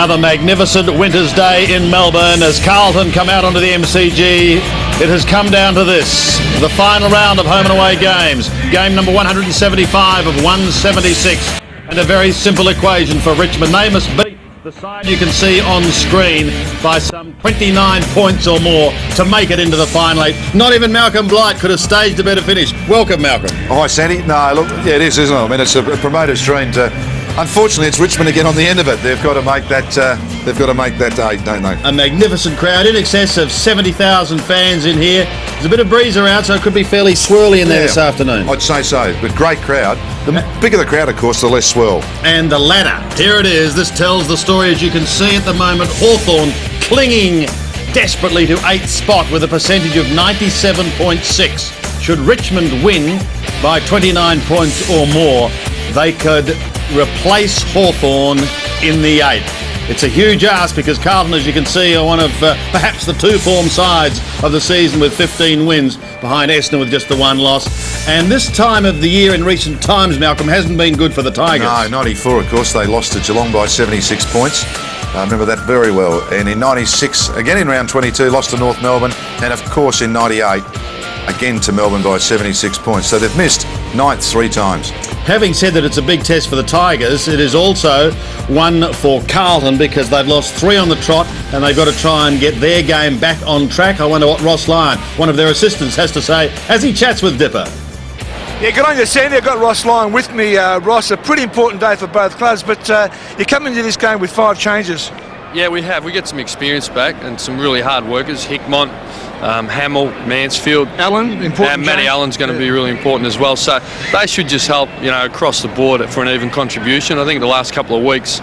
Another magnificent winter's day in Melbourne as Carlton come out onto the MCG. It has come down to this, the final round of home and away games. Game number 175 of 176. And a very simple equation for Richmond. They must beat the side you can see on screen by some 29 points or more to make it into the final eight. Not even Malcolm Blight could have staged a better finish. Welcome, Malcolm. Oh, hi, Sandy. No, look, yeah, it is, isn't it? I mean, it's a promoter's dream to... Unfortunately, it's Richmond to get on the end of it. They've got to make that. They've got to make that eight, don't they? A magnificent crowd, in excess of 70,000 fans in here. There's a bit of breeze around, so it could be fairly swirly in there this afternoon. I'd say so, but great crowd. The bigger the crowd, of course, the less swirl. And the ladder, here it is. This tells the story, as you can see at the moment. Hawthorn clinging desperately to 8th spot with a percentage of 97.6. Should Richmond win by 29 points or more, they could replace Hawthorn in the 8th. It's a huge ask because Carlton, as you can see, are one of perhaps the two form sides of the season with 15 wins behind Essendon with just the one loss. And this time of the year in recent times, Malcolm, hasn't been good for the Tigers. No, 94, of course, they lost to Geelong by 76 points. I remember that very well. And in 96, again in round 22, lost to North Melbourne. And of course in 98, again to Melbourne by 76 points. So they've missed 9th 3 times. Having said that it's a big test for the Tigers, it is also one for Carlton because they've lost 3 on the trot and they've got to try and get their game back on track. I wonder what Ross Lyon, one of their assistants, has to say as he chats with Dipper. Yeah, good on you, Sandy. I've got Ross Lyon with me. Ross, a pretty important day for both clubs, but you come into this game with 5 changes. Yeah, we have. We get some experience back and some really hard workers. Hickmont, Hamill, Mansfield. Allen, important. And Matty Allen's going to be really important as well. So they should just help, across the board for an even contribution. I think the last couple of weeks,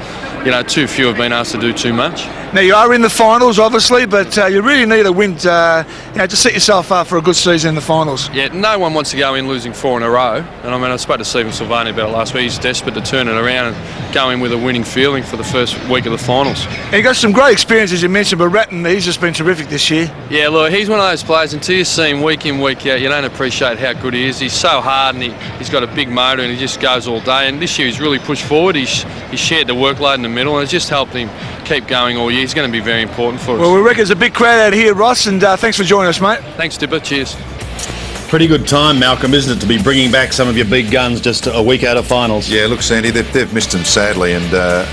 too few have been asked to do too much. Now, you are in the finals, obviously, but you really need a win to set yourself up for a good season in the finals. Yeah, no one wants to go in losing 4 in a row. And I spoke to Stephen Silvani about it last week. He's desperate to turn it around and go in with a winning feeling for the first week of the finals. And you got some great experience, as you mentioned, but Ratton, he's just been terrific this year. Yeah, look, he's one of those players, until you see him week in, week out, you don't appreciate how good he is. He's so hard and he's got a big motor and he just goes all day. And this year he's really pushed forward. He's shared the workload in the middle and it's just helped him keep going all year. He's going to be very important for us. Well, we reckon there's a big crowd out here, Ross, and thanks for joining us, mate. Thanks, Dipper. Cheers. Pretty good time, Malcolm, isn't it, to be bringing back some of your big guns just a week out of finals? Yeah, look, Sandy, they've missed them sadly, and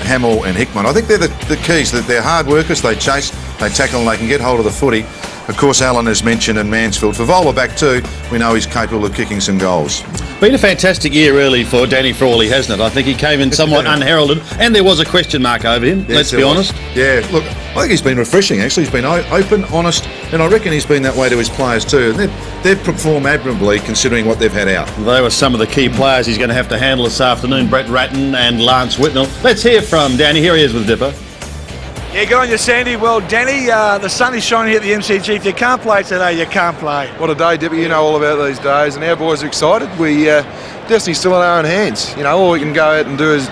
Hamill and Hickmont, I think they're the keys. That they're hard workers, they chase, they tackle, and they can get hold of the footy. Of course, Allen has mentioned, and Mansfield. For Vola back too, we know he's capable of kicking some goals. Been a fantastic year, really, for Danny Frawley, hasn't it? I think he came in somewhat unheralded, and there was a question mark over him, let's be honest. Yeah, look, I think he's been refreshing, actually. He's been open, honest, and I reckon he's been that way to his players too. And they've performed admirably, considering what they've had out. They were some of the key players he's going to have to handle this afternoon, Brett Ratton and Lance Whitnell. Let's hear from Danny. Here he is with Dipper. Yeah, good on you, Sandy. Well, Danny, the sun is shining here at the MCG. If you can't play today, you can't play. What a day, Dipper. You know all about these days, and our boys are excited. Destiny's still in our own hands. All we can go out and do is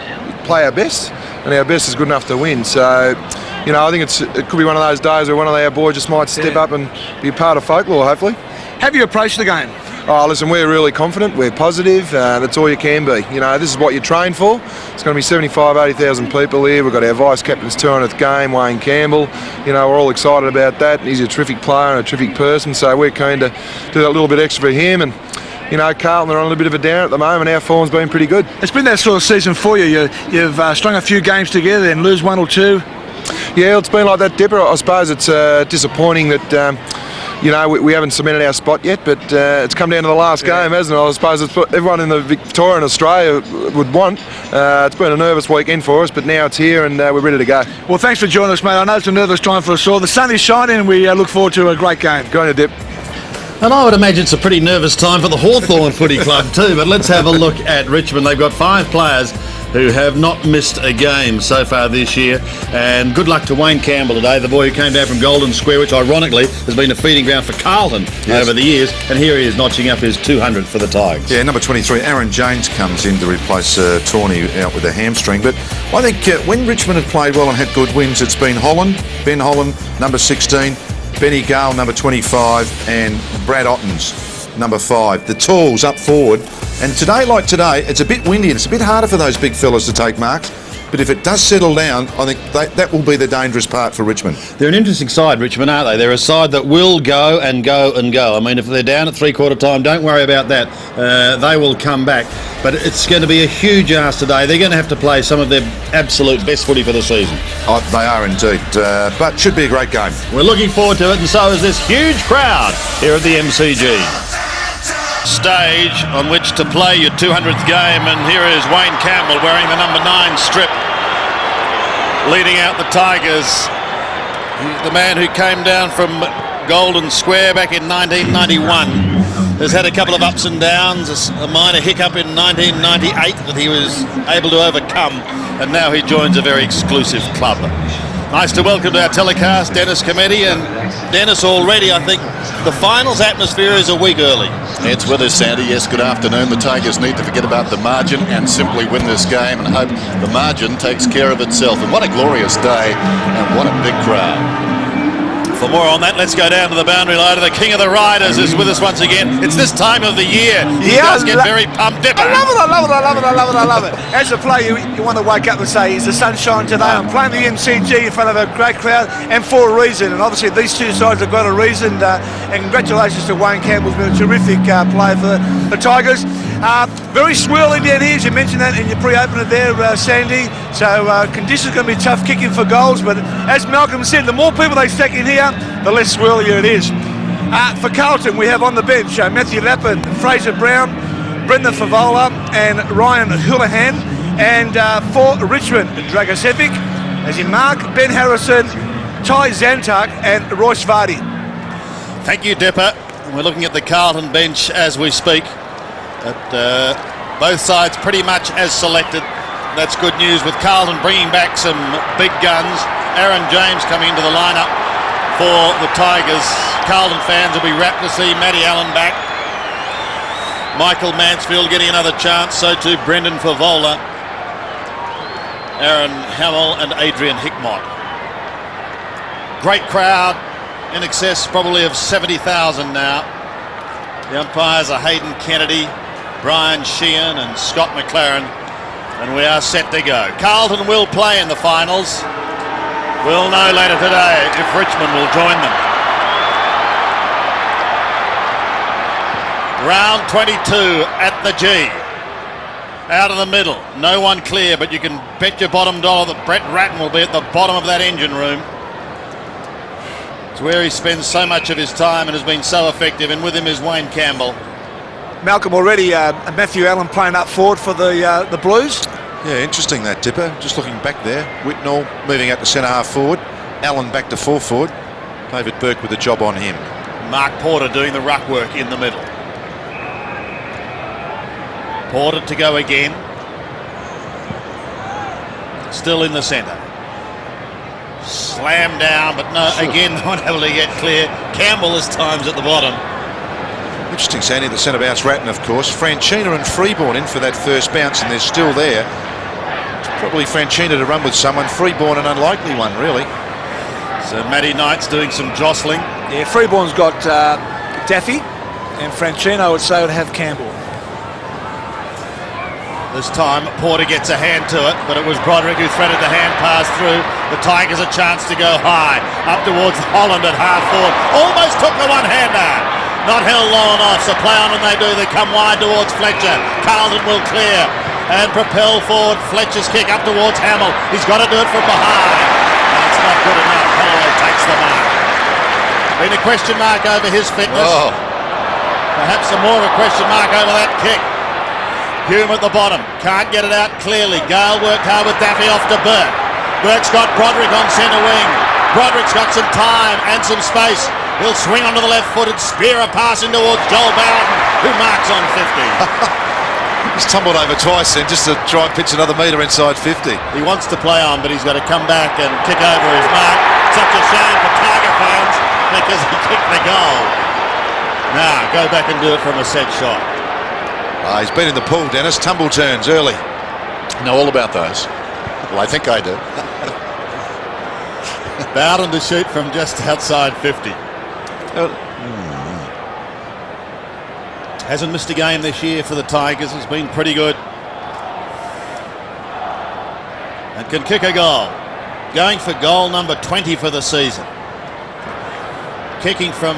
play our best, and our best is good enough to win. So, I think it could be one of those days where one of our boys just might step up and be part of folklore, hopefully. Have you approached the game? Oh, listen, we're really confident, we're positive, that's all you can be. This is what you train for. It's going to be 75, 80,000 people here. We've got our vice-captain's 200th game, Wayne Campbell. We're all excited about that. He's a terrific player and a terrific person, so we're keen to do that little bit extra for him. And, Carlton are on a little bit of a down at the moment. Our form's been pretty good. It's been that sort of season for you. You've strung a few games together and lose 1 or 2. Yeah, it's been like that, Dipper. I suppose it's disappointing that... we haven't cemented our spot yet, but it's come down to the last game, hasn't it? I suppose it's what everyone in the Victoria and Australia would want. It's been a nervous weekend for us, but now it's here and we're ready to go. Well, thanks for joining us, mate. I know it's a nervous time for us all. The sun is shining and we look forward to a great game. Go on, you Dip. And I would imagine it's a pretty nervous time for the Hawthorn Footy Club too, but let's have a look at Richmond. They've got 5 players who have not missed a game so far this year, and good luck to Wayne Campbell today, the boy who came down from Golden Square, which ironically has been a feeding ground for Carlton over the years, and here he is notching up his 200 for the Tigers. Yeah, number 23, Aaron James comes in to replace Tawney out with a hamstring, but I think when Richmond have played well and had good wins, it's been Ben Holland, number 16, Benny Gale, number 25, and Brad Ottens, number 5. The tools up forward. And today, like today, it's a bit windy and it's a bit harder for those big fellas to take marks. but if it does settle down, I think that will be the dangerous part for Richmond. They're an interesting side, Richmond, aren't they? They're a side that will go and go and go. I mean, if they're down at three-quarter time, don't worry about that. They will come back. But it's going to be a huge ask today. They're going to have to play some of their absolute best footy for the season. Oh, they are indeed, but should be a great game. We're looking forward to it, and so is this huge crowd here at the MCG. Stage on which to play your 200th game, and here is Wayne Campbell wearing the number 9 strip, leading out the Tigers. The man who came down from Golden Square back in 1991 has had a couple of ups and downs, a minor hiccup in 1998 that he was able to overcome, and now he joins a very exclusive club. Nice to welcome to our telecast Dennis Cometti, and Dennis, already I think the finals atmosphere is a week early. It's with us, Sandy. Yes, good afternoon. The Tigers need to forget about the margin and simply win this game and hope the margin takes care of itself. And what a glorious day, and what a big crowd. For more on that, let's go down to the boundary line. The King of the Riders is with us once again. It's this time of the year. He does get very pumped. Dipper. I love it. As a player, you want to wake up and say, is the sunshine today? I'm playing the MCG in front of a great crowd, and for a reason. And obviously these two sides have got a reason. And congratulations to Wayne Campbell, who's been a terrific player for the Tigers. Very swirly down here, as you mentioned that in your pre-opener there, Sandy. So conditions are going to be tough kicking for goals, but as Malcolm said, the more people they stack in here, the less swirlier it is. For Carlton, we have on the bench Matthew Lappin, Fraser Brown, Brendan Favola and Ryan Houlihan. And for Richmond, Dragosevic, as in Mark, Ben Harrison, Ty Zantuck and Royce Vardy. Thank you, Dipper. We're looking at the Carlton bench as we speak. Both sides pretty much as selected. That's good news, with Carlton bringing back some big guns. Aaron James coming into the lineup for the Tigers. Carlton fans will be rapt to see Matty Allen back. Michael Mansfield getting another chance, so too Brendan Favola, Aaron Hamill and Adrian Hickmott. Great crowd, in excess probably of 70,000 now. The umpires are Hayden Kennedy, Brian Sheehan and Scott McLaren, and we are set to go. Carlton will play in the finals. We'll know later today if Richmond will join them. Round 22 at the G. Out of the middle, no one clear, but you can bet your bottom dollar that Brett Ratton will be at the bottom of that engine room. It's where he spends so much of his time and has been so effective, and with him is Wayne Campbell. Malcolm, already Matthew Allen playing up forward for the Blues. Yeah, interesting that, Dipper. Just looking back there, Whitnall moving out to centre half forward, Allen back to full forward, David Burke with a job on him. Mark Porter doing the ruck work in the middle. Porter to go again. Still in the centre. Slam down, but no, again not able to get clear. Campbell this time's at the bottom. Interesting, Sandy, the centre bounce Ratton, of course. Franchina and Freeborn in for that first bounce, and they're still there. It's probably Franchina to run with someone. Freeborn, an unlikely one, really. So Matty Knight's doing some jostling. Yeah, Freeborn's got Daffy, and Franchino, I would say, would have Campbell. This time Porter gets a hand to it, but it was Broderick who threaded the hand pass through. The Tigers a chance to go high, up towards Holland at half forward. Almost took the one-hander. Not held long enough, so play on when they do. They come wide towards Fletcher. Carlton will clear and propel forward. Fletcher's kick up towards Hamill. He's got to do it from behind. That's not good enough. Holloway takes the mark. Been a question mark over his fitness. Oh. Perhaps some more of a question mark over that kick. Hume at the bottom, can't get it out clearly. Gale worked hard with Daffy off to Burke. Burke's got Broderick on centre wing. Broderick's got some time and some space. He'll swing onto the left foot and spear a pass in towards Joel Bowden, who marks on 50. He's tumbled over twice then, just to try and pitch another metre inside 50. He wants to play on, but he's got to come back and kick over his mark. Such a shame for Tiger fans because he kicked the goal. Now, go back and do it from a set shot. He's been in the pool, Dennis. Tumble turns early. Know all about those. Well, I think I do. Bowden to shoot from just outside 50. Hasn't missed a game this year for the Tigers. It's been pretty good. and can kick a goal. Going for goal number 20 for the season. Kicking from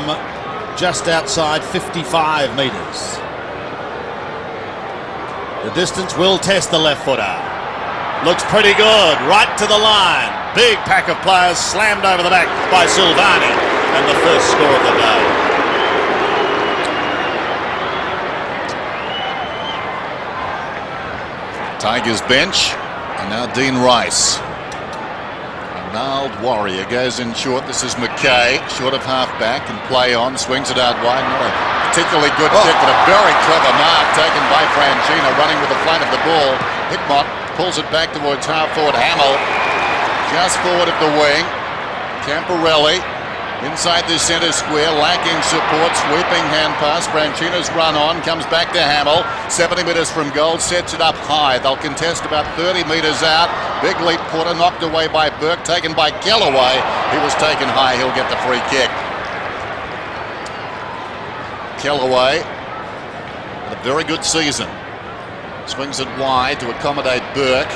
just outside 55 metres. The distance will test the left footer. Looks pretty good, right to the line. Big pack of players slammed over the back by Silvani, and the first score of the day. Tigers bench, and now Dean Rice. A gnarled warrior goes in short. This is McKay, short of half-back, and play on, swings it out wide. Not a particularly good kick, but a very clever mark taken by Franchino, running with the flat of the ball. Hickmott pulls it back towards half-forward Hamill, just forward of the wing. Camporelli inside the centre square, lacking support, sweeping hand pass. Franchino's run on, comes back to Hamill, 70 metres from goal, sets it up high. They'll contest about 30 metres out. Big leap quarter, knocked away by Burke, taken by Kellaway. He was taken high, he'll get the free kick. Kellaway, a very good season. Swings it wide to accommodate Burke.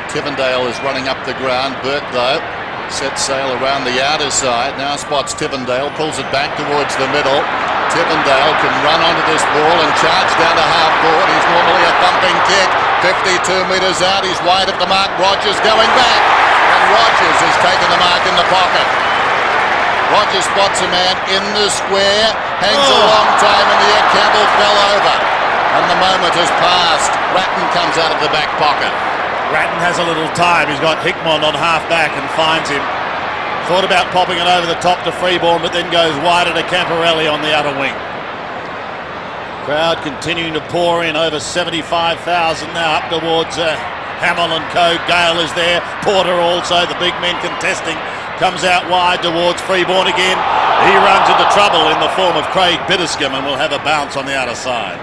Tivendale is running up the ground. Burke, though, sets sail around the outer side. Now spots Tivendale, pulls it back towards the middle. Tivendale can run onto this ball and charge down to half-forward. He's normally a thumping kick. 52 metres out, he's wide of the mark. Rogers going back, and Rogers has taken the mark in the pocket. Rogers spots a man in the square, hangs a long time in the air. Campbell fell over, and the moment has passed. Ratton comes out of the back pocket. Ratton has a little time. He's got Hickmott on half-back and finds him. Thought about popping it over the top to Freeborn, but then goes wider to Camporelli on the other wing. Crowd continuing to pour in, over 75,000 now up towards Hamill and Co. Gale is there, Porter also, the big men contesting. Comes out wide towards Freeborn again. He runs into trouble in the form of Craig Bitterscombe and will have a bounce on the outer side.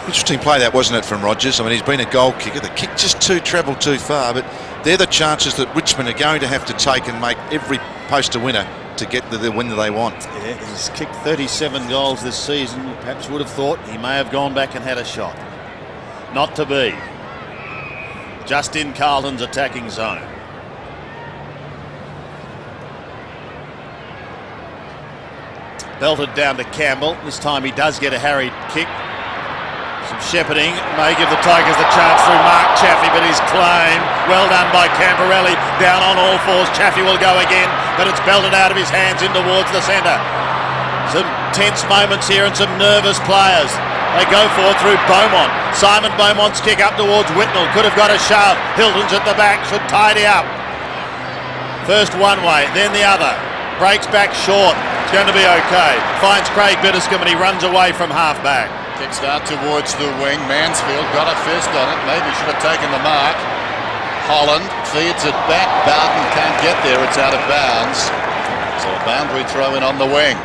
Interesting play that, wasn't it, from Rogers? I mean, he's been a goal kicker. The kick just travelled too far, but they're the chances that Richmond are going to have to take and make every post a winner to get the win that they want. Yeah, he's kicked 37 goals this season. Perhaps would have thought he may have gone back and had a shot. Not to be. Just in Carlton's attacking zone. Belted down to Campbell. This time he does get a harried kick. Some shepherding may give the Tigers the chance through Mark Chaffey, but he's claimed. Well done by Camporelli. Down on all fours. Chaffey will go again, but it's belted out of his hands in towards the centre. Some tense moments here and some nervous players. They go for through Beaumont. Simon Beaumont's kick up towards Whitnell. Could have got a shove. Hilton's at the back. Should tidy up. First one way, then the other. Breaks back short. It's going to be okay. Finds Craig Bitterscombe and he runs away from half-back. Kicks out towards the wing. Mansfield got a fist on it. Maybe should have taken the mark. Holland feeds it back. Bowden can't get there. It's out of bounds. So a boundary throw in on the wing.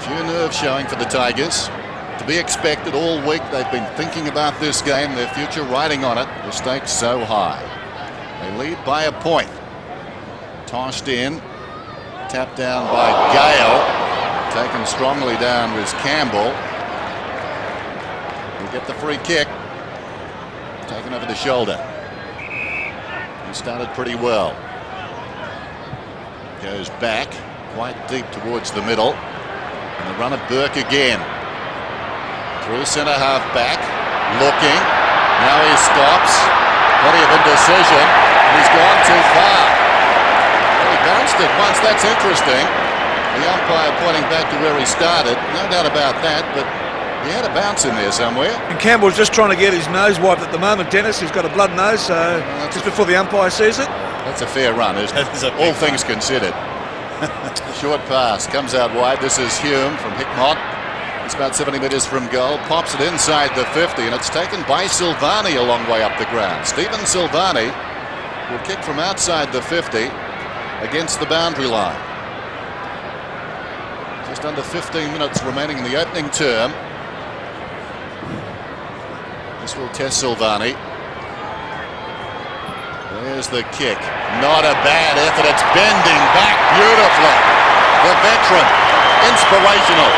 Few nerves showing for the Tigers. To be expected all week. They've been thinking about this game, their future riding on it. The stakes so high. They lead by a point. Tossed in. Tapped down by Gale. Taken strongly down was Campbell. He'll get the free kick. Taken over the shoulder. He started pretty well. Goes back quite deep towards the middle. And the run of Burke again. Through centre half back. Looking. Now he stops. Plenty of indecision. He's gone too far. Well, he bounced it once. That's interesting. The umpire pointing back to where he started. No doubt about that, but he had a bounce in there somewhere. And Campbell's just trying to get his nose wiped at the moment, Dennis. He's got a blood nose, so just before the umpire sees it. That's a fair run, isn't it? All things considered. Short pass comes out wide. This is Hume from Hickmott. It's about 70 metres from goal. Pops it inside the 50, and it's taken by Silvani a long way up the ground. Stephen Silvani will kick from outside the 50 against the boundary line. Just under 15 minutes remaining in the opening term. This will test Silvani. There's the kick. Not a bad effort. It's bending back beautifully. The veteran. Inspirational.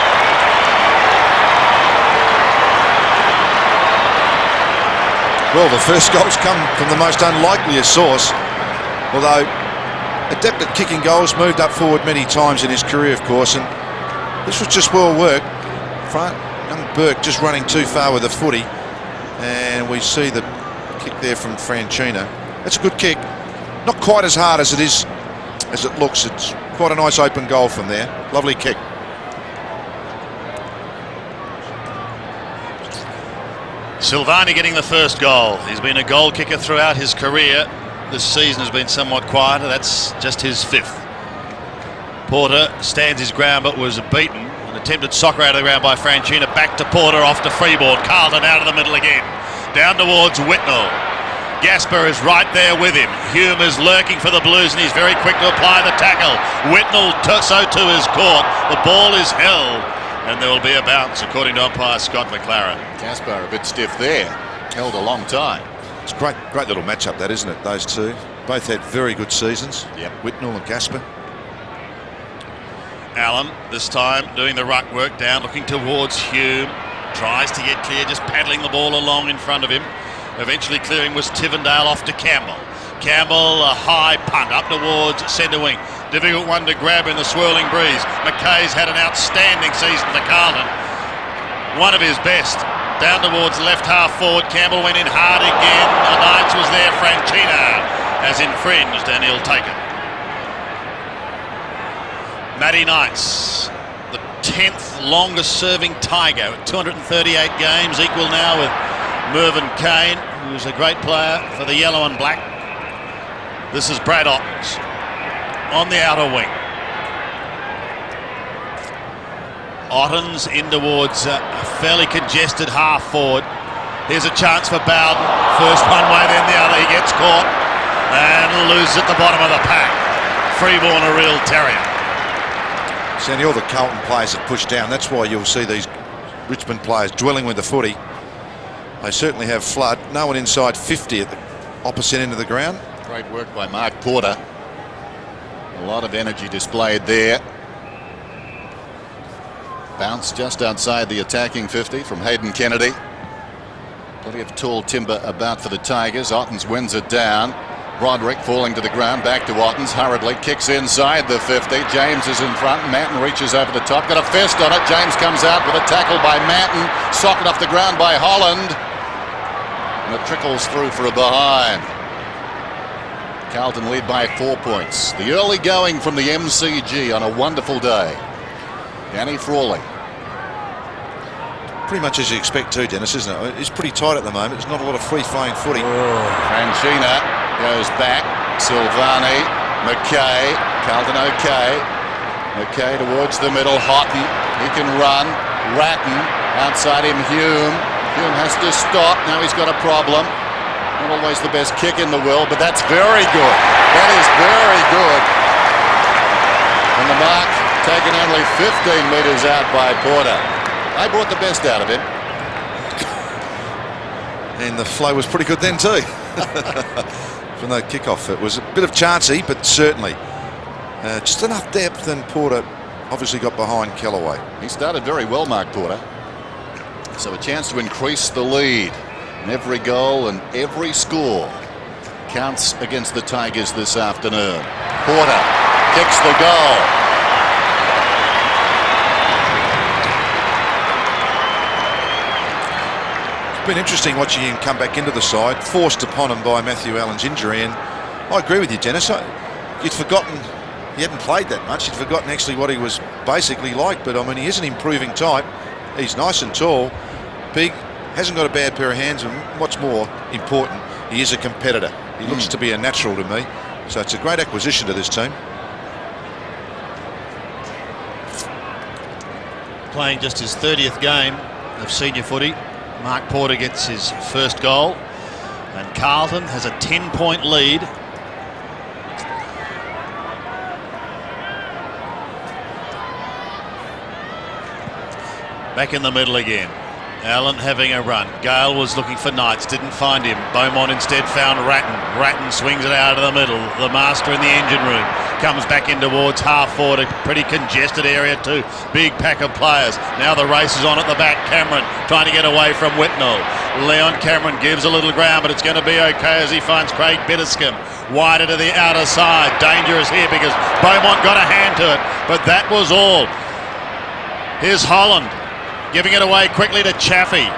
Well, the first goals come from the most unlikeliest source, although adept at kicking goals, moved up forward many times in his career, of course, and this was just well worked. Young Burke just running too far with the footy, and we see the kick there from Franchina. That's a good kick, not quite as hard as it looks. It's quite a nice open goal from there. Lovely kick. Silvani getting the first goal. He's been a goal kicker throughout his career. This season has been somewhat quieter. That's just his 5th. Porter stands his ground but was beaten. An attempted soccer out of the ground by Franchina. Back to Porter, off to Freeborn. Carlton out of the middle again. Down towards Whitnell. Gasper is right there with him. Hume is lurking for the Blues and he's very quick to apply the tackle. Whitnell so too is caught. The ball is held and there will be a bounce according to umpire Scott McLaren. Gaspar a bit stiff there. Held a long time. It's a great little matchup, that, isn't it? Those two both had very good seasons. Yep. Whitnell and Gasper. Allen this time doing the ruck work down, looking towards Hume. Tries to get clear, just paddling the ball along in front of him. Eventually clearing was Tivendale, off to Campbell. Campbell, a high punt up towards centre wing. Difficult one to grab in the swirling breeze. McKay's had an outstanding season for Carlton. One of his best. Down towards left half forward. Campbell went in hard again. Knights was there. Franchina has infringed and he'll take it. Matty Knights, the 10th longest serving Tiger at 238 games, equal now with Mervyn Kane, who's a great player for the yellow and black. This is Brad Ottens on the outer wing. Ottens in towards a fairly congested half forward. Here's a chance for Bowden. First one way, then the other. He gets caught and loses at the bottom of the pack. Freeborn, a real terrier. Sandy, all the Carlton players have pushed down. That's why you'll see these Richmond players dwelling with the footy. They certainly have flood. No one inside 50 at the opposite end of the ground. Great work by Mark Porter. A lot of energy displayed there. Bounce just outside the attacking 50 from Hayden Kennedy. Plenty of tall timber about for the Tigers. Ottens wins it down. Broderick falling to the ground, back to Ottens, hurriedly kicks inside the 50. James is in front. Manton reaches over the top, got a fist on it. James comes out with a tackle by Manton, socket off the ground by Holland, and it trickles through for a behind. Carlton lead by 4 points. The early going from the MCG on a wonderful day. Danny Frawley. Pretty much as you expect too, Dennis, isn't it? It's pretty tight at the moment. There's not a lot of free-flowing footy. Franchina goes back. Silvani, McKay, Carlton okay. McKay towards the middle. Houghton, he can run. Ratton, outside him Hume. Hume has to stop. Now he's got a problem. Not always the best kick in the world, but that's very good. That is very good. And the mark taken only 15 metres out by Porter. They brought the best out of him. And the flow was pretty good then too. From the kickoff, it was a bit of chancy, but certainly just enough depth, and Porter obviously got behind Kellaway. He started very well, Mark Porter. So a chance to increase the lead. And every goal and every score counts against the Tigers this afternoon. Porter kicks the goal. Been interesting watching him come back into the side, forced upon him by Matthew Allen's injury. And I agree with you, Dennis. You'd forgotten he hadn't played that much. You'd forgotten actually what he was basically like. But I mean, he is an improving type. He's nice and tall, big, hasn't got a bad pair of hands, and what's more important, he is a competitor. He looks to be a natural to me. So it's a great acquisition to this team. Playing just his 30th game of senior footy. Mark Porter gets his first goal, and Carlton has a 10-point lead. Back in the middle again. Allen having a run. Gale was looking for Knights, didn't find him. Beaumont instead found Ratton. Ratton swings it out of the middle. The master in the engine room comes back in towards half forward. A pretty congested area too. Big pack of players. Now the race is on at the back. Cameron trying to get away from Whitnell. Leon Cameron gives a little ground, but it's going to be okay as he finds Craig Bitterscombe wider to the outer side. Dangerous here because Beaumont got a hand to it, but that was all. Here's Holland giving it away quickly to Chaffee.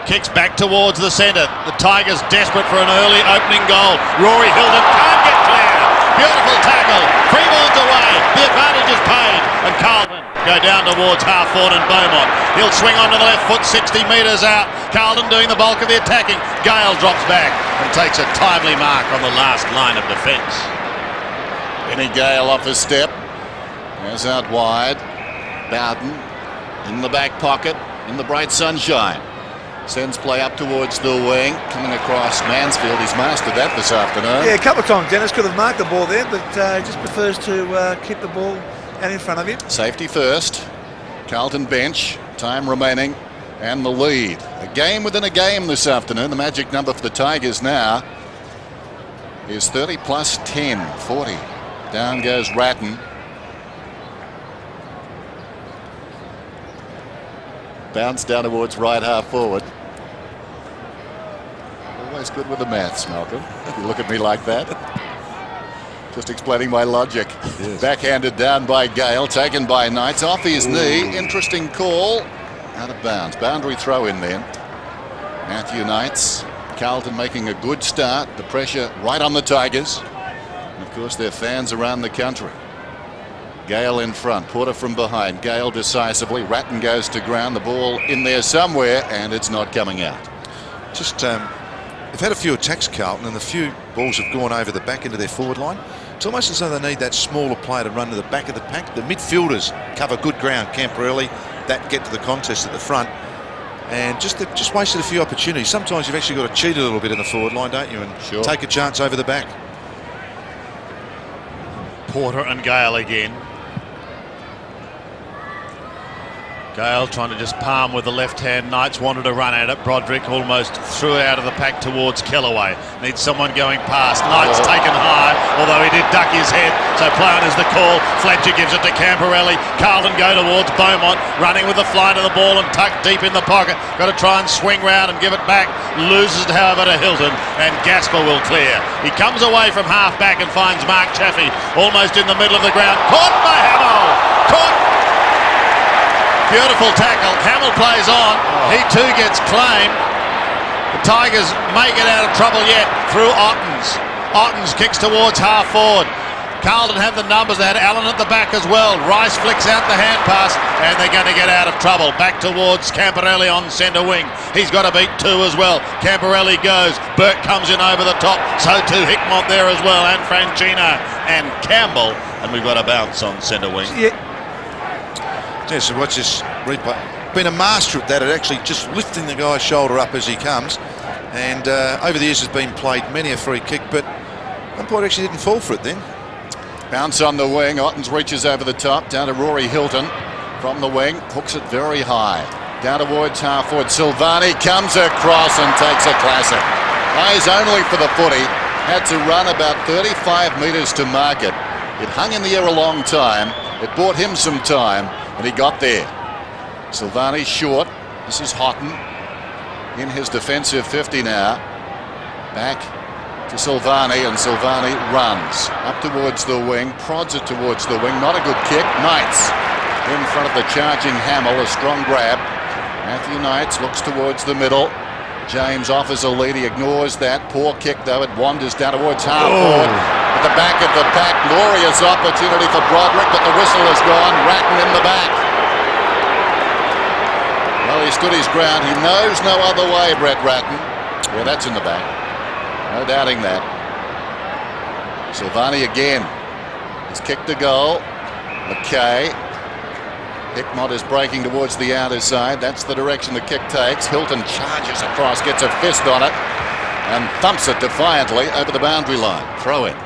Kicks back towards the centre. The Tigers desperate for an early opening goal. Rory Hilton can't get clear. Beautiful tackle. Freeborn's away. The advantage is paid. And Carlton go down towards half forward and Beaumont. He'll swing onto the left foot 60 metres out. Carlton doing the bulk of the attacking. Gale drops back and takes a timely mark on the last line of defence. Benny Gale off his step. There's out wide. Bowden in the back pocket in the bright sunshine. Sends play up towards the wing, coming across Mansfield. He's mastered that this afternoon. Yeah, a couple of times Dennis could have marked the ball there, but just prefers to keep the ball out in front of him. Safety first. Carlton bench, time remaining, and the lead. A game within a game this afternoon. The magic number for the Tigers now is 30 plus 10, 40. Down goes Ratton. Bounce down towards right half forward. Always good with the maths, Malcolm. You look at me like that. Just explaining my logic. Yes. Backhanded down by Gale, taken by Knights off his knee. Interesting call. Out of bounds. Boundary throw in then. Matthew Knights. Carlton making a good start. The pressure right on the Tigers. And of course their fans around the country. Gale in front, Porter from behind. Gale decisively. Ratton goes to ground. The ball in there somewhere, and it's not coming out. Just they've had a few attacks, Carlton, and a few balls have gone over the back into their forward line. It's almost as though they need that smaller player to run to the back of the pack. The midfielders cover good ground. Camporelli, that get to the contest at the front, and just wasted a few opportunities. Sometimes you've actually got to cheat a little bit in the forward line, don't you, and take a chance over the back. Porter and Gale again. Gale trying to just palm with the left hand. Knights wanted to run at it. Broderick almost threw it out of the pack towards Kellaway. Needs someone going past. Knights taken high, although he did duck his head. So play on is the call. Fletcher gives it to Camporelli. Carlton go towards Beaumont, running with the flight of the ball and tucked deep in the pocket. Got to try and swing round and give it back. Loses it, however, to Hilton, and Gasper will clear. He comes away from half back and finds Mark Chaffee almost in the middle of the ground. Caught by Hamill. Caught. Beautiful tackle. Hamill plays on. He too gets claimed. The Tigers may get out of trouble yet through Ottens. Ottens kicks towards half forward. Carlton have the numbers. They had Allen at the back as well. Rice flicks out the hand pass, and they're going to get out of trouble. Back towards Camporelli on centre wing. He's got to beat two as well. Camporelli goes. Burke comes in over the top. So too Hickmott there as well, and Franchino and Campbell. And we've got a bounce on centre wing. Yeah, so watch this replay. Been a master at that, at actually just lifting the guy's shoulder up as he comes. And over the years has been played many a free kick, but umpire actually didn't fall for it then. Bounce on the wing. Ottens reaches over the top, down to Rory Hilton from the wing, hooks it very high. Down towards half forward. Silvani comes across and takes a classic. Eyes only for the footy. Had to run about 35 metres to mark it. It hung in the air a long time. It bought him some time, and he got there. Silvani short. This is Houghton in his defensive 50 now. Back to Silvani, and Silvani runs up towards the wing, prods it towards the wing. Not a good kick. Knights in front of the charging Hamill. A strong grab. Matthew Knights looks towards the middle. James offers a lead. He ignores that. Poor kick though. It wanders down towards half forward. At the back of the pack, glorious opportunity for Broderick, but the whistle has gone. Ratton in the back. Well, he stood his ground. He knows no other way, Brett Ratton. Yeah, that's in the back. No doubting that. Silvani again. He's kicked a goal. McKay. Hickmott is breaking towards the outer side. That's the direction the kick takes. Hilton charges across, gets a fist on it, and thumps it defiantly over the boundary line. Throw in.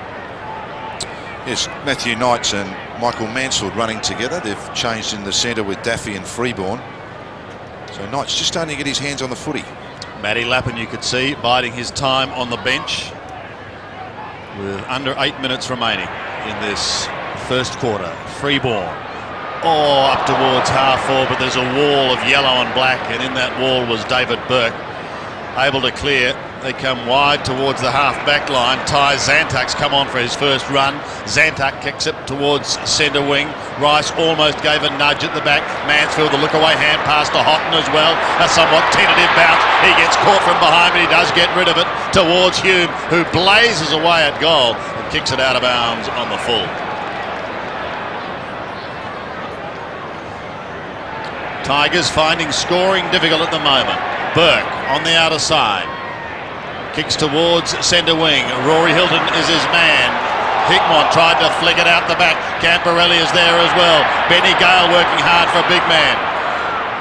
Yes, Matthew Knights and Michael Mansfield running together. They've changed in the centre with Daffy and Freeborn. So Knights just starting to get his hands on the footy. Matty Lappin, you could see, biding his time on the bench with under 8 minutes remaining in this first quarter. Freeborn. Up towards half forward, but there's a wall of yellow and black, and in that wall was David Burke. able to clear. They come wide towards the half-back line. Ty Zantuk's come on for his first run. Zantuk kicks it towards centre wing. Rice almost gave a nudge at the back. Mansfield, the look-away hand pass to Houghton as well. A somewhat tentative bounce. He gets caught from behind, but he does get rid of it towards Hume, who blazes away at goal and kicks it out of bounds on the full. Tigers finding scoring difficult at the moment. Burke on the outer side. Kicks towards centre wing. Rory Hilton is his man. Hickmott tried to flick it out the back. Camporelli is there as well. Benny Gale working hard for a big man.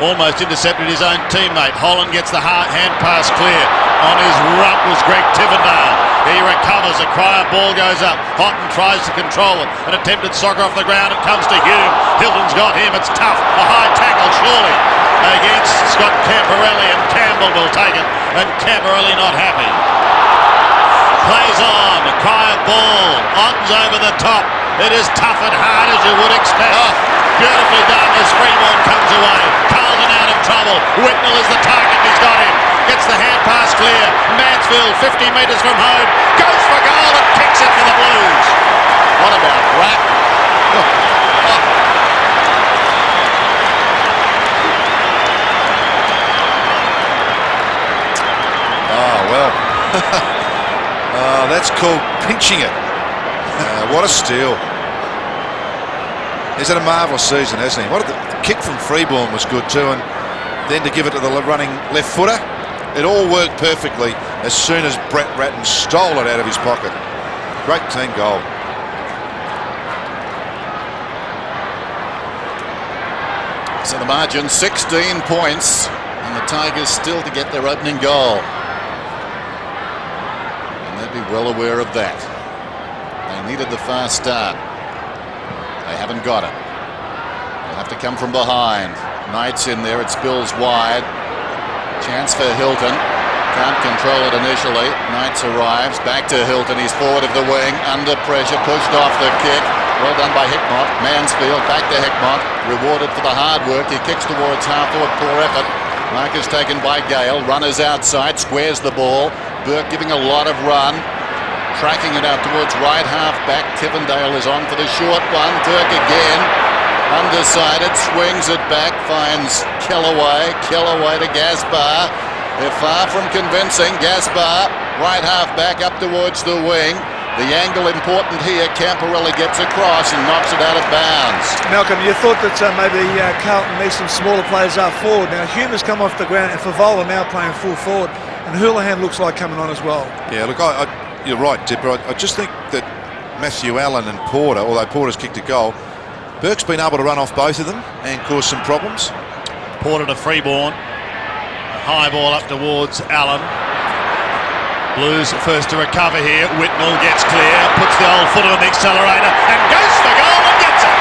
Almost intercepted his own teammate. Holland gets the hand pass clear. On his rump was Greg Tivendale. He recovers. A cry of ball goes up. Houghton tries to control it. An attempted soccer off the ground. It comes to Hume. Hilton's got him. It's tough. A high tackle surely against Scott Camporelli, and Campbell will take it. And Camporelli not happy. Plays on. A cry of ball. Otten's over the top. It is tough and hard as you would expect. Oh, beautifully done as Freeborn comes away. Carlton out of trouble. Whitnell is the target. He's got him. Gets the hand pass clear. Mansfield 50 metres from home. Goes for goal and kicks it for the Blues. What about Rack? Oh, well. That's called pinching it. What a steal. He's had a marvellous season, hasn't he? The kick from Freeborn was good too, and then to give it to the running left footer, it all worked perfectly as soon as Brett Ratton stole it out of his pocket. Great team goal. So the margin 16 points, and the Tigers still to get their opening goal. Be well aware of that. They needed the fast start. They haven't got it. They'll have to come from behind. Knight's in there. It spills wide. Chance for Hilton. Can't control it initially. Knights arrives. Back to Hilton. He's forward of the wing. Under pressure. Pushed off the kick. Well done by Hickmott. Mansfield back to Hickmott. Rewarded for the hard work. He kicks towards half-forward. Poor effort. Mark is taken by Gale. Runners outside. Squares the ball. Burke giving a lot of run, tracking it out towards right half back. Tivendale is on for the short one. Burke again, undecided, swings it back, finds Kellaway. Kellaway to Gaspar. They're far from convincing. Gaspar, right half back up towards the wing. The angle important here. Camporelli gets across and knocks it out of bounds. Malcolm, you thought that maybe Carlton needs some smaller players up forward. Now Hume has come off the ground, and Favola now playing full forward. And Houlihan looks like coming on as well. Yeah, look, you're right, Dipper. I just think that Matthew Allen and Porter, although Porter's kicked a goal, Burke's been able to run off both of them and cause some problems. Porter to Freeborn. A high ball up towards Allen. Blues first to recover here. Whitnell gets clear, puts the old foot on the accelerator and goes for goal and gets it.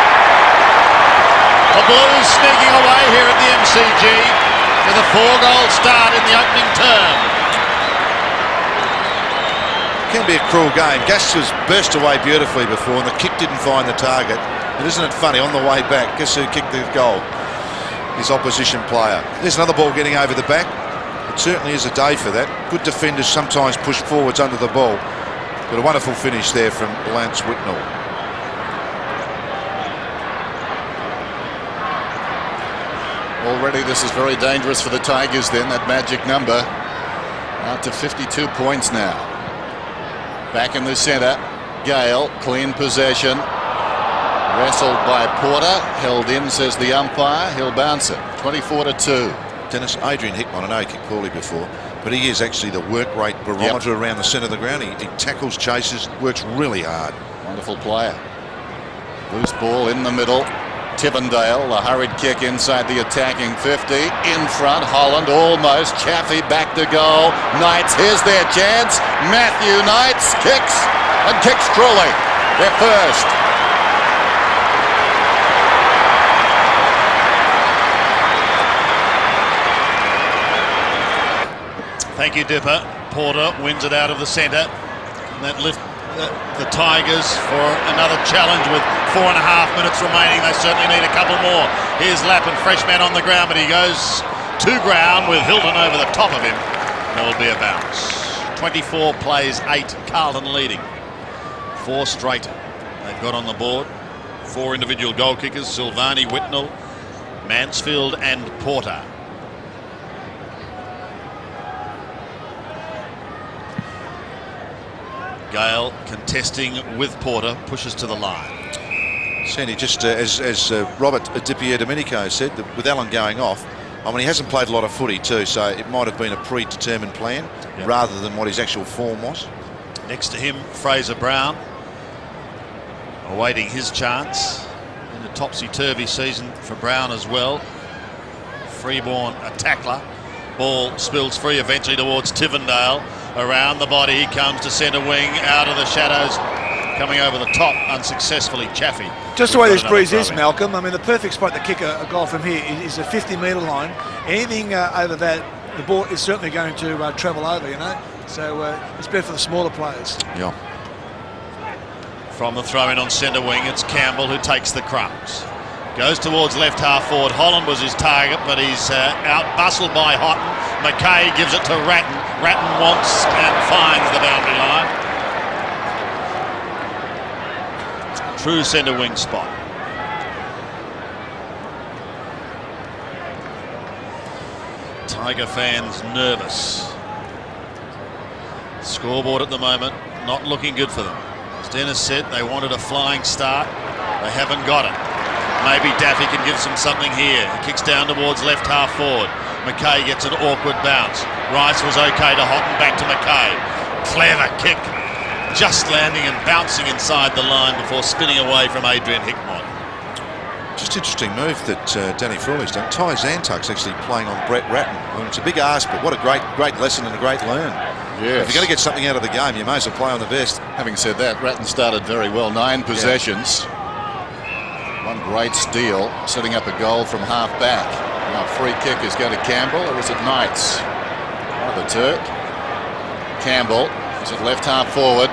The Blues sneaking away here at the MCG with a 4-goal start in the opening term. Can be a cruel game. Gas was burst away beautifully before, and the kick didn't find the target. And isn't it funny, on the way back, guess who kicked the goal? His opposition player. There's another ball getting over the back. It certainly is a day for that. Good defenders sometimes push forwards under the ball. But a wonderful finish there from Lance Whitnell. Already this is very dangerous for the Tigers then, that magic number. Out to 52 points now. Back in the centre, Gale, clean possession. Wrestled by Porter, held in, says the umpire. He'll bounce it, 24-2. Dennis, Adrian Hickmott, I know he kicked poorly before, but he is actually the work rate barometer around the centre of the ground. He tackles, chases, works really hard. Wonderful player. Loose ball in the middle. Tivendale, a hurried kick inside the attacking 50. In front, Holland almost. Chaffee back to goal. Knights, here's their chance. Matthew Knights kicks, and kicks truly. Their first. Thank you, Dipper. Porter wins it out of the centre. And that lift the Tigers for another challenge with 4.5 minutes remaining. They certainly need a couple more. Here's Lappin, fresh man on the ground, but he goes to ground with Hilton over the top of him. There will be a bounce. 24 plays 8, Carlton leading. 4 straight they've got on the board. 4 individual goal kickers, Silvani, Whitnell, Mansfield and Porter. Gale contesting with Porter, pushes to the line. Sandy, just as Robert Di said, that with Allen going off, I mean, he hasn't played a lot of footy too, so it might have been a predetermined plan rather than what his actual form was. Next to him, Fraser Brown, awaiting his chance in the topsy-turvy season for Brown as well. Freeborn, a tackler. Ball spills free eventually towards Tivendale. Around the body, he comes to centre wing, out of the shadows, coming over the top unsuccessfully. Chaffee. Just the way this breeze is, Malcolm, I mean, the perfect spot to kick a goal from here is a 50-metre line. Anything over that, the ball is certainly going to travel over, you know. So it's better for the smaller players. Yeah. From the throw-in on centre wing, it's Campbell who takes the crumbs. Goes towards left half forward. Holland was his target, but he's out-bustled by Houghton. McKay gives it to Ratton. Ratton wants and finds the boundary line. True centre wing spot. Tiger fans nervous. Scoreboard at the moment not looking good for them. As Dennis said, they wanted a flying start. They haven't got it. Maybe Daffy can give them something here. He kicks down towards left half forward. McKay gets an awkward bounce. Rice was okay to Houghton, back to McKay. Clever kick. Just landing and bouncing inside the line before spinning away from Adrian Hickmott. Just interesting move that Danny Frawley's done. Ty Zantuck's actually playing on Brett Ratton. I mean, it's a big ask, but what a great lesson and a great learn. Yes. If you're going to get something out of the game, you may as well play on the best. Having said that, Ratton started very well. 9 possessions. One great steal, setting up a goal from half back. Now free kick is going to Campbell, or is it Knights? Oh, the Turk. Campbell is at left half forward.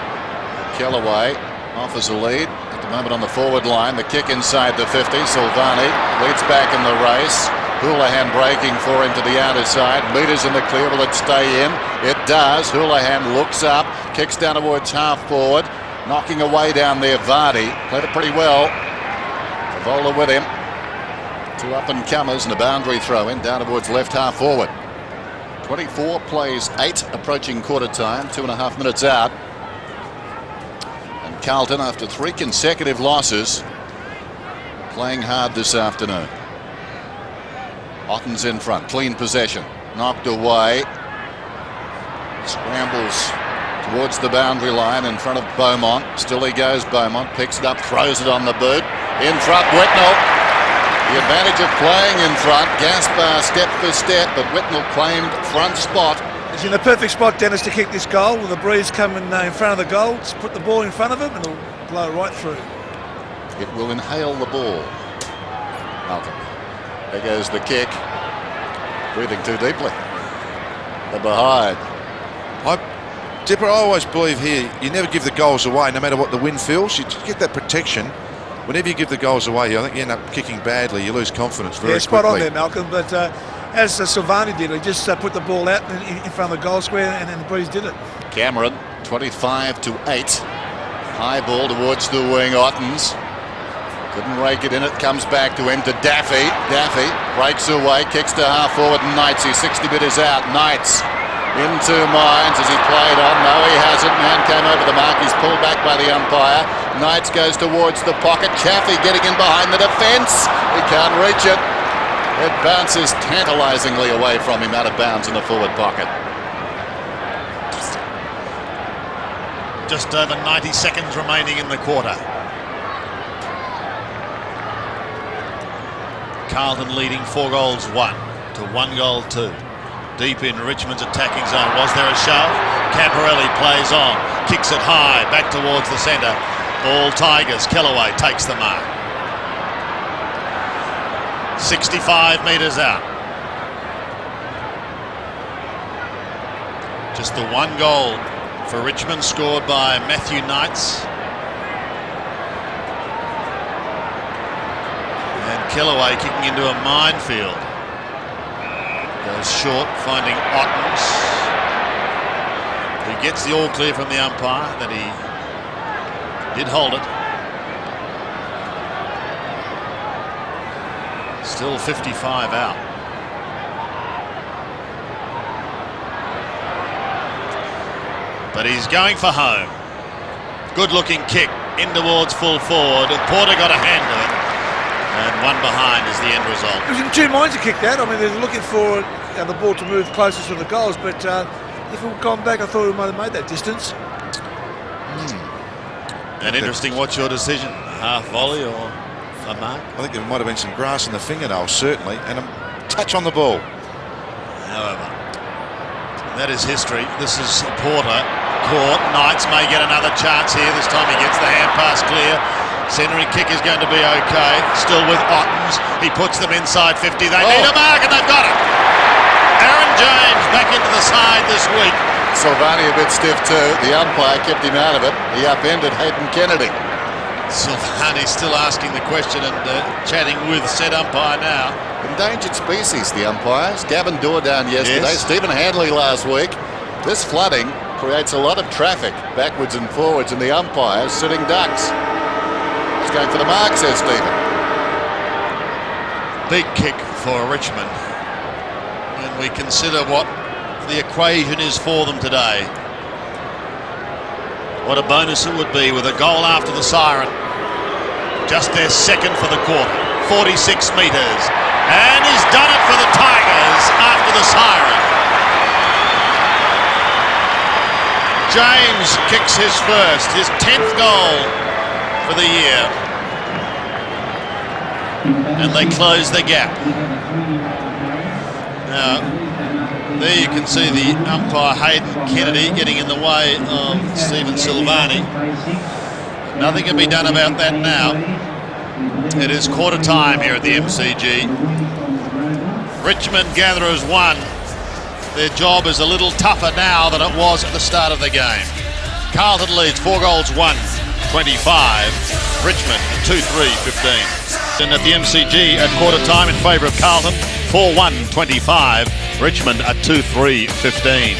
Kellaway offers a lead at the moment on the forward line. The kick inside the 50. Silvani leads back in the race. Houlihan breaking for him to the outer side. Meters in the clear. Will it stay in? It does. Houlihan looks up, kicks down towards half forward, knocking away down there. Vardy played it pretty well. Vola with him. 2 up-and-comers and a boundary throw-in down towards left half forward. 24 plays 8, approaching quarter time, 2.5 minutes out. And Carlton, after 3 consecutive losses, playing hard this afternoon. Otten's in front, clean possession, knocked away. Scrambles towards the boundary line in front of Beaumont. Still he goes, Beaumont picks it up, throws it on the boot. In front, Whitnell. The advantage of playing in front. Gaspar step for step, but Whitnell claimed front spot. He's in the perfect spot, Dennis, to kick this goal. With the breeze coming in front of the goal, just put the ball in front of him and it'll blow right through. It will inhale the ball. Malcolm. There goes the kick. Breathing too deeply. They're behind. Dipper, I always believe here, you never give the goals away, no matter what the wind feels. You get that protection. Whenever you give the goals away here, I think you end up kicking badly. You lose confidence very quickly. Spot on there, Malcolm. But as Silvani did, he just put the ball out in front of the goal square, and then the breeze did it. Cameron, 25-8. High ball towards the wing. Ottens couldn't rake it in. It comes back to him, to Daffy. Daffy breaks away, kicks to half forward. Knights, his 60 metres out. Knights into Mines as he played on. No, he hasn't. Man came over the mark. He's pulled back by the umpire. Knights goes towards the pocket. Chaffee getting in behind the defence. He can't reach it. It bounces tantalisingly away from him, out of bounds in the forward pocket. Just over 90 seconds remaining in the quarter. Carlton leading 4 goals 1 to 1 goal 2. Deep in Richmond's attacking zone. Was there a shove? Camporelli plays on, kicks it high, back towards the centre. All Tigers. Kellaway takes the mark. 65 metres out. Just the 1 goal for Richmond, scored by Matthew Knights. And Kellaway kicking into a minefield. Goes short, finding Ottens. who gets the all clear from the umpire that he did hold it. Still 55 out. But he's going for home. Good looking kick in towards full forward. Porter got a hand to it. And one behind is the end result. It was in two minds to kick that. I mean, they're looking for the ball to move closest to the goals, but if it had gone back, I thought we might have made that distance. And interesting, what's your decision? Half volley or a mark? I think there might have been some grass in the fingernails, certainly, and a touch on the ball. However, that is history. This is Porter caught. Knights may get another chance here. This time he gets the hand pass clear. Centering kick is going to be okay. Still with Ottens. He puts them inside 50. They need a mark and they've got it. Aaron James back into the side this week. Silvani a bit stiff too. The umpire kept him out of it. He upended Hayden Kennedy. Silvani still asking the question and chatting with said umpire now. Endangered species, the umpires. Gavin Dorr down yesterday. Yes. Stephen Handley last week. This flooding creates a lot of traffic backwards and forwards, and the umpires sitting ducks. He's going for the mark, says Stephen. Big kick for Richmond when we consider what the equation is for them today. What a bonus it would be with a goal after the siren. Just their second for the quarter. 46 metres. And he's done it for the Tigers after the siren. James kicks his first, his 10th goal for the year. And they close the gap. Now, there you can see the umpire Hayden Kennedy getting in the way of Stephen Silvani. Nothing can be done about that now. It is quarter time here at the MCG. Richmond Gatherers won. Their job is a little tougher now than it was at the start of the game. Carlton leads 4 goals 1-25. Richmond 2-3-15. And at the MCG at quarter time in favour of Carlton, 4-1-25. Richmond at 2-3-15.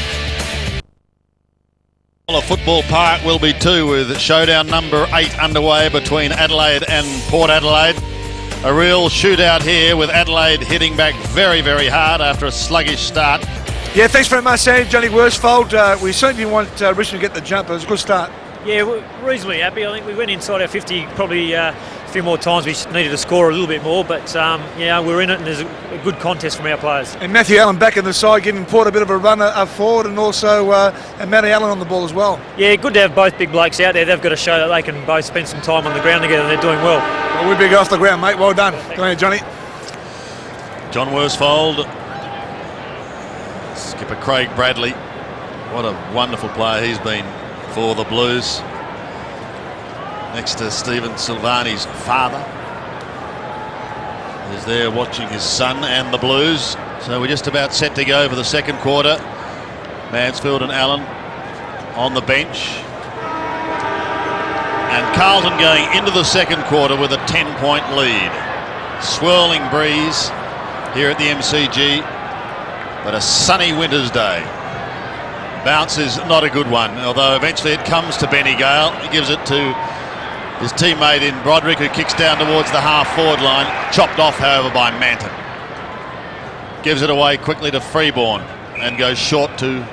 Football Park will be 2 with showdown number 8 underway between Adelaide and Port Adelaide. A real shootout here with Adelaide hitting back very, very hard after a sluggish start. Yeah, thanks very much, Sam. Johnny Worsfold. We certainly want Richmond to get the jump. It was a good start. Yeah, we're reasonably happy. I think we went inside our 50 probably a few more times. We needed to score a little bit more, but yeah, we're in it and there's a good contest from our players. And Matthew Allen back in the side, giving Port a bit of a run up forward, and also and Matty Allen on the ball as well. Yeah, good to have both big blokes out there. They've got to show that they can both spend some time on the ground together and they're doing well. Well, we're big off the ground, mate. Well done. Go ahead, Johnny. John Worsfold. Skipper Craig Bradley. What a wonderful player he's been for the Blues. Next to Stephen Silvani's father, who's there watching his son and the Blues. So we're just about set to go for the second quarter. Mansfield and Allen on the bench. And Carlton going into the second quarter with a 10-point lead. Swirling breeze here at the MCG, but a sunny winter's day. Bounce is not a good one, although eventually it comes to Benny Gale. He gives it to his teammate in Broderick, who kicks down towards the half-forward line. Chopped off, however, by Manton. Gives it away quickly to Freeborn and goes short to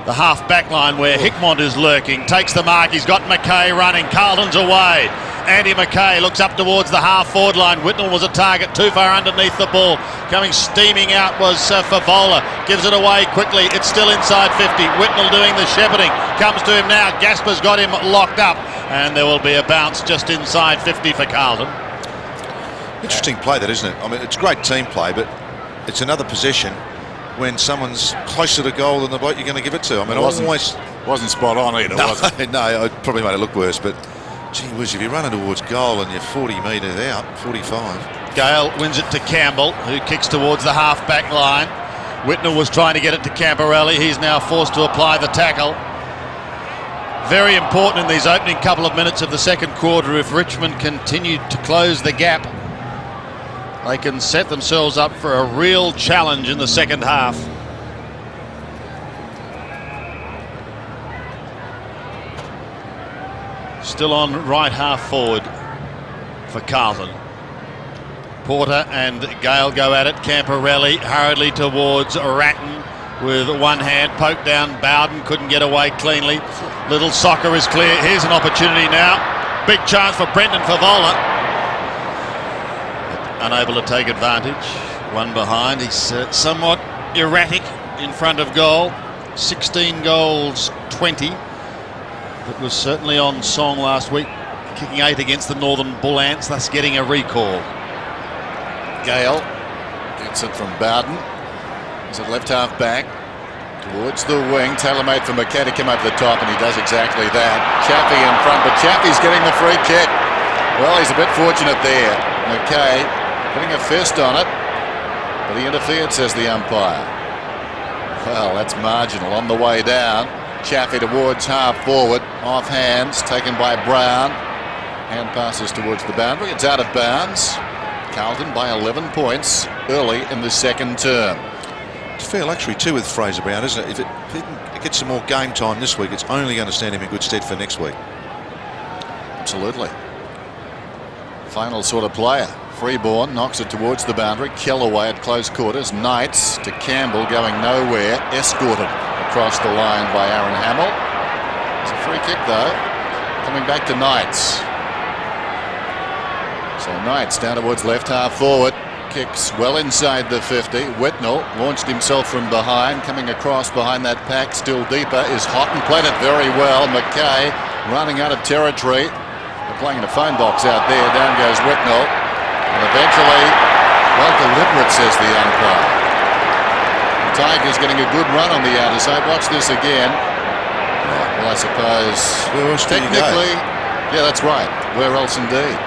the half-back line where Hickmont is lurking. Takes the mark. He's got McKay running. Carlton's away. Andy McKay looks up towards the half-forward line. Whitnell was a target too far underneath the ball. Coming steaming out was Favola. Gives it away quickly. It's still inside 50. Whitnell doing the shepherding. Comes to him now. Gasper's got him locked up. And there will be a bounce just inside 50 for Carlton. Interesting play that, isn't it? I mean, it's great team play, but it's another possession when someone's closer to goal than the bloke you're going to give it to. I mean, Wasn't spot on either, was it? No, it probably made it look worse, but gee whiz, if you're running towards goal and you're 40 metres out, 45. Gale wins it to Campbell, who kicks towards the half-back line. Whitnell was trying to get it to Camporelli. He's now forced to apply the tackle. Very important in these opening couple of minutes of the second quarter. If Richmond continue to close the gap, they can set themselves up for a real challenge in the second half. still on right half forward for Carlton. Porter and Gale go at it. Camporelli hurriedly towards Ratton with one hand poked down. Bowden couldn't get away cleanly. Little Soccer is clear. Here's an opportunity now. Big chance for Brendan Favola. Unable to take advantage. One behind. He's somewhat erratic in front of goal. 16 goals, 20. It was certainly on song last week, kicking 8 against the Northern Bull Ants, thus getting a recall. Gale gets it from Bowden. He's at left half back towards the wing. Tailor-made for McKay to come over the top, and he does exactly that. Chaffee in front, but Chaffee's getting the free kick. Well, he's a bit fortunate there. McKay putting a fist on it, but he interfered, says the umpire. Well, that's marginal. On the way down, Chaffee towards half forward, off hands, taken by Brown. Hand passes towards the boundary. It's out of bounds. Carlton by 11 points early in the second term. It's fair luxury too with Fraser Brown, isn't it? If he gets some more game time this week, it's only going to stand him in good stead for next week. Absolutely. Final sort of player. Freeborn knocks it towards the boundary. Kellaway at close quarters. Knights to Campbell, going nowhere. Escorted across the line by Aaron Hamill. It's a free kick though. Coming back to Knights. So Knights down towards left half forward. Kicks well inside the 50. Whitnell launched himself from behind. Coming across behind that pack still deeper is Houghton. Played it very well. McKay running out of territory. They're playing in a phone box out there. Down goes Whitnell. And eventually, well deliberate, says the umpire. The Tigers getting a good run on the outer side. Watch this again. Well, I suppose technically, yeah, that's right. Where else indeed?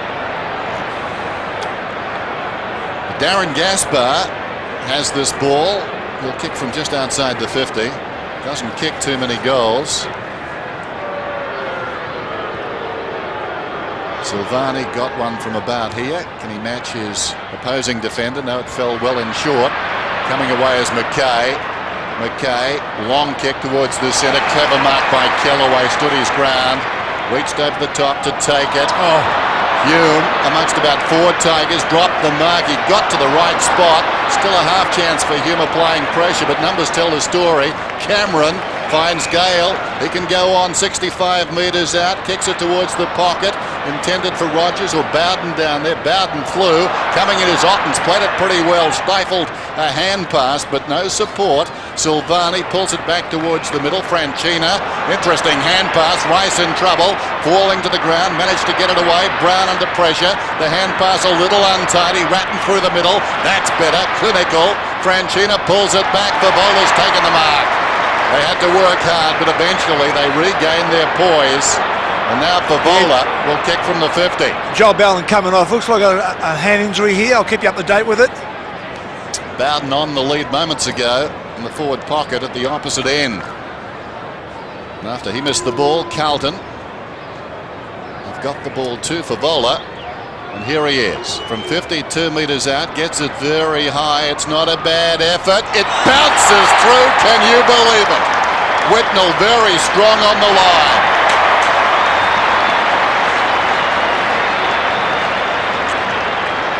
Darren Gaspar has this ball. He'll kick from just outside the 50. Doesn't kick too many goals. Silvani got one from about here. Can he match his opposing defender? No, it fell well in short. Coming away is McKay. McKay, long kick towards the centre. Clever mark by Kellaway. Stood his ground. Reached over the top to take it. Oh, Hume, amongst about 4 Tigers, dropped the mark. He got to the right spot. Still a half chance for Hume applying pressure, but numbers tell the story. Cameron finds Gale. He can go on 65 metres out. Kicks it towards the pocket. Intended for Rogers or Bowden down there. Bowden flew. Coming in as Otten's played it pretty well. Stifled a hand pass, but no support. Silvani pulls it back towards the middle. Franchina, interesting hand pass. Rice in trouble. Falling to the ground. Managed to get it away. Brown under pressure. The hand pass a little untidy. Ratton through the middle. That's better. Clinical. Franchina pulls it back. Favola's taken the mark. They had to work hard, but eventually they regained their poise. And now Favola will kick from the 50. Joel Bowden coming off. Looks like a hand injury here. I'll keep you up to date with it. Bowden on the lead moments ago in the forward pocket at the opposite end. And after he missed the ball, Carlton have got the ball to Favola. And here he is from 52 metres out. Gets it very high. It's not a bad effort. It bounces through. Can you believe it? Whitnell very strong on the line.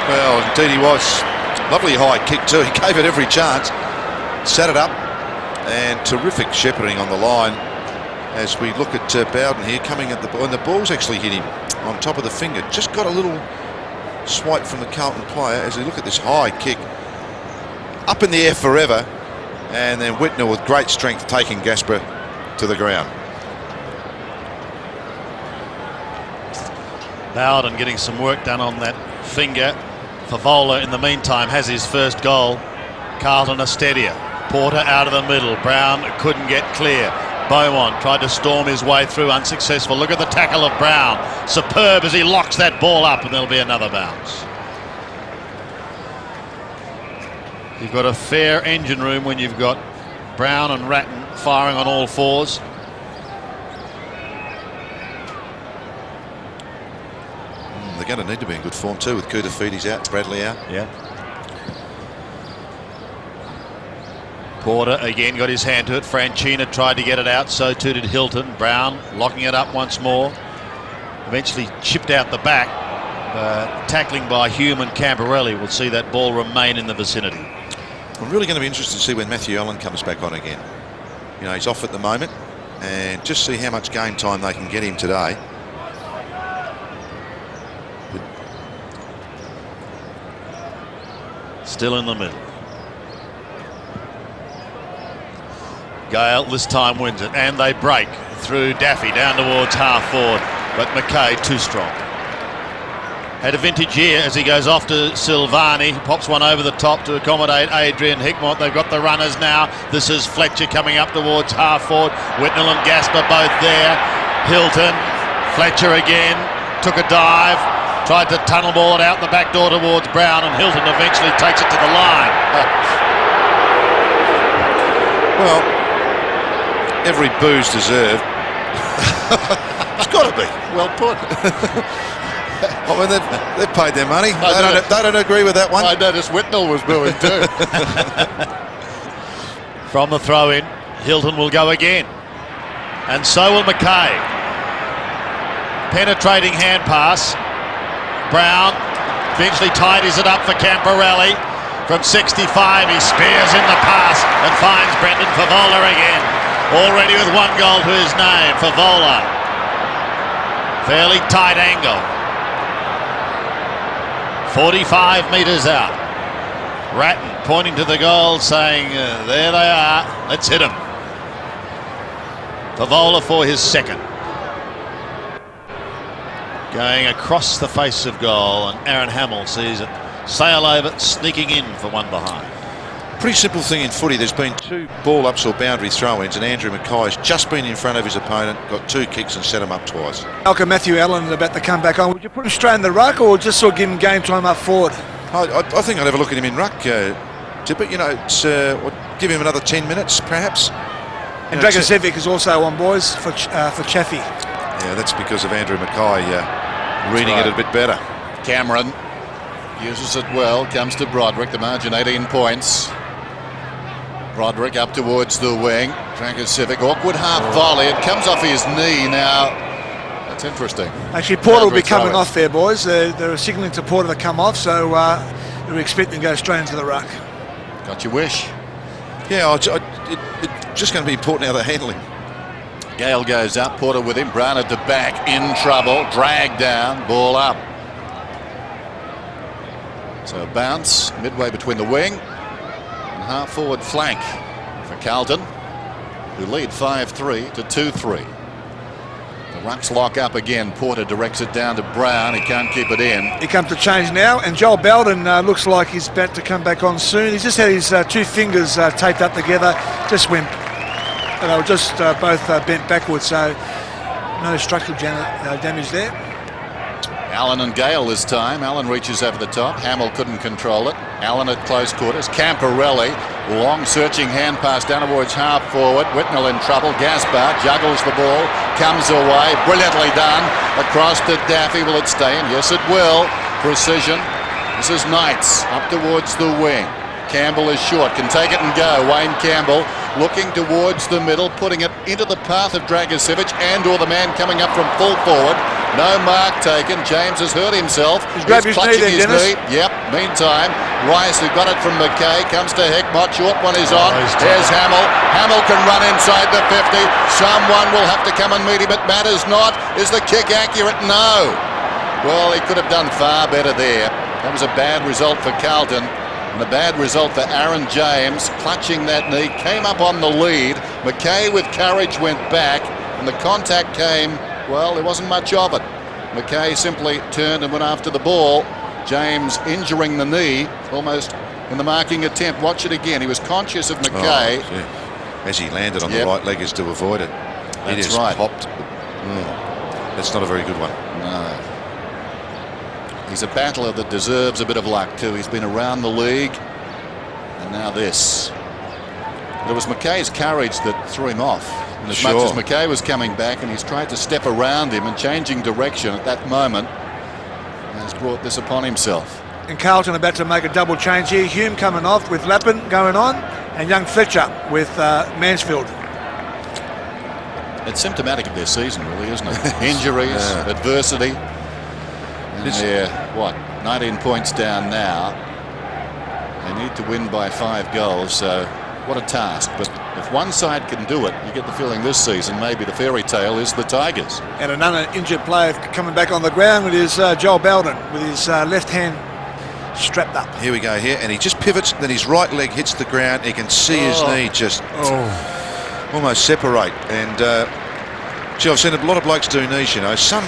Well, indeed he was. Lovely high kick too. He gave it every chance. Sat it up, and terrific shepherding on the line as we look at Bowden here coming at the ball. And the ball's actually hit him on top of the finger. Just got a little swipe from the Carlton player as we look at this high kick. Up in the air forever. And then Whitnell with great strength taking Gaspar to the ground. Bowden getting some work done on that finger. Favola in the meantime has his first goal. Carlton a steadier. Porter out of the middle. Brown couldn't get clear. Beaumont tried to storm his way through, unsuccessful. Look at the tackle of Brown. Superb as he locks that ball up, and there'll be another bounce. You've got a fair engine room when you've got Brown and Ratton firing on all fours. They're going to need to be in good form too with Koutafidis out, Bradley out. Yeah. Porter again got his hand to it. Franchina tried to get it out, so too did Hilton. Brown locking it up once more. eventually chipped out the back. Tackling by Hume and Camberelli will see that ball remain in the vicinity. I'm really going to be interested to see when Matthew Allen comes back on again. You know, he's off at the moment, and just see how much game time they can get him today. Still in the middle. Gale this time wins it, and they break through Daffy down towards half forward, but McKay too strong. Had a vintage here as he goes off to Silvani, pops one over the top to accommodate Adrian Hickmott. They've got the runners now. This is Fletcher coming up towards half forward. Whitnell and Gasper both there. Hilton, Fletcher again, took a dive, tried to tunnel ball it out the back door towards Brown, and Hilton eventually takes it to the line. Well, every boo's deserved. It's got to be. Well put. I mean, they've paid their money. They don't agree with that one. I noticed Whitnell was booing too. From the throw-in, Hilton will go again. And so will McKay. Penetrating hand pass. Brown eventually tidies it up for Camperelli. From 65, he spears in the pass and finds Brendan Favola again. Already with 1 goal to his name, Favola. Fairly tight angle. 45 metres out. Ratton pointing to the goal saying, there they are, let's hit them. Favola for his second. Going across the face of goal, and Aaron Hamill sees it sail over, sneaking in for one behind. Pretty simple thing in footy. There's been 2 ball-ups or boundary throw-ins, and Andrew Mackay's just been in front of his opponent, got 2 kicks and set him up twice. Malcolm Matthew Allen about to come back on. Would you put him straight in the ruck, or just sort of give him game time up forward? I think I'd have a look at him in ruck, Tippett. You know, it's, give him another 10 minutes, perhaps. And Dragosevic is also on, boys, for Chaffey. Yeah, that's because of Andrew Mackay reading it a bit better. Cameron uses it well, comes to Broderick, the margin 18 points. Broderick up towards the wing. Dragosevic, awkward half volley. It comes off his knee now. That's interesting. Actually, Porter will be coming off there, boys. They're signalling to Porter to come off, so we're expecting to go straight into the ruck. Got your wish. Yeah, it's just going to be important how they handle him. Gale goes up, Porter with him. Brown at the back, in trouble. Drag down, ball up. So a bounce midway between the wing and half forward flank for Carlton, who lead 5-3 to 2-3. The rucks lock up again. Porter directs it down to Brown. He can't keep it in. He comes to change now, and Joel Belden looks like he's about to come back on soon. He's just had his 2 fingers taped up together, just went, and they were just both bent backwards, so no structural damage there. Allen and Gale this time. Allen reaches over the top. Hamill couldn't control it. Allen at close quarters. Camperelli, long searching hand pass down towards half forward. Whitnell in trouble. Gaspar juggles the ball, comes away, brilliantly done. Across to Daffy. Will it stay in? Yes, it will. Precision. This is Knights up towards the wing. Campbell is short, can take it and go. Wayne Campbell looking towards the middle, putting it into the path of Dragosevic and or the man coming up from full forward. No mark taken. James has hurt himself. He's grabbed his knee there, Dennis. Yep. Meantime, Rice, who got it from McKay, comes to Hickmott. Short one is on. Here's Hamill. Hamill can run inside the 50. Someone will have to come and meet him. It matters not. Is the kick accurate? No. Well, he could have done far better there. That was a bad result for Carlton. And a bad result for Aaron James, clutching that knee, came up on the lead. McKay with courage went back, and the contact came, well, there wasn't much of it. McKay simply turned and went after the ball. James injuring the knee, almost in the marking attempt. Watch it again. He was conscious of McKay. Oh, as he landed on the right leg as to avoid it. He just popped. That's not a very good one. No. He's a battler that deserves a bit of luck too. He's been around the league, and now this. But it was McKay's courage that threw him off. And as much as McKay was coming back and he's tried to step around him and changing direction at that moment, has brought this upon himself. And Carlton about to make a double change here. Hume coming off with Lappin going on, and young Fletcher with Mansfield. It's symptomatic of their season, really, isn't it? Injuries, adversity. And they're, 19 points down now. They need to win by 5 goals, so what a task. But if one side can do it, you get the feeling this season maybe the fairy tale is the Tigers. And another injured player coming back on the ground with his Joel Belden, with his left hand strapped up. Here we go here, and he just pivots, then his right leg hits the ground. He can see his knee just almost separate. And gee, I've seen a lot of blokes do knees, you know. Some,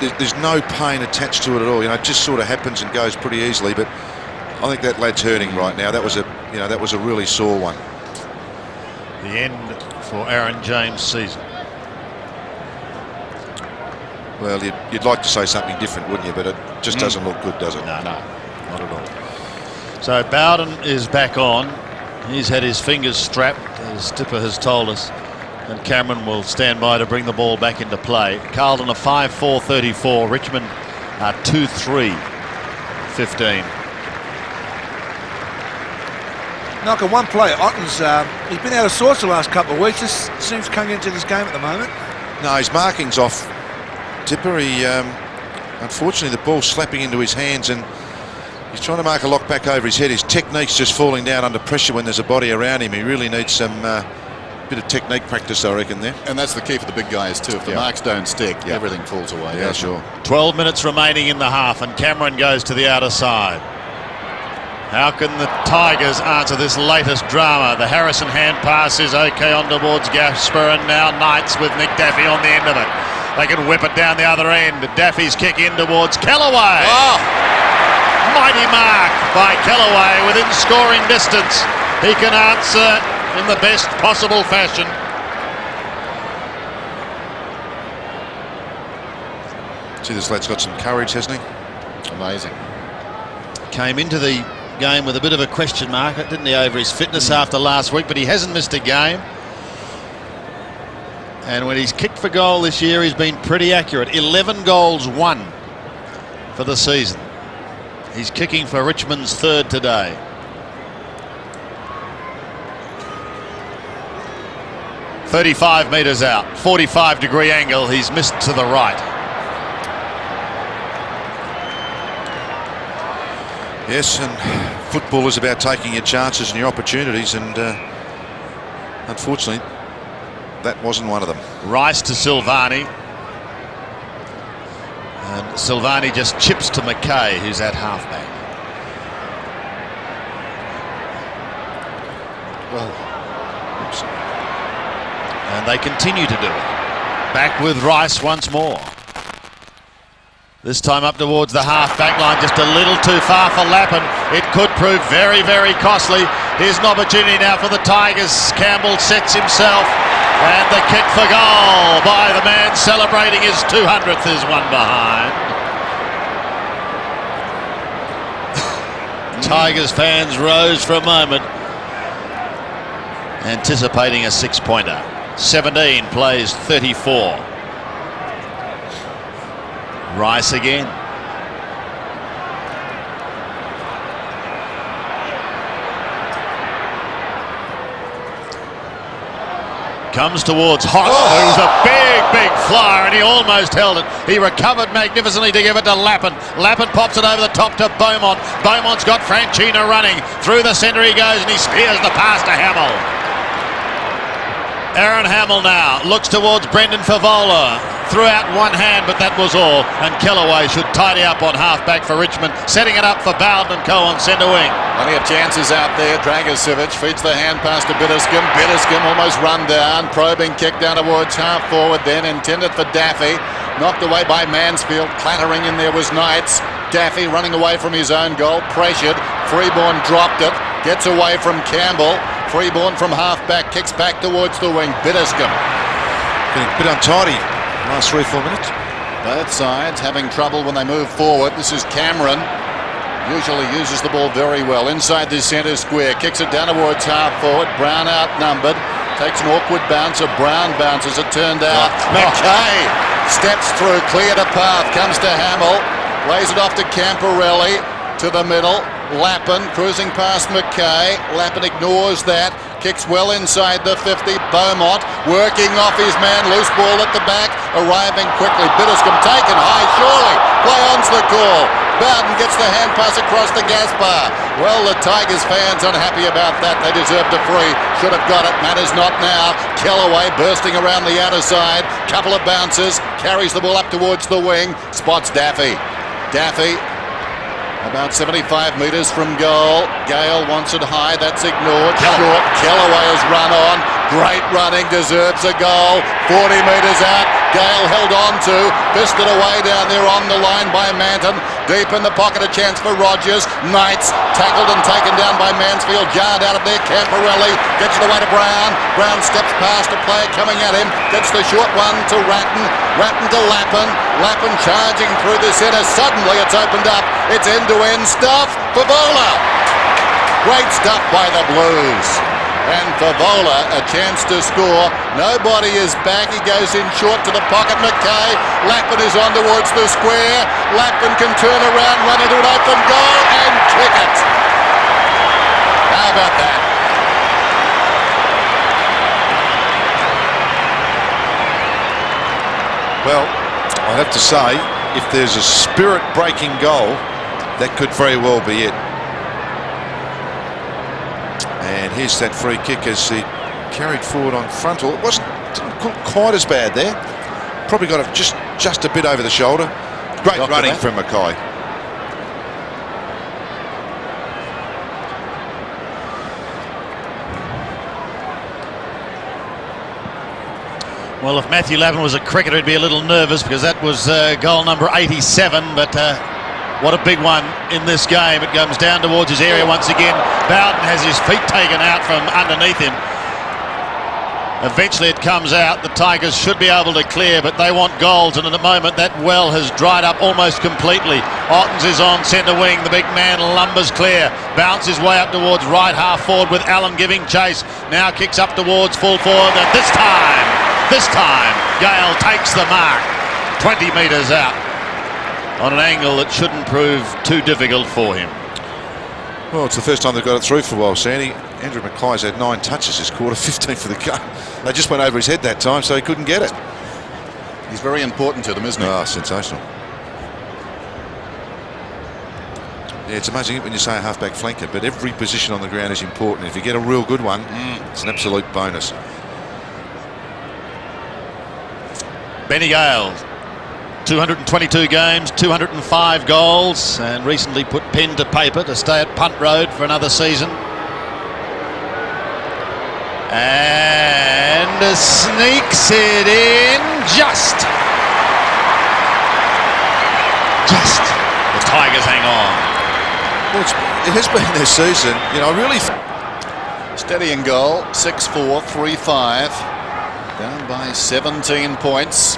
there's no pain attached to it at all. You know, it just sort of happens and goes pretty easily. But I think that lad's hurting right now. That was a really sore one. The end for Aaron James' season. Well, you'd like to say something different, wouldn't you? But it just doesn't look good, does it? No, not at all. So Bowden is back on. He's had his fingers strapped, as Tipper has told us. And Cameron will stand by to bring the ball back into play. Carlton are 5-4-34. Richmond are 2-3-15. Knocker, one player, Otten's, he's been out of sorts the last couple of weeks. Just seems coming into this game at the moment. No, his marking's off. Tipper, he unfortunately the ball's slapping into his hands and he's trying to mark a lock back over his head. His technique's just falling down under pressure when there's a body around him. He really needs some bit of technique practice, I reckon, there. And that's the key for the big guys too. If the marks don't stick, everything falls away. Yeah, sure. 12 minutes remaining in the half, and Cameron goes to the outer side. How can the Tigers answer this latest drama? The Harrison hand pass is okay on towards Gasper, and now Knights with Nick Daffy on the end of it. They can whip it down the other end. Daffy's kick in towards Kellaway. Mighty mark by Kellaway within scoring distance. He can answer in the best possible fashion. See, this lad's got some courage, hasn't he? Amazing. Came into the game with a bit of a question mark, didn't he, over his fitness after last week, but he hasn't missed a game. And when he's kicked for goal this year, he's been pretty accurate. 11 goals won for the season. He's kicking for Richmond's third today. .35 metres out, 45-degree angle. He's missed to the right. Yes, and football is about taking your chances and your opportunities, and unfortunately that wasn't one of them. Rice to Silvani, and Silvani just chips to McKay, who's at halfback. And they continue to do it. Back with Rice once more. This time up towards the half-back line, just a little too far for Lappin. It could prove very, very costly. Here's an opportunity now for the Tigers. Campbell sets himself, and the kick for goal by the man celebrating his 200th is one behind. Tigers fans rose for a moment, anticipating a 6-pointer. 17 plays 34. Rice again. Comes towards Hott, who's a big flyer, and he almost held it. He recovered magnificently to give it to Lappin. Lappin pops it over the top to Beaumont. Beaumont's got Franchina running. Through the centre he goes, and he spears the pass to Hamill. Aaron Hamill now looks towards Brendan Favola. Threw out one hand, but that was all. And Kellaway should tidy up on half-back for Richmond, setting it up for Bowden and Co on centre wing. Plenty of chances out there. Dragicevic feeds the hand pass to Bitterscombe. Bitterscombe almost run down. Probing kick down towards half-forward, then intended for Daffy. Knocked away by Mansfield. Clattering in there was Knights. Daffy running away from his own goal. Pressured. Freeborn dropped it. Gets away from Campbell. Freeborn from half-back. Kicks back towards the wing. Bitterscombe. Getting a bit untidy last 3 or 4 minutes. Both sides having trouble when they move forward. This is Cameron. Usually uses the ball very well inside the centre square. Kicks it down towards half forward. Brown outnumbered. Takes an awkward bouncer. Brown bounces. It turned out. McKay steps through. Cleared a path. Comes to Hamill. Lays it off to Camporelli. To the middle. Lappin cruising past McKay. Lappin ignores that. Kicks well inside the 50. Beaumont working off his man. Loose ball at the back. Arriving quickly. Bitterscombe taken high, surely. Play on's the call. Bowden gets the hand pass across the gas bar. Well, the Tigers fans unhappy about that. They deserved a free. Should have got it. Matters not now. Kellaway bursting around the outer side. Couple of bounces. Carries the ball up towards the wing. Spots Daffy. Daffy about 75 metres from goal. Gale wants it high. That's ignored. Short. Kellaway has run on. Great running. Deserves a goal. 40 metres out. Gale held on to. Fisted away down there on the line by Manton. Deep in the pocket, a chance for Rogers. Knights tackled and taken down by Mansfield. Jarred out of there. Camporelli gets it away to Brown. Brown steps past a player coming at him. Gets the short one to Ratton. Ratton to Lappin. Lappin charging through the centre. Suddenly it's opened up. It's end-to-end stuff. Favola. Great stuff by the Blues. And Favola a chance to score. Nobody is back. He goes in short to the pocket. McKay. Lappin is on towards the square. Lappin can turn around, run into an open goal and kick it. How about that? Well, I'd have to say, if there's a spirit-breaking goal, that could very well be it. And here's that free kick as he carried forward on frontal. It didn't look quite as bad there. Probably got it just a bit over the shoulder. Great running from Mackay. Well, if Matthew Lappin was a cricketer, he'd be a little nervous because that was goal number 87. But what a big one in this game. It comes down towards his area once again. Bowden has his feet taken out from underneath him. Eventually it comes out. The Tigers should be able to clear, but they want goals, and at the moment that well has dried up almost completely. Ottens is on centre wing. The big man lumbers clear. Bounces way up towards right half forward with Allen giving chase. Now kicks up towards full forward, and this time Gale takes the mark. 20 metres out on an angle that shouldn't prove too difficult for him. Well, it's the first time they've got it through for a while, Sandy. Andrew Mackay's had 9 touches this quarter, 15 for the game. They just went over his head that time, so he couldn't get it. He's very important to them, isn't he? Oh, sensational. Yeah, it's amazing when you say a half-back flanker, but every position on the ground is important. If you get a real good one, it's an absolute bonus. Benny Gale, 222 games, 205 goals, and recently put pen to paper to stay at Punt Road for another season. And sneaks it in just. The Tigers hang on. Well, it has been this season, you know, really. Steady in goal, 6-4, 3-5. Down by 17 points.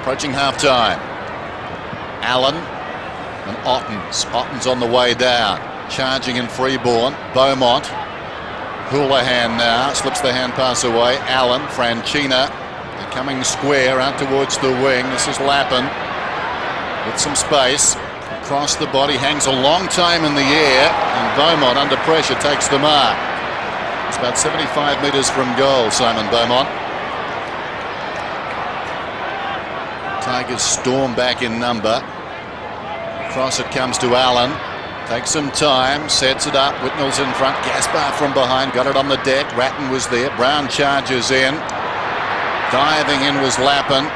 Approaching half-time. Allen and Ottens. Ottens on the way down. Charging in Freeborn. Beaumont. Houlihan now. Slips the hand pass away. Allen. Franchina. They're coming square out towards the wing. This is Lappin. With some space. Across the body. Hangs a long time in the air. And Beaumont under pressure takes the mark. It's about 75 metres from goal, Simon Beaumont. Tigers storm back in number. Across it comes to Allen. Takes some time, sets it up. Whitnell's in front. Gaspar from behind. Got it on the deck. Ratton was there. Brown charges in. Diving in was Lappin.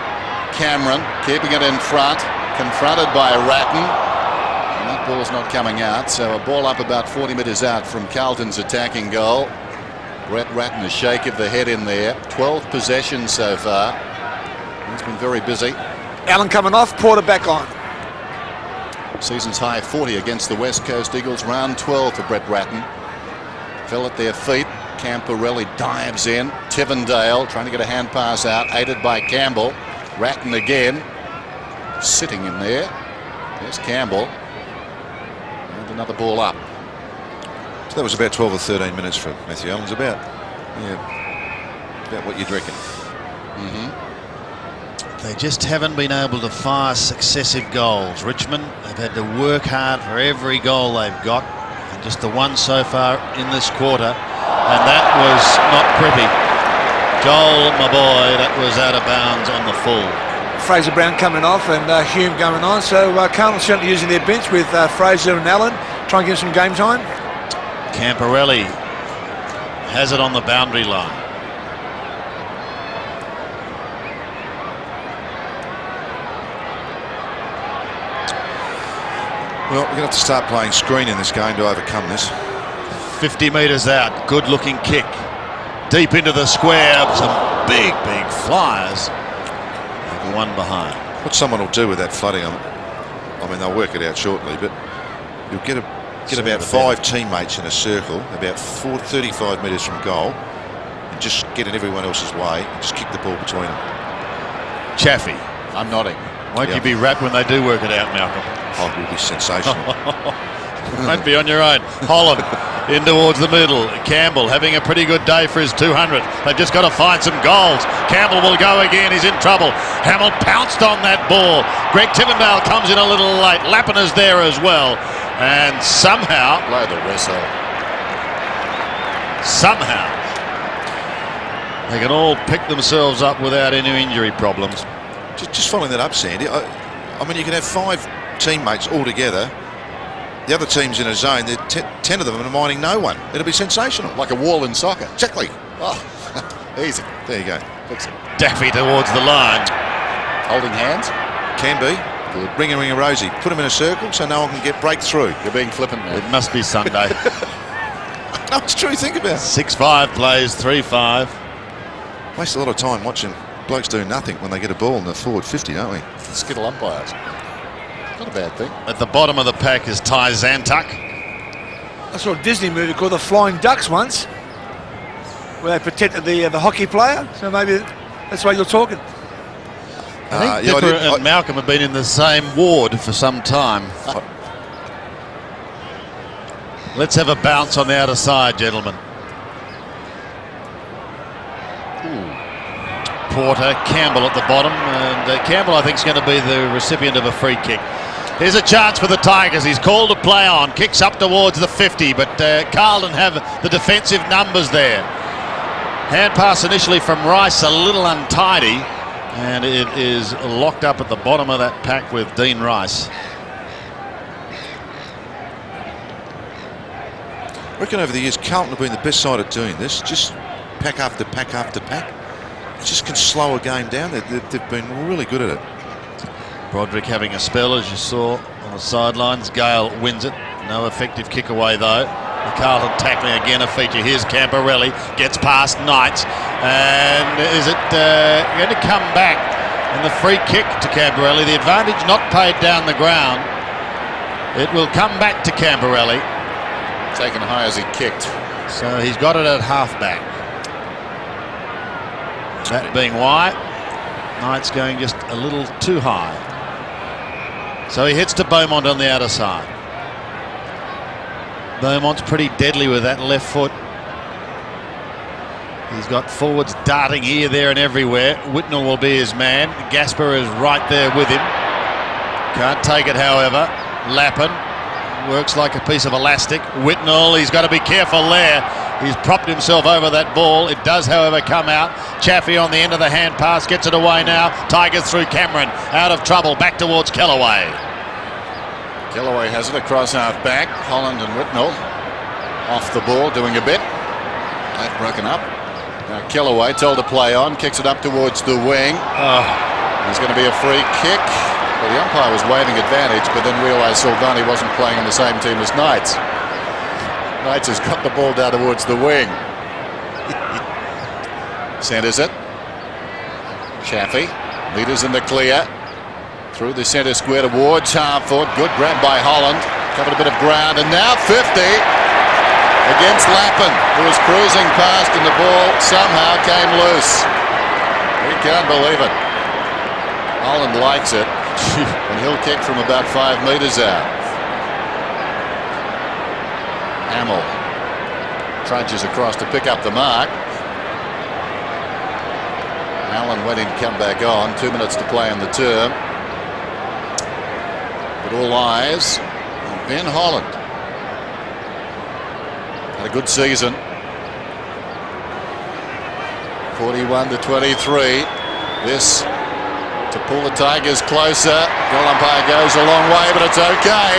Cameron keeping it in front. Confronted by Ratton. And that ball's not coming out. So a ball up about 40 metres out from Carlton's attacking goal. Brett Ratton, a shake of the head in there. 12 possessions so far. He's been very busy. Allen coming off, Porter back on. Season's high 40 against the West Coast Eagles. Round 12 for Brett Ratton. Fell at their feet. Camporelli dives in. Tivendale trying to get a hand pass out, aided by Campbell. Ratton again. Sitting in there. There's Campbell. And another ball up. So that was about 12 or 13 minutes for Matthew Allen's about what you'd reckon. They just haven't been able to fire successive goals. Richmond have had to work hard for every goal they've got, and just the one so far in this quarter. And that was not pretty. Joel, my boy, that was out of bounds on the full. Fraser Brown coming off and Hume going on. So Carlton certainly using their bench with Fraser and Allen, trying to get some game time. Camporelli has it on the boundary line. Well, we're going to have to start playing screen in this game to overcome this. 50 metres out, good looking kick. Deep into the square, some big flyers. One behind. What someone will do with that flooding, I mean, they'll work it out shortly, but you'll get about 5 teammates in a circle, about 35 metres from goal, and just get in everyone else's way and just kick the ball between them. Chaffee. I'm nodding. Won't you be wrapped when they do work it out, Malcolm? Oh, it will be sensational. Won't be on your own. Holland in towards the middle. Campbell having a pretty good day for his 200. They've just got to find some goals. Campbell will go again. He's in trouble. Hamill pounced on that ball. Greg Tivendale comes in a little late. Lappin is there as well. And somehow... Blow the whistle. Somehow they can all pick themselves up without any injury problems. Just following that up, Sandy, I mean, you can have 5 teammates all together. The other team's in a zone. 10 of them are minding no one. It'll be sensational. Like a wall in soccer. Exactly. Oh, easy. There you go. Fix it. Daffy towards the line. Holding hands. Can be. Good. Ring a Rosie. Put them in a circle so no one can break through. You're being flippant now. It must be Sunday. No, it's true. Think about it. 6-5 plays 3-5. Waste a lot of time watching blokes do nothing when they get a ball in the forward 50, don't we? Skittle umpires. Not a bad thing. At the bottom of the pack is Ty Zantuck. I saw a Disney movie called The Flying Ducks once, where they protected the hockey player. So maybe that's why you're talking. I think Dipper and Malcolm have been in the same ward for some time. Let's have a bounce on the outer side, gentlemen. Porter, Campbell at the bottom, and Campbell I think is going to be the recipient of a free kick. Here's a chance for the Tigers. He's called to play on, kicks up towards the 50, but Carlton have the defensive numbers there. Hand pass initially from Rice, a little untidy, and it is locked up at the bottom of that pack with Dean Rice. I reckon over the years Carlton have been the best side at doing this. Just pack after pack after pack. It just can slow a game down. They've been really good at it. Broderick having a spell, as you saw on the sidelines. Gale wins it. No effective kick away though. The Carlton tackling again a feature. Here's Camporelli, gets past Knights, and is it going to come back? And the free kick to Camporelli. The advantage not paid down the ground. It will come back to Camporelli. Taken high as he kicked. So he's got it at half-back. That being why Knights going just a little too high. So he hits to Beaumont on the outer side. Beaumont's pretty deadly with that left foot. He's got forwards darting here, there and everywhere. Whitnell will be his man. Gasper is right there with him. Can't take it, however. Lappin works like a piece of elastic. Whitnell, he's got to be careful there. He's propped himself over that ball. It does, however, come out. Chaffee on the end of the hand pass, gets it away now. Tigers through Cameron, out of trouble, back towards Kellaway. Kellaway has it across half back. Holland and Whitnell off the ball, doing a bit. That broken up. Now Kellaway told to play on, kicks it up towards the wing. There's going to be a free kick. Well, the umpire was waving advantage, but then realised Silvani wasn't playing on the same team as Knights. Knights has got the ball down towards the wing. Centres it. Chaffee. Leaders in the clear. Through the centre square towards half-forward. Good grab by Holland. Covered a bit of ground. And now 50 against Lappin, who was cruising past and the ball somehow came loose. We can't believe it. Holland likes it. And he'll kick from about 5 metres out. Hamill trudges across to pick up the mark. Allen went in, come back on. 2 minutes to play in the term. But all eyes on Ben Holland. Had a good season. 41-23. This to pull the Tigers closer. Goal umpire goes a long way, but it's okay.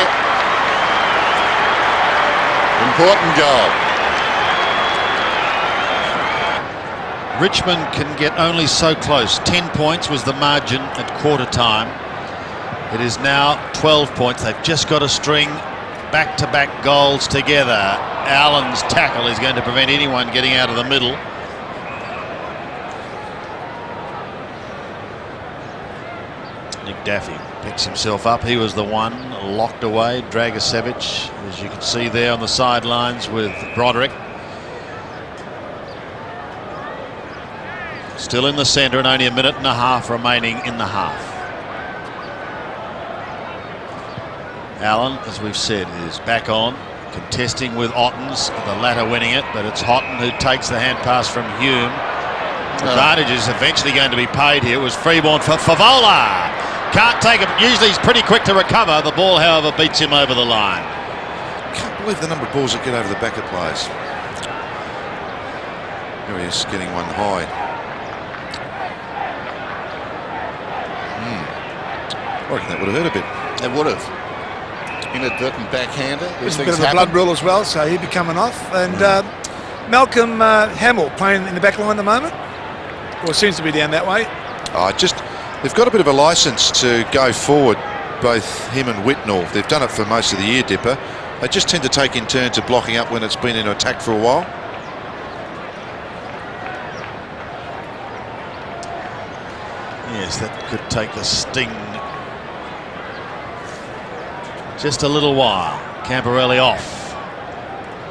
Important goal. Richmond can get only so close. 10 points was the margin at quarter time. It is now 12 points. They've just got to string back-to-back goals together. Allen's tackle is going to prevent anyone getting out of the middle. Nick Daffy picks himself up. He was the one locked away. Dragicevic, as you can see there on the sidelines with Broderick. Still in the centre and only a minute and a half remaining in the half. Allen, as we've said, is back on, contesting with Ottens, the latter winning it, but it's Houghton who takes the hand pass from Hume. Advantage is eventually going to be paid here. It was freeborn for Favola. Can't take him. Usually he's pretty quick to recover. The ball, however, beats him over the line. Can't believe the number of balls that get over the back of players. Here he is getting one high. I reckon that would have hurt a bit. It would have. Inadvertent backhander. There's a bit of a blood rule as well, so he'd be coming off. And Malcolm Hamill playing in the back line at the moment, or seems to be down that way. They've got a bit of a licence to go forward, both him and Whitnall. They've done it for most of the year, Dipper. They just tend to take in turns of blocking up when it's been in attack for a while. Yes, that could take the sting just a little while. Camporelli off.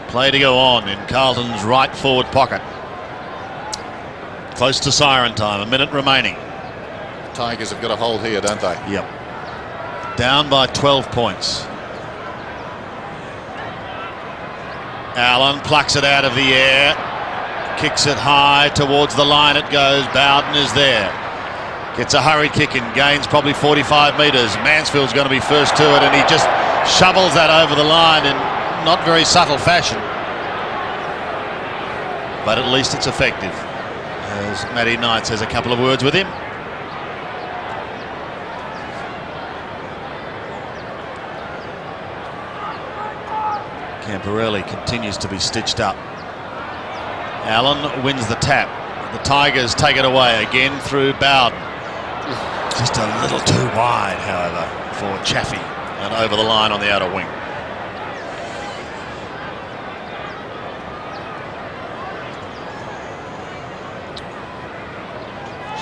Play to go on in Carlton's right forward pocket. Close to siren time, a minute remaining. Tigers have got a hold here, don't they? Yep. Down by 12 points. Allen plucks it out of the air. Kicks it high towards the line it goes. Bowden is there. Gets a hurried kick in. Gains probably 45 metres. Mansfield's going to be first to it, and he just shovels that over the line in not very subtle fashion. But at least it's effective. As Matty Knight has a couple of words with him. Camporelli continues to be stitched up. Allen wins the tap. The Tigers take it away again through Bowden. Just a little too wide, however, for Chaffee, and over the line on the outer wing.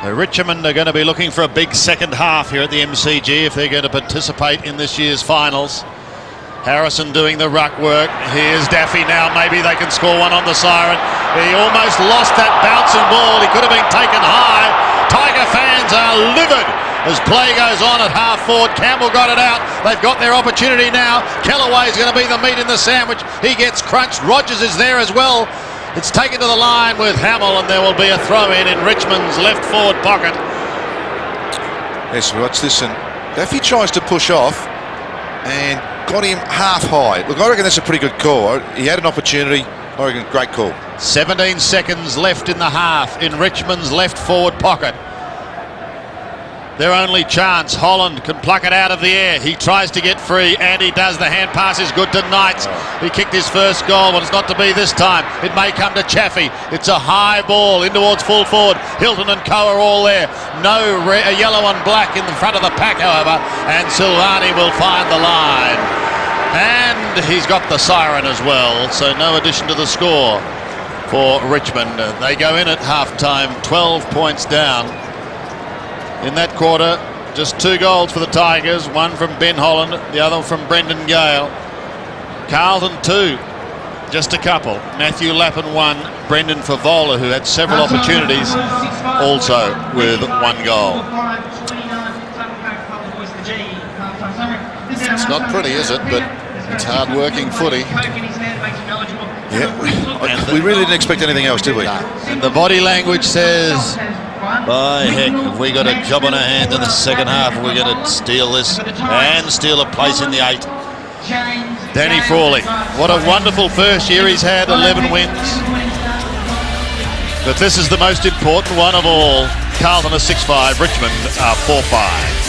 So Richmond are going to be looking for a big second half here at the MCG if they're going to participate in this year's finals. Harrison doing the ruck work. Here's Daffy now. Maybe they can score one on the siren. He almost lost that bouncing ball. He could have been taken high. Tiger fans are livid as play goes on at half forward. Campbell got it out. They've got their opportunity now. Kellaway's going to be the meat in the sandwich. He gets crunched. Rogers is there as well. It's taken to the line with Hamill, and there will be a throw in Richmond's left forward pocket. Yes, watch this. And Daffy tries to push off and got him half high. Look, I reckon that's a pretty good call. He had an opportunity. I reckon great call. 17 seconds left in the half in Richmond's left forward pocket. Their only chance. Holland can pluck it out of the air. He tries to get free, and he does. The hand pass is good to Knights. He kicked his first goal, but it's not to be this time. It may come to Chaffee. It's a high ball in towards full forward. Hilton and Co are all there. No yellow and black in the front of the pack, however, and Silvani will find the line. And he's got the siren as well, so no addition to the score for Richmond. They go in at half-time, 12 points down. In that quarter, just 2 goals for the Tigers, one from Ben Holland, the other from Brendan Gale. Carlton 2, just a couple. Matthew Lappin 1, Brendan Favola, who had several opportunities, also with 1 goal. It's not pretty, is it? But it's hard-working footy. Yeah, we really didn't expect anything else, did we? No. And the body language says, by heck, have we got a job on our hands in the second half? We're going to steal this and steal a place in the 8. Danny Frawley, what a wonderful first year he's had, 11 wins. But this is the most important one of all. Carlton are 6-5, Richmond are 4-5.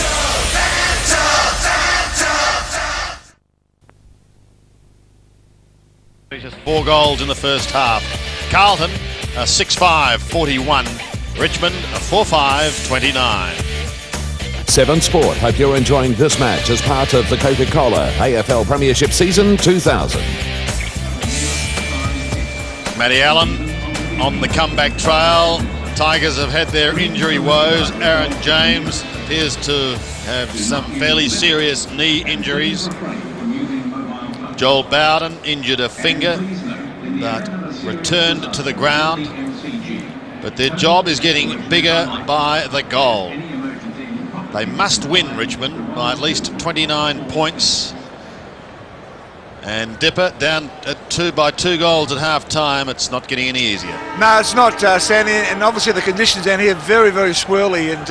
Just 4 goals in the first half. Carlton are 6-5, 41. Richmond are 4-5, 29. 7 Sport hope you're enjoying this match as part of the Coca-Cola AFL Premiership Season 2000. Matty Allen on the comeback trail. Tigers have had their injury woes. Aaron James appears to have some fairly serious knee injuries. Joel Bowden injured a finger but returned to the ground. But their job is getting bigger by the goal. They must win Richmond by at least 29 points. And Dipper down at 2 by 2 goals at half time. It's not getting any easier. No, it's not, Sandy, and obviously the conditions down here are very, very squirrely. And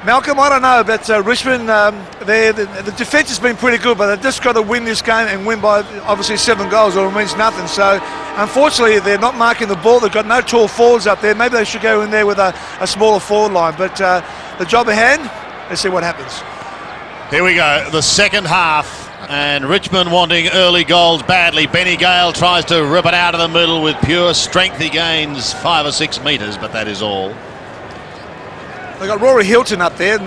Malcolm, I don't know, but Richmond, the defence has been pretty good, but they've just got to win this game and win by obviously 7 goals or it means nothing. So unfortunately they're not marking the ball. They've got no tall forwards up there. Maybe they should go in there with a smaller forward line. But the job ahead, let's see what happens. Here we go, the second half. And Richmond wanting early goals badly. Benny Gale tries to rip it out of the middle with pure strength. He gains 5 or 6 metres, but that is all. They've got Rory Hilton up there,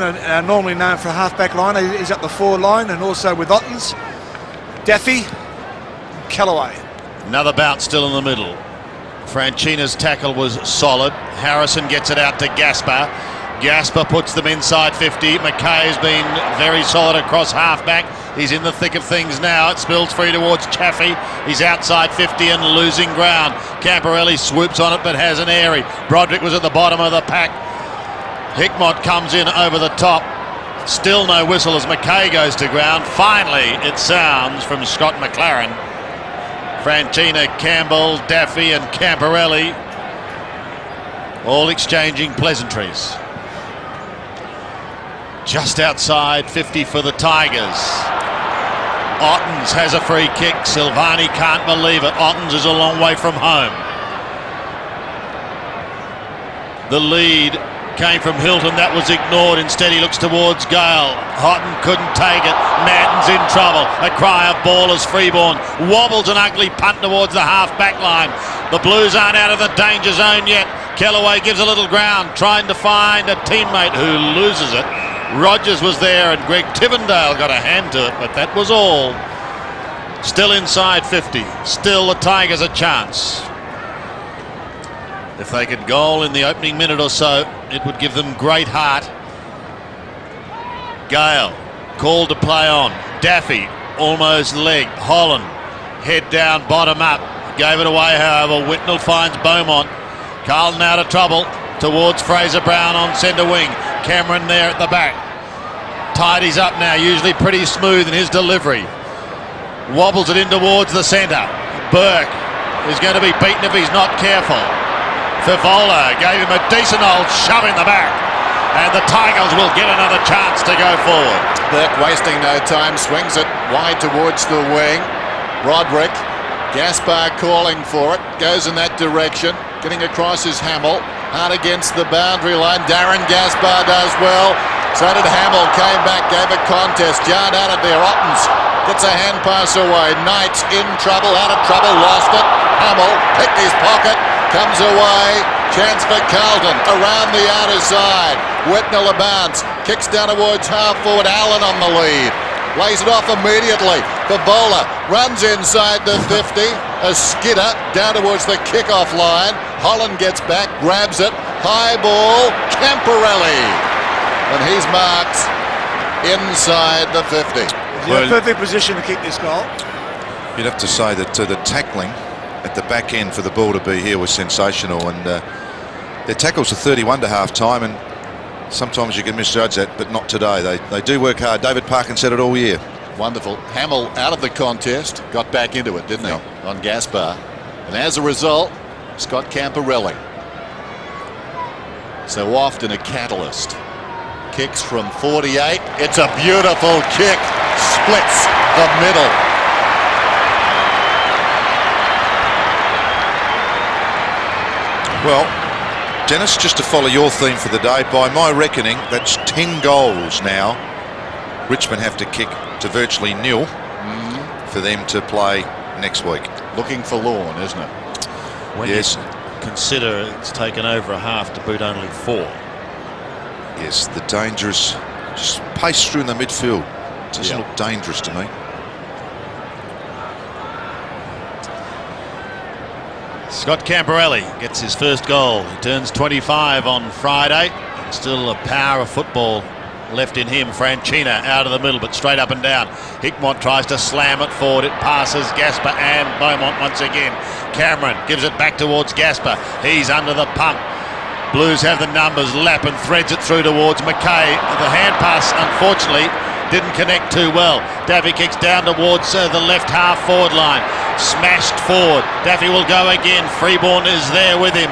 normally known for a half-back line. He's up the forward line, and also with Ottens, Daffy, Callaway. Another bounce still in the middle. Franchina's tackle was solid. Harrison gets it out to Gaspar. Gaspar puts them inside 50. McKay's been very solid across half-back. He's in the thick of things now. It spills free towards Chaffee. He's outside 50 and losing ground. Camporelli swoops on it but has an airy. Broderick was at the bottom of the pack. Hickmott comes in over the top. Still no whistle as McKay goes to ground. Finally it sounds from Scott McLaren. Franchina, Campbell, Daffy and Camporelli all exchanging pleasantries. Just outside 50 for the Tigers. Ottens has a free kick. Silvani can't believe it. Ottens is a long way from home. The lead came from Hilton. That was ignored. Instead he looks towards Gale. Houghton couldn't take it. Madden's in trouble. A cry of ball as Freeborn wobbles an ugly punt towards the half-back line. The Blues aren't out of the danger zone yet. Kellaway gives a little ground, trying to find a teammate who loses it. Rogers was there and Greg Tivendale got a hand to it, but that was all. Still inside 50. Still the Tigers a chance. If they could goal in the opening minute or so, it would give them great heart. Gale called to play on. Daffy almost leg. Holland head down, bottom up. Gave it away, however. Whitnell finds Beaumont. Carlton out of trouble towards Fraser Brown on centre wing. Cameron there at the back. Tidies up now, usually pretty smooth in his delivery. Wobbles it in towards the centre. Burke is going to be beaten if he's not careful. Favola gave him a decent old shove in the back. And the Tigers will get another chance to go forward. Burke wasting no time, swings it wide towards the wing. Broderick, Gaspar calling for it, goes in that direction, getting across his Hamill, hard against the boundary line. Darren Gaspar does well, so did Hamill, came back, gave a contest, yard out of there. Ottens gets a hand pass away. Knight's in trouble, out of trouble, lost it. Hamill picked his pocket, comes away, chance for Carlton, around the outer side. Whitnell a bounce, kicks down towards half forward. Allen on the lead, lays it off immediately. Favola runs inside the 50, a skidder down towards the kickoff line. Holland gets back, grabs it, high ball, Camporelli, and he's marked inside the 50. Well, perfect position to kick this goal. You'd have to say that the tackling at the back end for the ball to be here was sensational, and their tackles are 31 to half time, and sometimes you can misjudge that, but not today. They do work hard. David Parkin said it all year. Wonderful. Hamill out of the contest, got back into it, didn't he, on Gaspar? And as a result, Scott Camporelli. So often a catalyst. Kicks from 48. It's a beautiful kick. Splits the middle. Well, Dennis, just to follow your theme for the day, by my reckoning, that's 10 goals now Richmond have to kick to virtually nil for them to play next week. Looking forlorn, isn't it? When you consider it's taken over a half to boot only 4. Yes, the dangerous just pace through in the midfield. Doesn't look dangerous to me. Scott Camperelli gets his first goal. He turns 25 on Friday. Still a power of football left in him. Franchina out of the middle, but straight up and down. Hickmott tries to slam it forward. It passes Gasper and Beaumont once again. Cameron gives it back towards Gasper. He's under the pump. Blues have the numbers. Lappin threads it through towards McKay. The hand pass, unfortunately, didn't connect too well. Daffy kicks down towards the left half forward line. Smashed forward. Daffy will go again. Freeborn is there with him.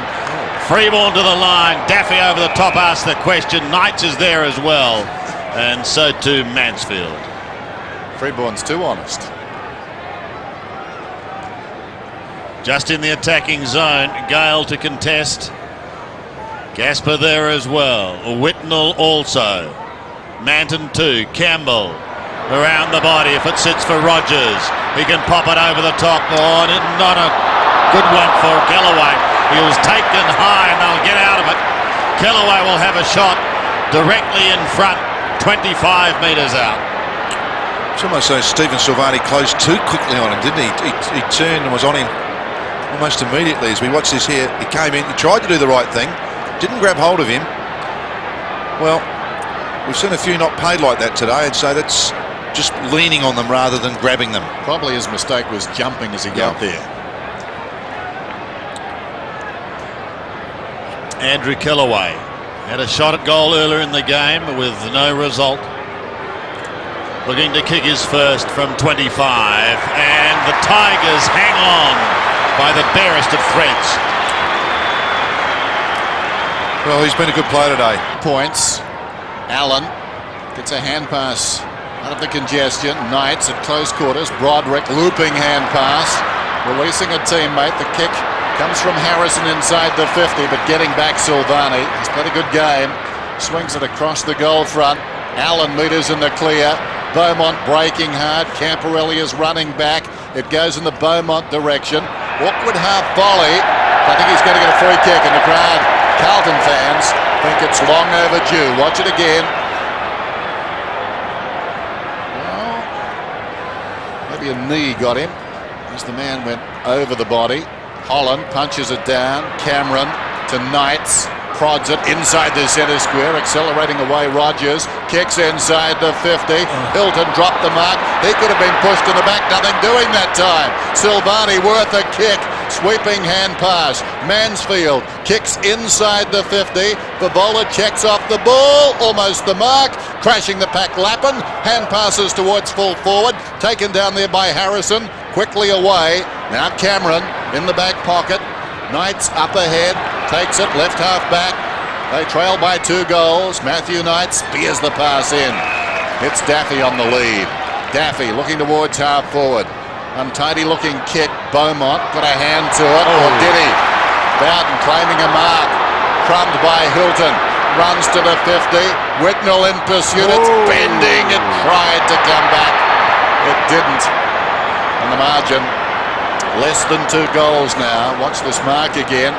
Freeborn to the line. Daffy over the top asks the question. Knights is there as well. And so too Mansfield. Freeborn's too honest. Just in the attacking zone. Gale to contest. Gasper there as well. Whitnell also. Manton 2. Campbell around the body. If it sits for Rogers, he can pop it over the top. Oh, not a good one for Kellaway. He was taken high and they'll get out of it. Kellaway will have a shot directly in front, 25 metres out. It's almost as Stephen Silvani closed too quickly on him, didn't he? He turned and was on him almost immediately. As we watch this here, he came in, he tried to do the right thing, didn't grab hold of him. Well, we've seen a few not paid like that today, and so that's just leaning on them rather than grabbing them. Probably his mistake was jumping as he got there. Andrew Kellaway had a shot at goal earlier in the game with no result. Looking to kick his first from 25, and the Tigers hang on by the barest of threads. Well, he's been a good player today. Points. Allen gets a hand pass out of the congestion. Knights at close quarters. Broderick looping hand pass, releasing a teammate. The kick comes from Harrison inside the 50, but getting back Silvani. He's played a good game. Swings it across the goal front. Allen meters in the clear. Beaumont breaking hard. Camperelli is running back. It goes in the Beaumont direction. Awkward half volley. I think he's going to get a free kick, and the crowd, Carlton fans, think it's long overdue. Watch it again. Well, maybe a knee got him as the man went over the body. Holland punches it down. Cameron to Knights. Prods it inside the centre square, accelerating away Rogers. Kicks inside the 50. Hilton dropped the mark. He could have been pushed in the back. Nothing doing that time. Silvani worth a kick. Sweeping hand pass. Mansfield kicks inside the 50. Bavola checks off the ball. Almost the mark. Crashing the pack. Lappin. Hand passes towards full forward. Taken down there by Harrison. Quickly away. Now Cameron in the back pocket. Knights up ahead. Takes it left half back. They trail by 2 goals. Matthew Knights spears the pass in. It's Daffy on the lead. Daffy looking towards half forward. Untidy looking kick. Beaumont got a hand to it. Or did he? Bowden claiming a mark. Crumbed by Hilton. Runs to the 50. Whitnell in pursuit. It's bending. It tried to come back. It didn't. On the margin, less than 2 goals now. Watch this mark again.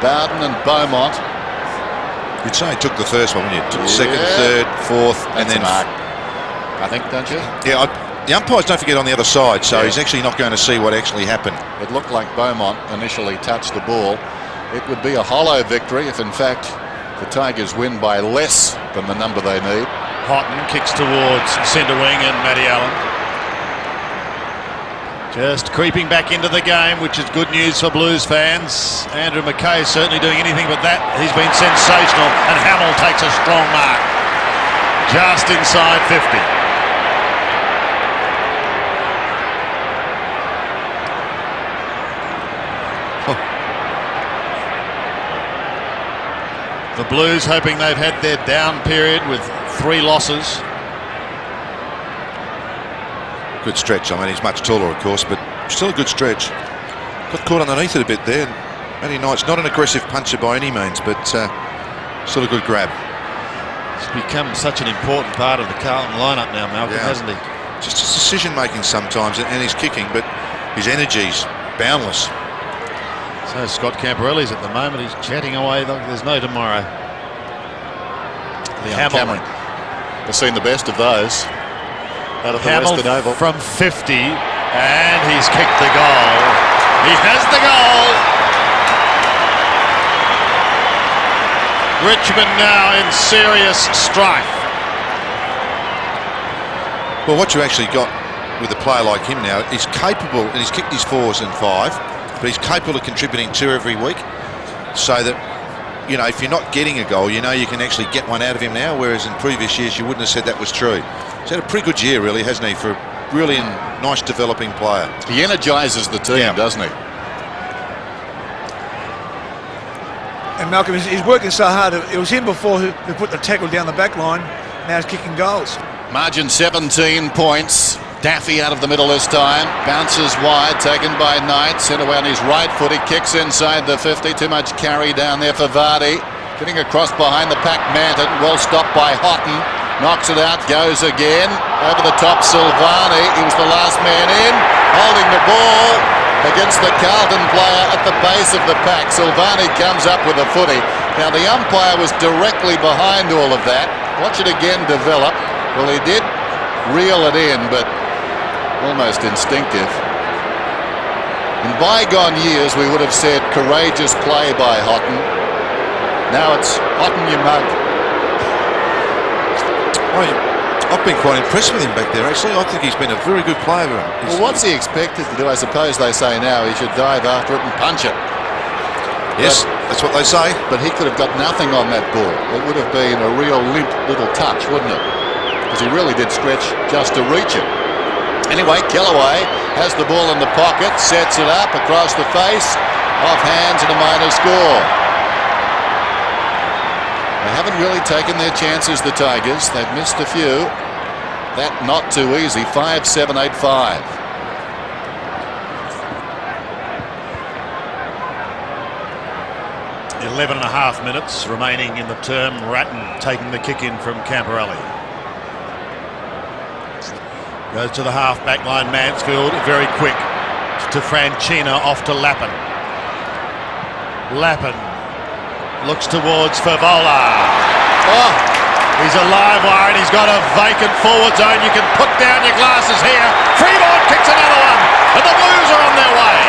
Bowden and Beaumont. You'd say he took the first one, wouldn't you? Took the second, third, fourth, and then mark. I think, don't you? Yeah, the umpires don't forget on the other side, so he's actually not going to see what actually happened. It looked like Beaumont initially touched the ball. It would be a hollow victory if, in fact, the Tigers win by less than the number they need. Houghton kicks towards centre wing and Matty Allen. Just creeping back into the game, which is good news for Blues fans. Andrew McKay certainly doing anything but that. He's been sensational, and Hamill takes a strong mark. Just inside 50. The Blues hoping they've had their down period with 3 losses. Good stretch. I mean, he's much taller, of course, but still a good stretch. Got caught underneath it a bit there. Matty Knight's not an aggressive puncher by any means, but still a good grab. He's become such an important part of the Carlton lineup now, Malcolm, hasn't he? Just his decision-making sometimes and his kicking, but his energy's boundless. So Scott Camporelli's at the moment. He's chatting away like there's no tomorrow. Cameron has seen the best of those out of the Western Oval. From 50, and he's kicked the goal. He has the goal. Richmond now in serious strife. Well, what you actually got with a player like him now, he's capable, and he's kicked his 4s and 5, but he's capable of contributing 2 every week, so that, you know, if you're not getting a goal, you know you can actually get one out of him now, whereas in previous years you wouldn't have said that was true. He's had a pretty good year, really, hasn't he, for a really nice developing player. He energises the team, doesn't he? And Malcolm, he's working so hard. It was him before who put the tackle down the back line. Now he's kicking goals. Margin 17 points. Daffy out of the middle this time. Bounces wide, taken by Knight. Sent away on his right foot. He kicks inside the 50. Too much carry down there for Vardy. Getting across behind the pack, Manton. Well stopped by Houghton. Knocks it out, goes again. Over the top, Silvani. He was the last man in. Holding the ball against the Carlton player at the base of the pack. Silvani comes up with a footy. Now the umpire was directly behind all of that. Watch it again develop. Well, he did reel it in, but almost instinctive. In bygone years, we would have said courageous play by Houghton. Now it's Houghton you mug. I've been quite impressed with him back there, actually. I think he's been a very good player. Well, what's he expected to do? I suppose they say now he should dive after it and punch it. Yes, that's what they say. But he could have got nothing on that ball. It would have been a real limp little touch, wouldn't it? Because he really did stretch just to reach it. Anyway, Kellaway has the ball in the pocket, sets it up across the face, off hands and a minor score. They haven't really taken their chances, the Tigers. They've missed a few. That not too easy. 5-7-8-5. .11 and a half minutes remaining in the term. Ratton taking the kick in from Camporelli. Goes to the half-back line, Mansfield, very quick to Franchina, off to Lappin. Lappin looks towards Favola. Oh, he's a live wire and he's got a vacant forward zone. You can put down your glasses here. Freeborn kicks another one, and the Blues are on their way.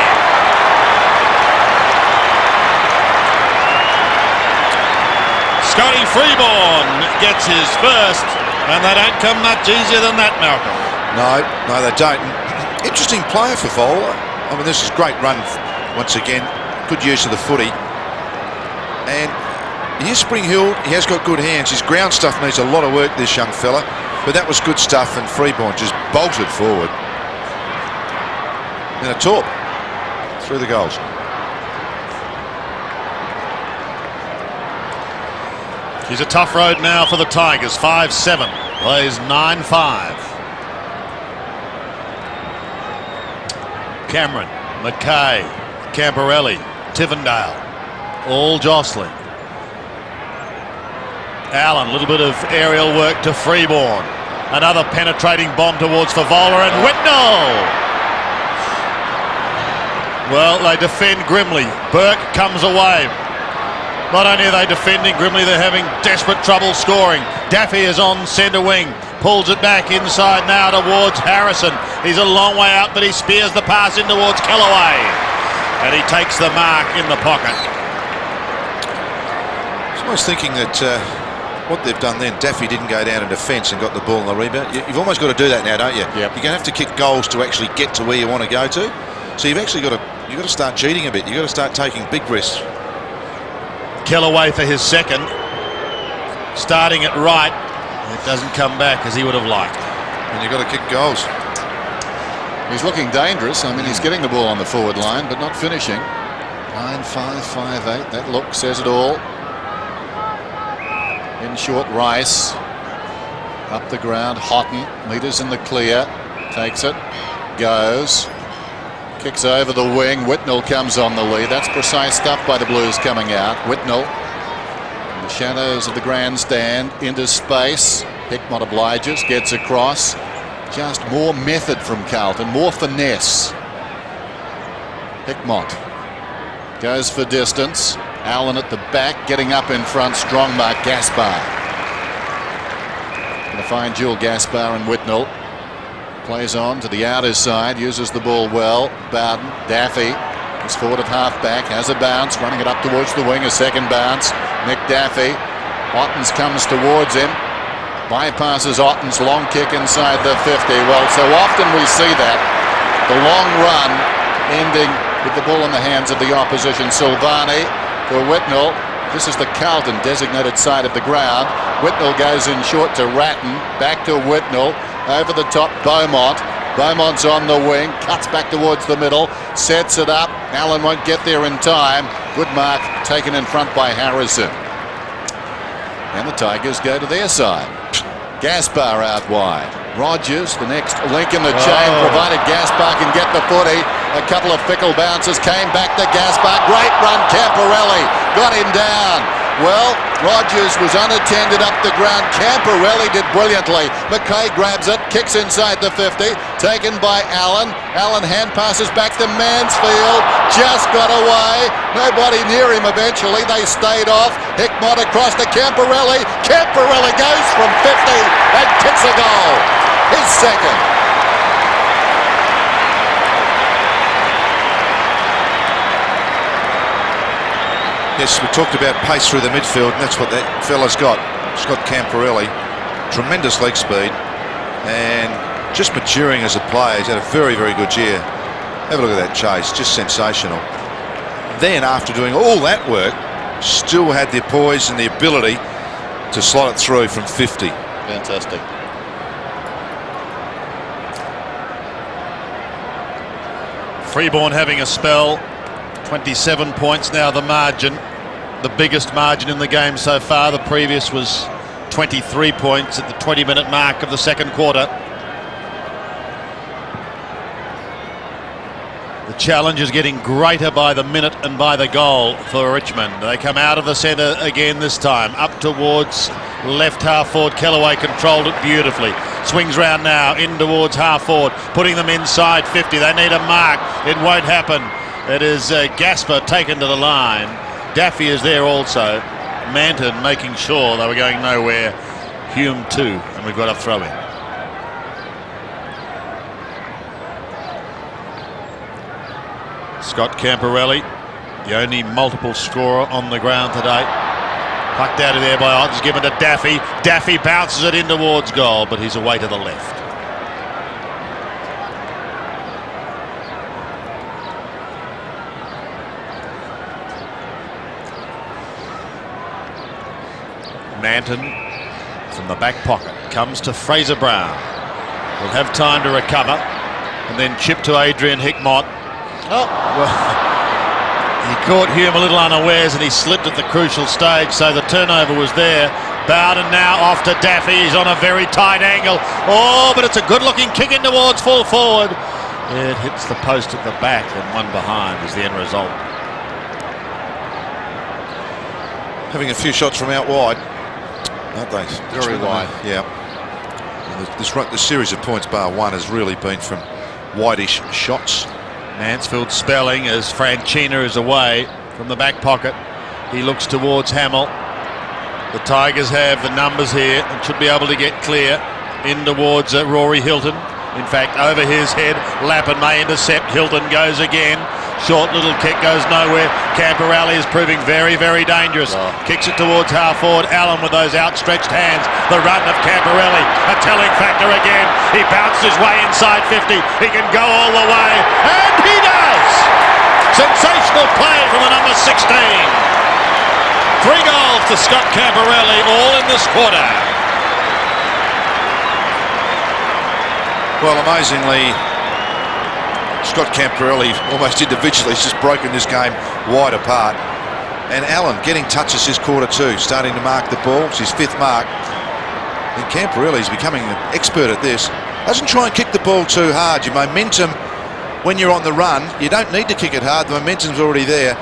Scotty Freeborn gets his first, and they don't come much easier than that, Malcolm. No, they don't. Interesting player for Favola. I mean, this is a great run once again. Good use of the footy. And he is spring-heeled. He has got good hands. His ground stuff needs a lot of work, this young fella. But that was good stuff, and Freeborn just bolted forward. And a torp through the goals. He's a tough road now for the Tigers. 5-7, plays 9-5. Cameron, McKay, Camporelli, Tivendale, all jostling. Allen, a little bit of aerial work to Freeborn. Another penetrating bomb towards Favola and Whitnell. Well, they defend grimly. Burke comes away. Not only are they defending grimly, they're having desperate trouble scoring. Daffy is on centre wing. Pulls it back inside now towards Harrison. He's a long way out, but he spears the pass in towards Kellaway. And he takes the mark in the pocket. I was almost thinking that what they've done then, Daffy didn't go down in defence and got the ball in the rebound. You've almost got to do that now, don't you? Yep. You're going to have to kick goals to actually get to where you want to go to. So you've actually got to start cheating a bit. You've got to start taking big risks. Kellaway for his second. Starting it right. It doesn't come back as he would have liked. And you've got to kick goals. He's looking dangerous. I mean, he's getting the ball on the forward line, but not finishing. 9-5-5-8. That look says it all. In short, Rice. Up the ground, Houghton. Meters in the clear. Takes it. Goes. Kicks over the wing. Whitnell comes on the lead. That's precise stuff by the Blues coming out. Whitnell in the shadows of the grandstand into space. Hickmott obliges, gets across. Just more method from Carlton, more finesse. Hickmott goes for distance. Allen at the back, getting up in front. Strong mark, Gaspar. Going to find Jules Gaspar and Whitnell. Plays on to the outer side, uses the ball well. Bowden, Daffy is forward of half-back, has a bounce, running it up towards the wing, a second bounce. Nick Daffy, Ottens comes towards him, bypasses Ottens, long kick inside the 50. Well, so often we see that. The long run ending with the ball in the hands of the opposition. Silvani for Whitnell. This is the Carlton designated side of the ground. Whitnell goes in short to Ratton, back to Whitnell. Over the top, Beaumont. Beaumont's on the wing, cuts back towards the middle, sets it up. Allen won't get there in time. Good mark taken in front by Harrison. And the Tigers go to their side. Gaspar out wide. Rogers, the next link in the chain, provided Gaspar can get the footy. A couple of fickle bounces, came back to Gaspar. Great run, Camporelli got him down. Well, Rogers was unattended up the ground. Camporelli did brilliantly. McKay grabs it, kicks inside the 50, taken by Allen. Allen hand passes back to Mansfield, just got away. Nobody near him eventually. They stayed off. Hickmott across to Camporelli. Camporelli goes from 50 and kicks a goal. His second. Yes, we talked about pace through the midfield, and that's what that fella's got. Scott Camporelli, tremendous leg speed, and just maturing as a player. He's had a very, very good year. Have a look at that chase, just sensational. Then, after doing all that work, still had the poise and the ability to slot it through from 50. Fantastic. Freeborn having a spell. 27 points now the margin, the biggest margin in the game so far. The previous was 23 points at the 20-minute mark of the second quarter. The challenge is getting greater by the minute and by the goal for Richmond. They come out of the centre again this time, up towards left half forward. Kellaway controlled it beautifully. Swings round now, in towards half forward, putting them inside 50. They need a mark. It won't happen. It is Gaspar taken to the line. Daffy is there also. Manton making sure they were going nowhere. Hume too, and we've got a throw in. Scott Camporelli, the only multiple scorer on the ground today. Pucked out of there by Ottens, given to Daffy. Daffy bounces it in towards goal, but he's away to the left. Manton from the back pocket comes to Fraser Brown. Will have time to recover and then chip to Adrian Hickmott. Oh, well, he caught Hume a little unawares and he slipped at the crucial stage, so the turnover was there. Bowden now off to Daffy. He's on a very tight angle. Oh, but it's a good looking kick in towards full forward. It hits the post at the back and one behind is the end result. Having a few shots from out wide, aren't they? Very wide. Yeah. This series of points, bar one, has really been from wideish shots. Mansfield spelling as Franchina is away from the back pocket. He looks towards Hamill. The Tigers have the numbers here and should be able to get clear in towards Rory Hilton. In fact, over his head, Lappin may intercept. Hilton goes again. Short little kick goes nowhere. Camporelli is proving very, very dangerous. Kicks it towards half forward. Allen with those outstretched hands. The run of Camporelli, a telling factor again. He bounced his way inside 50. He can go all the way, and he does! Sensational play from the number 16. 3 goals to Scott Camporelli, all in this quarter. Well, amazingly, Scott Camporelli almost individually has just broken this game wide apart. And Allen getting touches this quarter too, starting to mark the ball. It's his 5th mark. And Camporelli's becoming an expert at this. Doesn't try and kick the ball too hard. Your momentum when you're on the run, you don't need to kick it hard. The momentum's already there,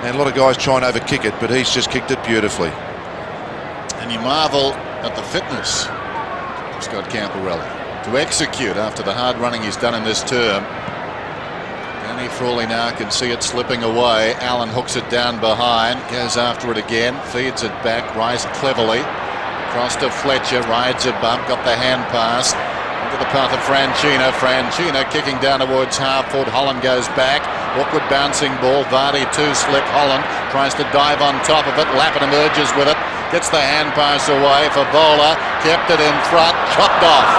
and a lot of guys try and overkick it, but he's just kicked it beautifully. And you marvel at the fitness of Scott Camporelli to execute after the hard running he's done in this term. Danny Frawley now can see it slipping away. Allen hooks it down behind, goes after it again, feeds it back. Rice cleverly across to Fletcher, rides a bump, got the hand pass into the path of Franchina. Franchina kicking down towards half foot. Holland goes back. Awkward bouncing ball. Vardy too slick. Holland tries to dive on top of it. Lappin emerges with it. Gets the hand pass away for Bowler. Kept it in front. Chopped off.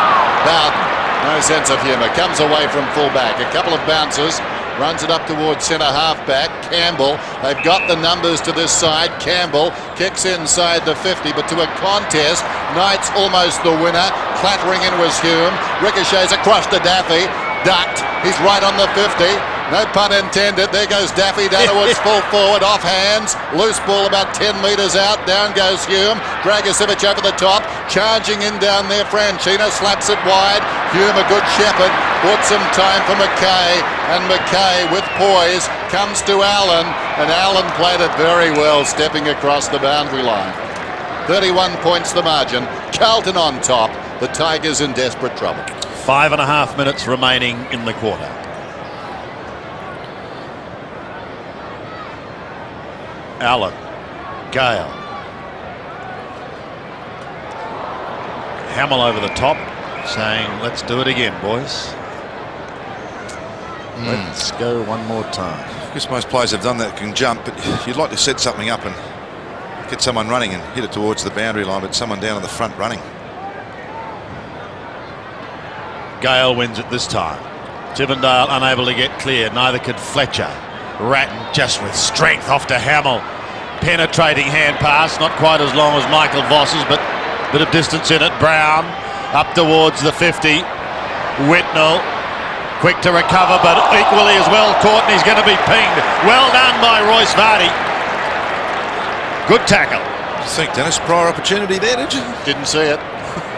Bowden, no sense of humour. Comes away from full-back. A couple of bounces. Runs it up towards centre half-back. Campbell, they've got the numbers to this side. Campbell kicks inside the 50, but to a contest. Knight's almost the winner. Clattering in was Hume. Ricochets across to Daffy. Ducked. He's right on the 50. No pun intended. There goes Daffy down towards full forward. Off hands. Loose ball about 10 metres out. Down goes Hume. Dragicevic over the top. Charging in down there. Franchina slaps it wide. Hume, a good shepherd. Bought some time for McKay. And McKay, with poise, comes to Allen. And Allen played it very well, stepping across the boundary line. 31 points the margin. Carlton on top. The Tigers in desperate trouble. 5.5 minutes remaining in the quarter. Allen, Gale, Hamill over the top, saying, "Let's do it again, boys. Let's go one more time." I guess most players have done that, can jump, but you'd like to set something up and get someone running and hit it towards the boundary line, but someone down in the front running. Gale wins it this time. Chippendale unable to get clear. Neither could Fletcher. Ratton just with strength off to Hamill. Penetrating hand pass, not quite as long as Michael Voss's, but a bit of distance in it. Brown up towards the 50. Whitnell quick to recover, but equally as well caught, and he's going to be pinged. Well done by Royce Vardy. Good tackle. You think, Dennis, prior opportunity there, did you? Didn't see it.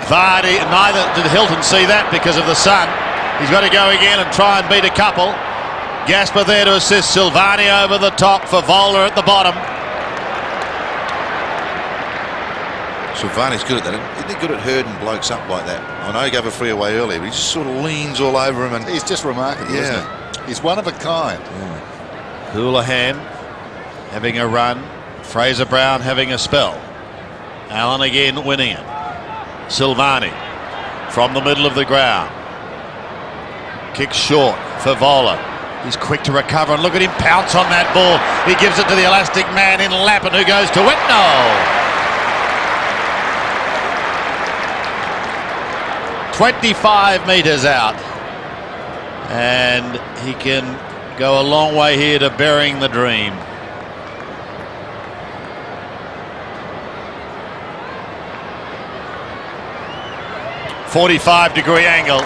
Vardy, neither did Hilton see that because of the sun. He's got to go again and try and beat a couple. Gasper there to assist. Silvani over the top for Voller at the bottom. Silvani's good at that. Isn't he good at herding blokes up like that? I know he gave a free away earlier, but he just sort of leans all over him. And he's just remarkable, isn't he? He's one of a kind. Yeah. Houlihan having a run. Fraser Brown having a spell. Allen again winning it. Silvani from the middle of the ground. Kick short for Voller. He's quick to recover, and look at him pounce on that ball. He gives it to the elastic man in Lappin, who goes to Whitnell. 25 metres out. And he can go a long way here to burying the dream. .45-degree angle.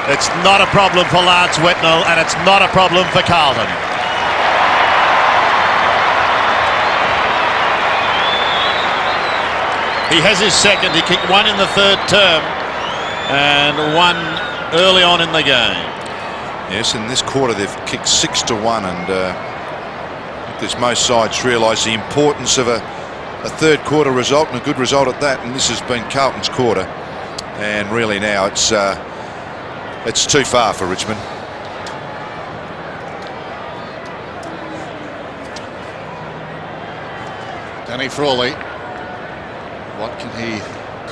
It's not a problem for Lance Whitnell, and it's not a problem for Carlton. He has his second. He kicked one in the third term and one early on in the game. Yes, in this quarter they've kicked 6-1, and I think there's most sides realise the importance of a third quarter result, and a good result at that, and this has been Carlton's quarter. And really now it's too far for Richmond. Danny Frawley, what can he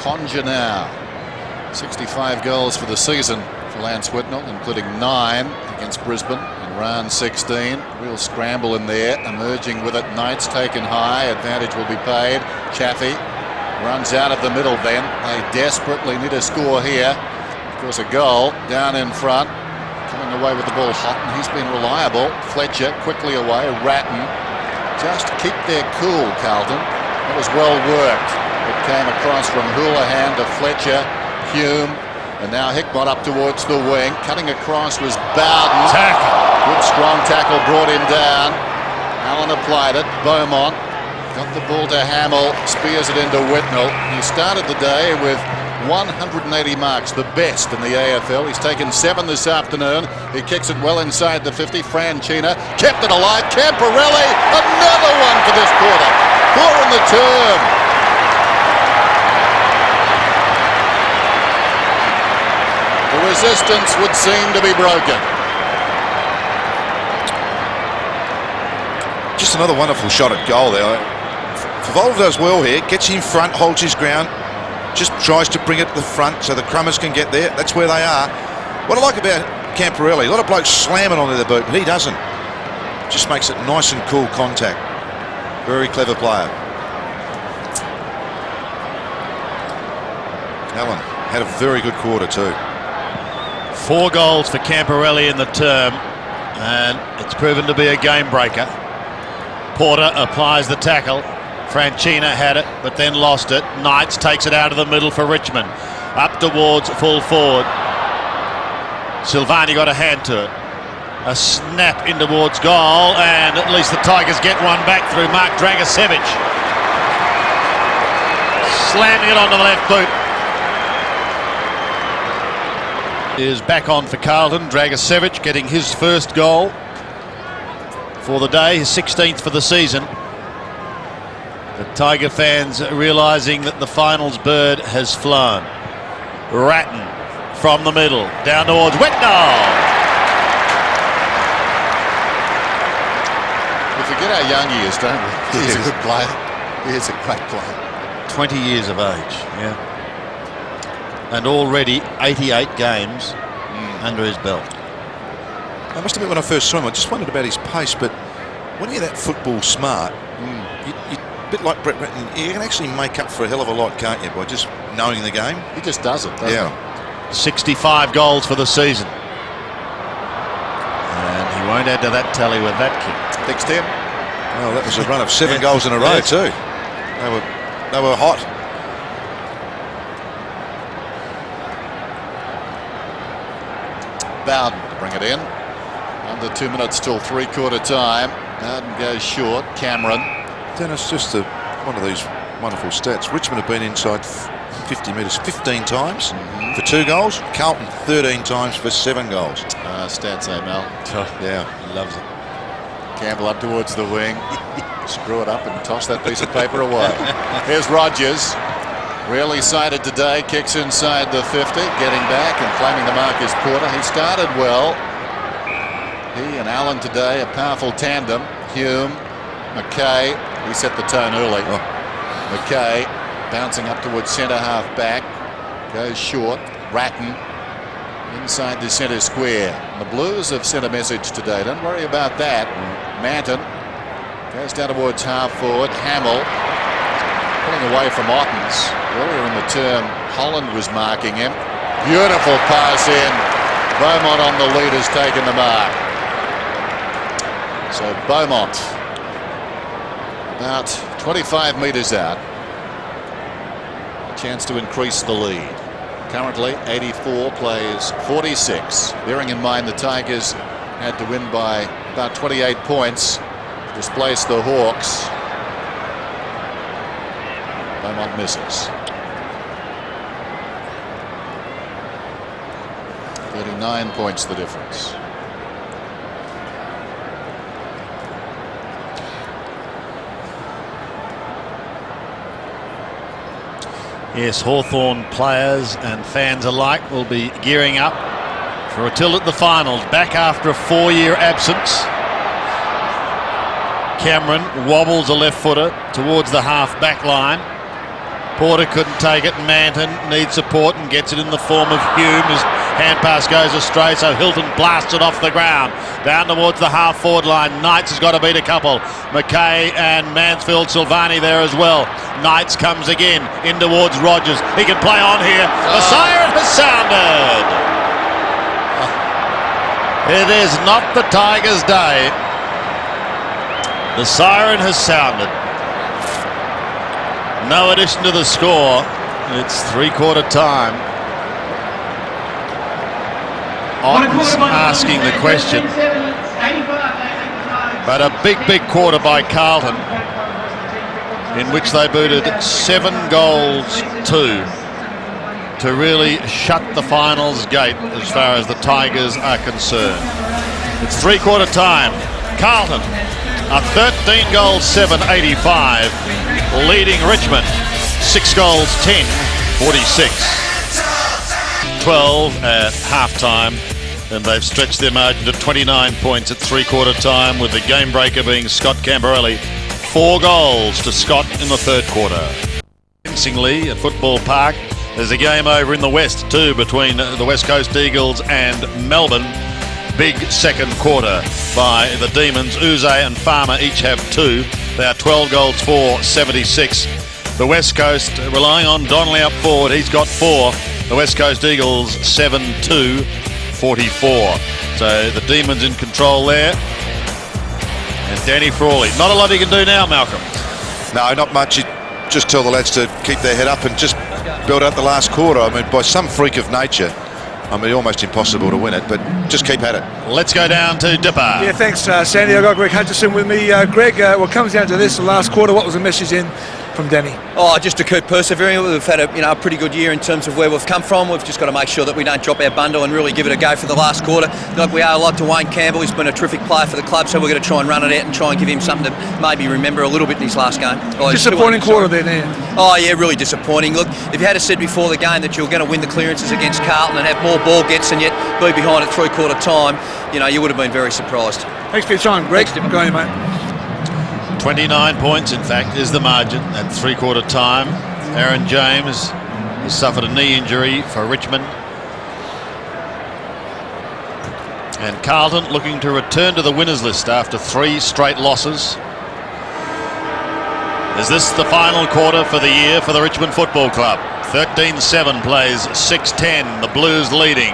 conjure now? 65 goals for the season for Lance Whitnell, including 9 against Brisbane in round 16. Real scramble in there, emerging with it. Knight's taken high, advantage will be paid. Chaffee runs out of the middle then. They desperately need a score here. Of course, a goal down in front. Coming away with the ball hot, and he's been reliable. Fletcher quickly away. Ratton. Just keep their cool, Carlton. It was well worked. It came across from Houlihan to Fletcher, Hume, and now Hickmott up towards the wing. Cutting across was Bowden. Tackle. Good strong tackle brought him down. Allen applied it. Beaumont got the ball to Hamill, spears it into Whitnell. He started the day with 180 marks, the best in the AFL. He's taken 7 this afternoon. He kicks it well inside the 50. Franchina kept it alive. Camporelli, another one for this quarter. 4 in the term. The resistance would seem to be broken. Just another wonderful shot at goal there. Volvo does well here, gets in front, holds his ground, just tries to bring it to the front so the Crummers can get there. That's where they are. What I like about Camporelli, a lot of blokes slamming onto the boot, but he doesn't. Just makes it nice and cool contact. Very clever player. Allen had a very good quarter too. 4 goals for Camporelli in the term, and it's proven to be a game breaker. Porter applies the tackle. Franchina had it, but then lost it. Knights takes it out of the middle for Richmond. Up towards full forward. Silvani got a hand to it. A snap in towards goal, and at least the Tigers get one back through Mark Dragicevic. Slamming it onto the left boot. Is back on for Carlton. Dragicevic getting his first goal for the day, his 16th for the season. The Tiger fans realising that the finals bird has flown. Ratton from the middle, down towards Whitnall. We forget how young he is, don't we? He's a good player. He is a great player. 20 years of age, yeah. And already 88 games under his belt. I must admit, when I first saw him, I just wondered about his pace, but when you're that football smart, you a bit like Brett Ratton, you can actually make up for a hell of a lot, can't you, by just knowing the game? He just does it, doesn't he? 65 goals for the season. And he won't add to that tally with that kick. Next him. Well, that was a run of 7 goals in a row too. They were hot. Bowden to bring it in. Under 2 minutes till 3/4 time. Bowden goes short. Cameron. Dennis, just one of these wonderful stats. Richmond have been inside 50 metres 15 times for 2 goals. Carlton 13 times for 7 goals. Stats, Mel. Yeah, he loves it. Campbell up towards the wing. Screw it up and toss that piece of paper away. Here's Rogers. Really sighted today. Kicks inside the 50. Getting back and claiming the mark is Porter. He started well. He and Allen today, a powerful tandem. Hume, McKay. He set the tone early. McKay bouncing up towards centre half back. Goes short. Ratton inside the centre square. The Blues have sent a message today. Don't worry about that. Manton goes down towards half forward. Hamill pulling away from Ottens. Earlier in the term, Holland was marking him. Beautiful pass in. Beaumont on the lead has taken the mark. So Beaumont about 25 metres out. A chance to increase the lead. Currently 84 plays 46. Bearing in mind the Tigers had to win by about 28 points to displace the Hawks. Beaumont misses. 39 points the difference. Yes, Hawthorn players and fans alike will be gearing up for a tilt at the finals. Back after a 4-year absence. Cameron wobbles a left footer towards the half back line. Porter couldn't take it. Manton needs support and gets it in the form of Hume. His hand pass goes astray, so Hilton blasts it off the ground. Down towards the half forward line. Knights has got to beat a couple. McKay and Mansfield, Silvani there as well. Knights comes again in towards Rogers. He can play on here. The siren has sounded. It is not the Tigers' day. The siren has sounded. No addition to the score. It's 3/4 time. Ottens asking the question. But a big quarter by Carlton, in which they booted 7 goals 2. to really shut the finals gate as far as the Tigers are concerned. It's three-quarter time. Carlton are 13 goals 7-85, leading Richmond 6 goals 10-46. 12 at half-time, and they've stretched their margin to 29 points at three-quarter time, with the game breaker being Scott Camberelli. 4 goals to Scott in the third quarter. Convincingly at Football Park, there's a game over in the West too between the West Coast Eagles and Melbourne. Big second quarter by the Demons. Uze and Farmer each have 2. They are 12 goals for 76. The West Coast relying on Donnelly up forward. He's got 4. The West Coast Eagles 7-2, 44. So the Demons in control there. And Danny Frawley. Not a lot he can do now, Malcolm. No, not much. You just tell the lads to keep their head up and just build out the last quarter. I mean, by some freak of nature, I mean, almost impossible to win it, but just keep at it. Let's go down to Dipper. Yeah, thanks, Sandy. I've got Greg Hutchison with me. Greg, what comes down to this, the last quarter, what was the message in from Danny? Oh, just to keep persevering. We've had a pretty good year in terms of where we've come from. We've just got to make sure that we don't drop our bundle and really give it a go for the last quarter. Like we are a lot to Wayne Campbell. He's been a terrific player for the club, so we're going to try and run it out and try and give him something to maybe remember a little bit in his last game. Disappointing quarter there, Dan. Oh, yeah, really disappointing. Look, if you had said before the game that you were going to win the clearances against Carlton and have more ball gets and yet be behind at three-quarter time, you would have been very surprised. Thanks for your time, Greg. Go on, mate. 29 points, in fact, is the margin at three-quarter time. Aaron James has suffered a knee injury for Richmond. And Carlton looking to return to the winners list after 3 straight losses. Is this the final quarter for the year for the Richmond Football Club? 13-7 plays 6-10, the Blues leading.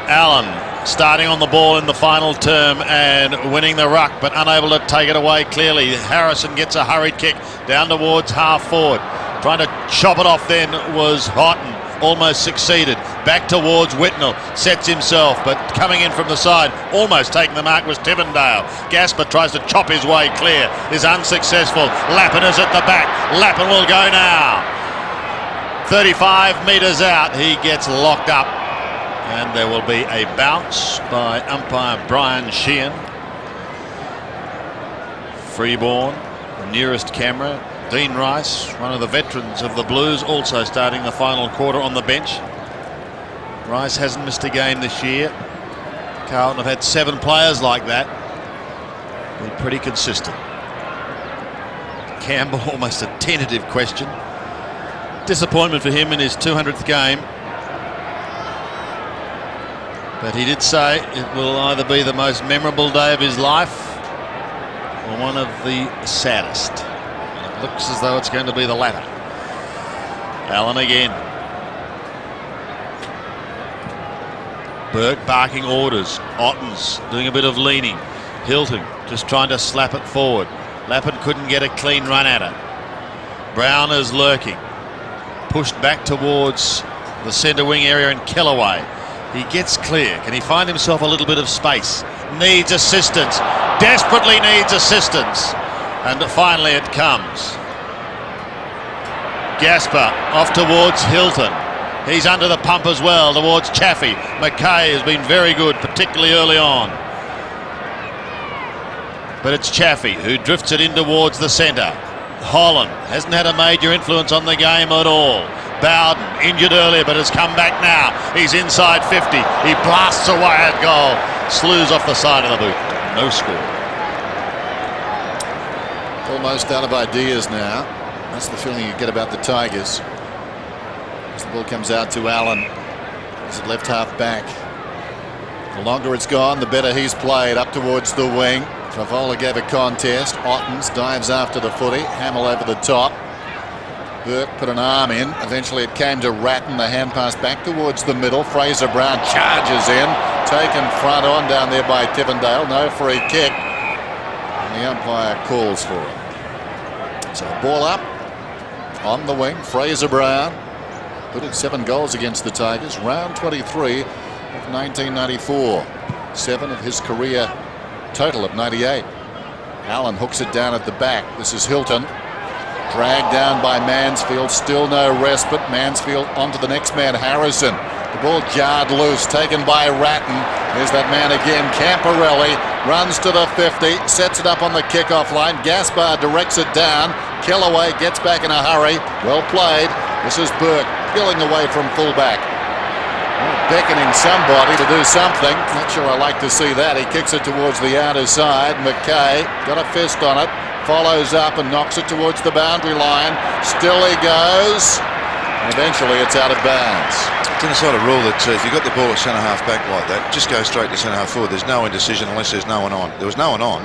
Allen starting on the ball in the final term and winning the ruck, but unable to take it away clearly. Harrison gets a hurried kick down towards half forward. Trying to chop it off then was Houghton. Almost succeeded. Back towards Whitnell. Sets himself, but coming in from the side, almost taking the mark was Tivendale. Gasper tries to chop his way clear. Is unsuccessful. Lappin is at the back. Lappin will go now. 35 metres out. He gets locked up. And there will be a bounce by umpire Brian Sheehan. Freeborn, the nearest camera. Dean Rice, one of the veterans of the Blues, also starting the final quarter on the bench. Rice hasn't missed a game this year. Carlton have had 7 players like that. Been pretty consistent. Campbell, almost a tentative question. Disappointment for him in his 200th game. But he did say it will either be the most memorable day of his life or one of the saddest. It looks as though it's going to be the latter. Allen again. Burke barking orders. Otten's doing a bit of leaning. Hilton just trying to slap it forward. Lappin couldn't get a clean run at it. Brown is lurking. Pushed back towards the centre wing area in Kellaway. He gets clear. Can he find himself a little bit of space? Needs assistance. Desperately needs assistance. And finally it comes. Gasper off towards Hilton. He's under the pump as well towards Chaffee. McKay has been very good, particularly early on. But it's Chaffee who drifts it in towards the centre. Holland hasn't had a major influence on the game at all. Bowden injured earlier but has come back now. He's inside 50. He blasts away at goal. Slews off the side of the boot. No score. Almost out of ideas now. That's the feeling you get about the Tigers. As the ball comes out to Allen. He's at left half back. The longer it's gone, the better he's played. Up towards the wing. Favola gave a contest. Ottens dives after the footy. Hamill over the top. Burke put an arm in. Eventually it came to Ratton. The hand pass back towards the middle. Fraser Brown charges in. Taken front on down there by Tivendale. No free kick. And the umpire calls for it. So ball up on the wing. Fraser Brown put in 7 goals against the Tigers. Round 23 of 1994. 7 of his career total of 98. Allen hooks it down at the back. This is Hilton. Dragged down by Mansfield, still no respite. Mansfield onto the next man, Harrison. The ball jarred loose, taken by Ratton. There's that man again, Camporelli, runs to the 50, sets it up on the kickoff line. Gaspar directs it down. Kellaway gets back in a hurry. Well played. This is Burke peeling away from fullback. Beckoning somebody to do something. Not sure I like to see that. He kicks it towards the outer side. McKay got a fist on it. Follows up and knocks it towards the boundary line. Still he goes. And eventually it's out of bounds. It's in the sort of rule that if you've got the ball at centre-half back like that, just go straight to centre-half forward. There's no indecision unless there's no one on. There was no one on.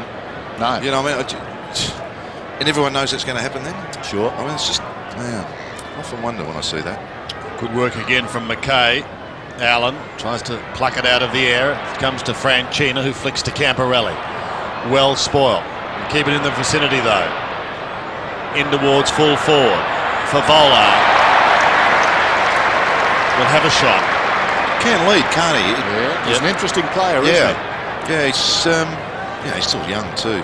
No. You know what I mean? And everyone knows it's going to happen then? Sure. I mean, it's just, man, I often wonder when I see that. Good work again from McKay. Allen tries to pluck it out of the air. It comes to Franchina, who flicks to Camporelli. Well spoiled. Keep it in the vicinity though. In towards full forward. Favola will have a shot. Can lead, can't he? Yeah, he's an interesting player, isn't he? Yeah, he's still young too.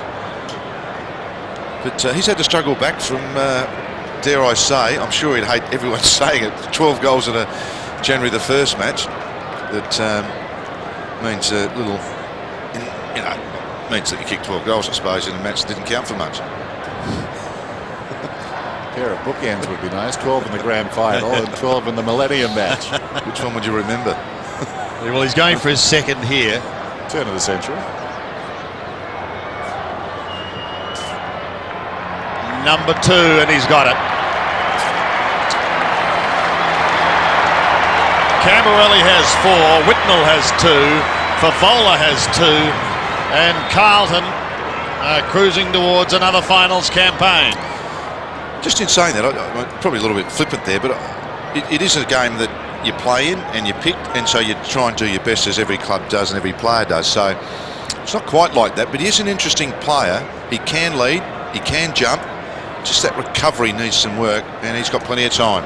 But he's had to struggle back from, dare I say, I'm sure he'd hate everyone saying it, 12 goals in a January the 1st match. That means a little, you know, means that you kicked 12 goals, I suppose, in a match that didn't count for much. A pair of bookends would be nice. 12 in the grand final and 12 in the Millennium match. Which one would you remember? Well, he's going for his second here. Turn of the century. Number 2, and he's got it. Camporelli has 4, Whitnell has 2, Favola has 2, and Carlton cruising towards another finals campaign. Just in saying that, I'm probably a little bit flippant there, but it is a game that you play in and you pick, and so you try and do your best as every club does and every player does. So it's not quite like that, but he is an interesting player. He can lead, he can jump. Just that recovery needs some work, and he's got plenty of time.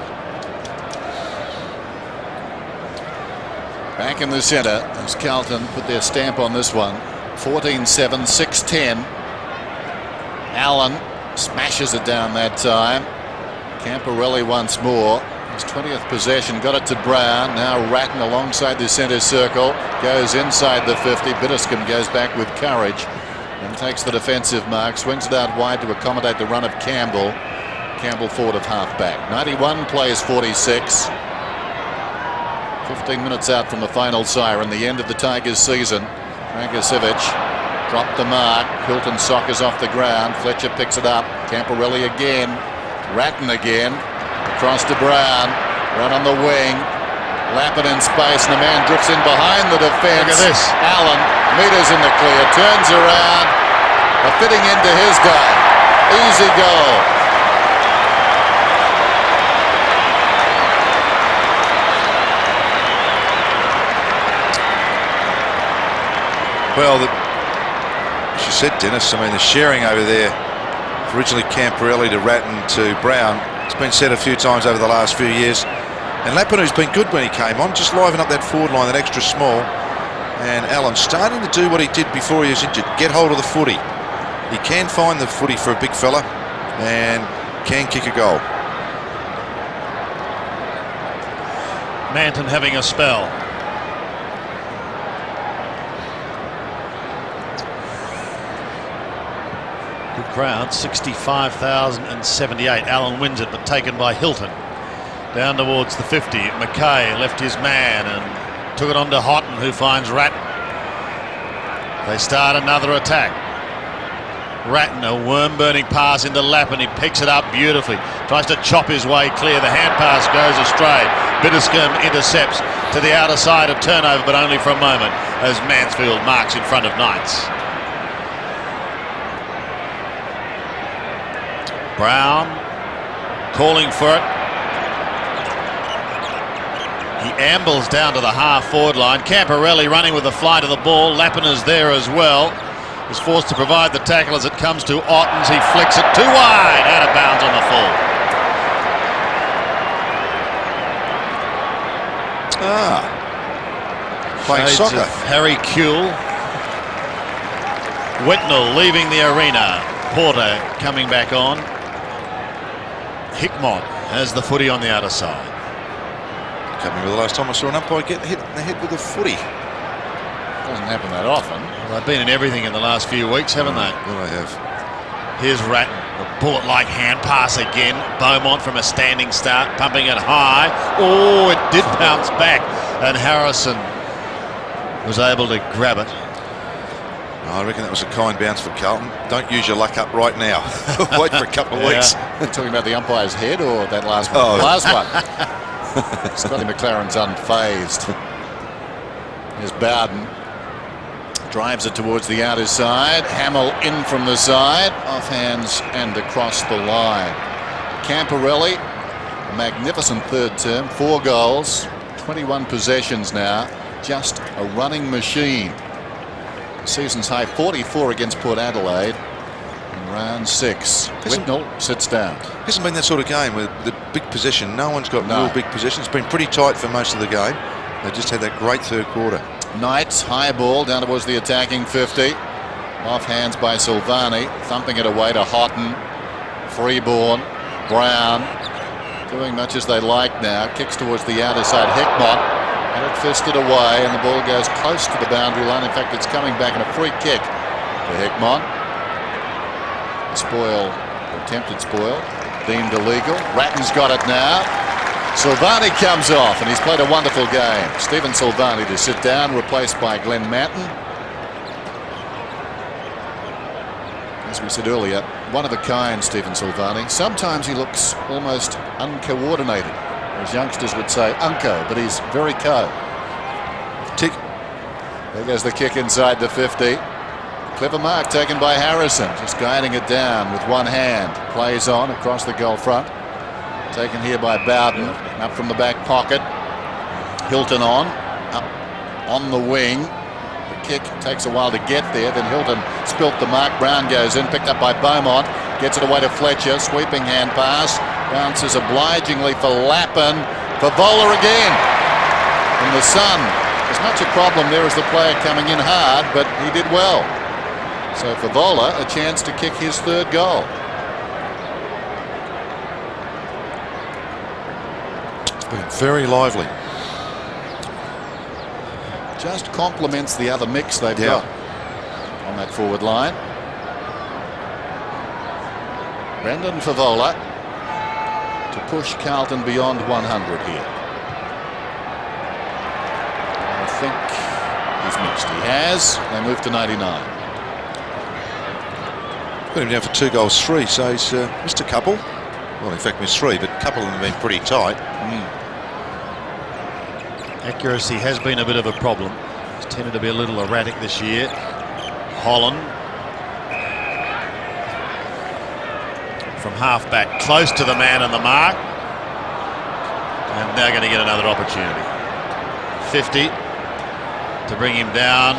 Back in the centre as Carlton put their stamp on this one. 14-7, 6-10. Allen smashes it down that time. Camporelli once more. His 20th possession, got it to Brown. Now Ratton alongside the centre circle. Goes inside the 50. Bitterscombe goes back with courage and takes the defensive mark. Swings it out wide to accommodate the run of Campbell. Campbell forward of half-back. 91 plays 46. 15 minutes out from the final siren, the end of the Tigers season. Rankosevic dropped the mark. Hilton soccers off the ground. Fletcher picks it up. Camporelli again. Ratton again. Across to Brown. Run on the wing. Lappin in space, and the man drifts in behind the defence. Look at this. Allen, meters in the clear, turns around. A fitting into his guy. Easy goal. Well, as you said, Dennis, I mean, the sharing over there, originally Camporelli to Ratton to Brown, it's been said a few times over the last few years. And Lappin, who's been good when he came on, just liven up that forward line, that extra small. And Allen starting to do what he did before he was injured, get hold of the footy. He can find the footy for a big fella and can kick a goal. Manton having a spell. Good crowd, 65,078. Allen wins it, but taken by Hilton. Down towards the 50. McKay left his man and took it on to Houghton, who finds Ratton. They start another attack. Ratton, a worm-burning pass into Lappin. He picks it up beautifully. Tries to chop his way clear. The hand pass goes astray. Bitterscombe intercepts to the outer side of turnover, but only for a moment, as Mansfield marks in front of Knights. Brown calling for it. He ambles down to the half-forward line. Camporelli running with the flight of the ball. Lappin is there as well. Is forced to provide the tackle as it comes to Ottens. He flicks it too wide, out of bounds on the full. Playing Shades soccer. of Harry Kuehl. Whitnell leaving the arena. Porter coming back on. Hickmott has the footy on the outer side. Can't remember the last time I saw an umpire get hit in the head with a footy. Doesn't happen that often. Well, they've been in everything in the last few weeks, haven't they? Well, they have. Here's Ratton, the bullet-like hand pass again. Beaumont from a standing start, pumping it high. Oh, it did bounce back, and Harrison was able to grab it. I reckon that was a kind bounce for Carlton. Don't use your luck up right now. Wait for a couple of weeks. You're talking about the umpire's head or that last one? Oh. The last one. Scotty McLaren's unfazed. Here's Bowden. Drives it towards the outer side. Hamill in from the side. Off hands and across the line. Camporelli, a magnificent third term. 4 goals. 21 possessions now. Just a running machine. Season's high 44 against Port Adelaide in round 6. Whitnell sits down. Hasn't been that sort of game with the big possession. No one's got real big possession. It's been pretty tight for most of the game. They just had that great third quarter. Knights, high ball down towards the attacking 50. Off hands by Silvani. Thumping it away to Houghton. Freeborn. Brown. Doing much as they like now. Kicks towards the outer side. Hickmott. And it fisted away, and the ball goes close to the boundary line. In fact, it's coming back in a free kick to Hickmott. Spoil, attempted spoil, deemed illegal. Ratton's got it now. Silvani comes off, and he's played a wonderful game. Stephen Silvani to sit down, replaced by Glenn Manton. As we said earlier, one of a kind, Stephen Silvani. Sometimes he looks almost uncoordinated. As youngsters would say, unco, but he's very co. Tick. There goes the kick inside the 50. Clever mark taken by Harrison, just guiding it down with one hand. Plays on across the goal front. Taken here by Bowden, up from the back pocket. Hilton on, up on the wing. The kick takes a while to get there, then Hilton spilt the mark. Brown goes in, picked up by Beaumont. Gets it away to Fletcher, sweeping hand pass. Bounces obligingly for Lappin. Favola again. And the Sun, as much a problem there as the player coming in hard, but he did well. So Favola, a chance to kick his third goal. It's been very lively. Just complements the other mix they've got on that forward line. Brendan Favola to push Carlton beyond 100 here. I think he's mixed. He has. They move to 99. Put him down for 2 goals 3, so he's missed a couple. Well, in fact, missed 3, but a couple of them have been pretty tight. Accuracy has been a bit of a problem. It's tended to be a little erratic this year. Holland from half back, close to the man on the mark, and now going to get another opportunity. 50 to bring him down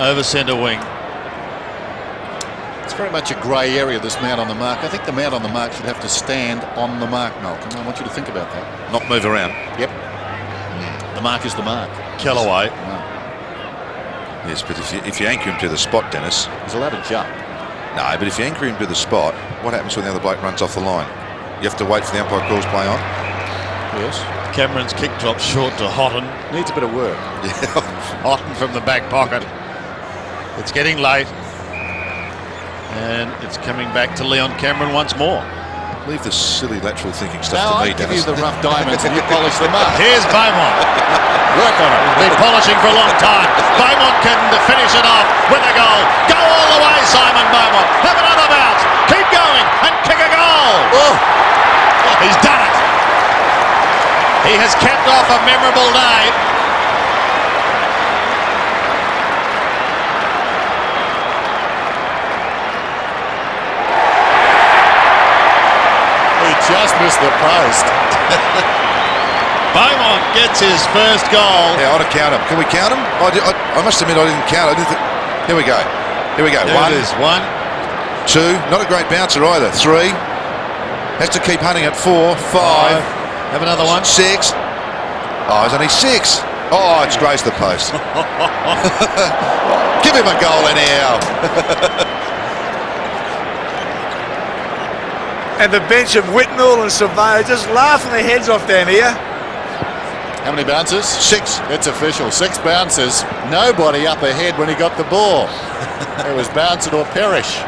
over centre wing. It's very much a grey area, this man on the mark. I think the man on the mark should have to stand on the mark, Malcolm. I want you to think about that. Not move around. Yep. The mark is the mark. Kellaway. Yes, but if you anchor him to the spot, Dennis. He's allowed to jump. No, but if you anchor him to the spot, what happens when the other bloke runs off the line? You have to wait for the umpire calls play on. Yes. Cameron's kick drops short to Houghton. Needs a bit of work. Yeah. Houghton from the back pocket. It's getting late. And it's coming back to Leon Cameron once more. Leave the silly lateral thinking stuff Now to me, I give Dennis. you the rough diamonds and you polish them up. Here's Beaumont. Work on it. Been polishing for a long time. Beaumont can finish it off with a goal. Go all the way, Simon Beaumont. Have another bounce. Keep going and kick a goal. Oh. He's done it. He has capped off a memorable day. He just missed the post. Beaumont gets his first goal. Yeah, I ought to count him. Can we count him? I must admit I didn't count. Here we go. Here we go. There One. it is. 1. 2. Not a great bouncer either. 3. Has to keep hunting at 4. 5. Have another one. 6. Oh, it's only 6. Oh, it's grazed the post. Give him a goal anyhow. And the bench of Whitnall and Surveyor just laughing their heads off down here. How many bounces? 6. It's official. 6 bounces. Nobody up ahead when he got the ball. It was bounce it or perish.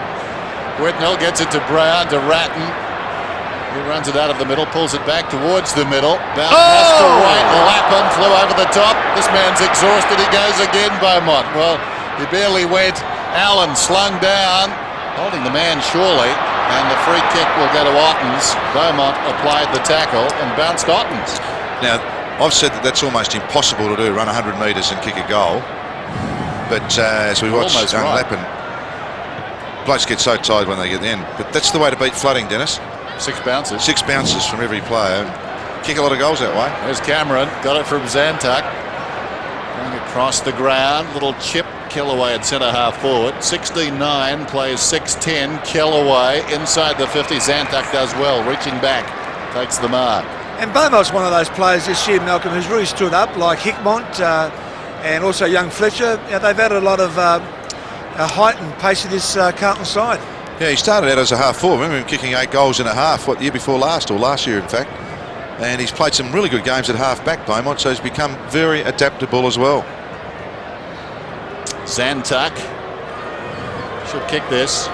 Whitnall gets it to Brown, to Ratton. He runs it out of the middle, pulls it back towards the middle. Bounce has to right. Lappin flew over the top. This man's exhausted. He goes again, Beaumont. Well, he barely went. Allen slung down, holding the man surely. And the free kick will go to Ottens. Beaumont applied the tackle and bounced Ottens. Now, I've said that that's almost impossible to do, run 100 metres and kick a goal. But as we watch Lappin, blokes get so tired when they get in. But that's the way to beat flooding, Dennis. 6 bounces. 6 bounces from every player. Kick a lot of goals that way. There's Cameron, got it from Zantuck. Going across the ground, little chip. Kellaway at centre half forward. 16-9 plays 6-10. Kellaway inside the 50. Zantuck does well, reaching back, takes the mark. And Beaumont's one of those players this year, Malcolm, who's really stood up, like Hickmont and also young Fletcher. You know, they've added a lot of height and pace to this Carlton side. Yeah, he started out as a half forward. Remember him kicking 8 goals in a half, the year before last, or last year in fact. And he's played some really good games at half back, Beaumont, so he's become very adaptable as well. Zantuck should kick this.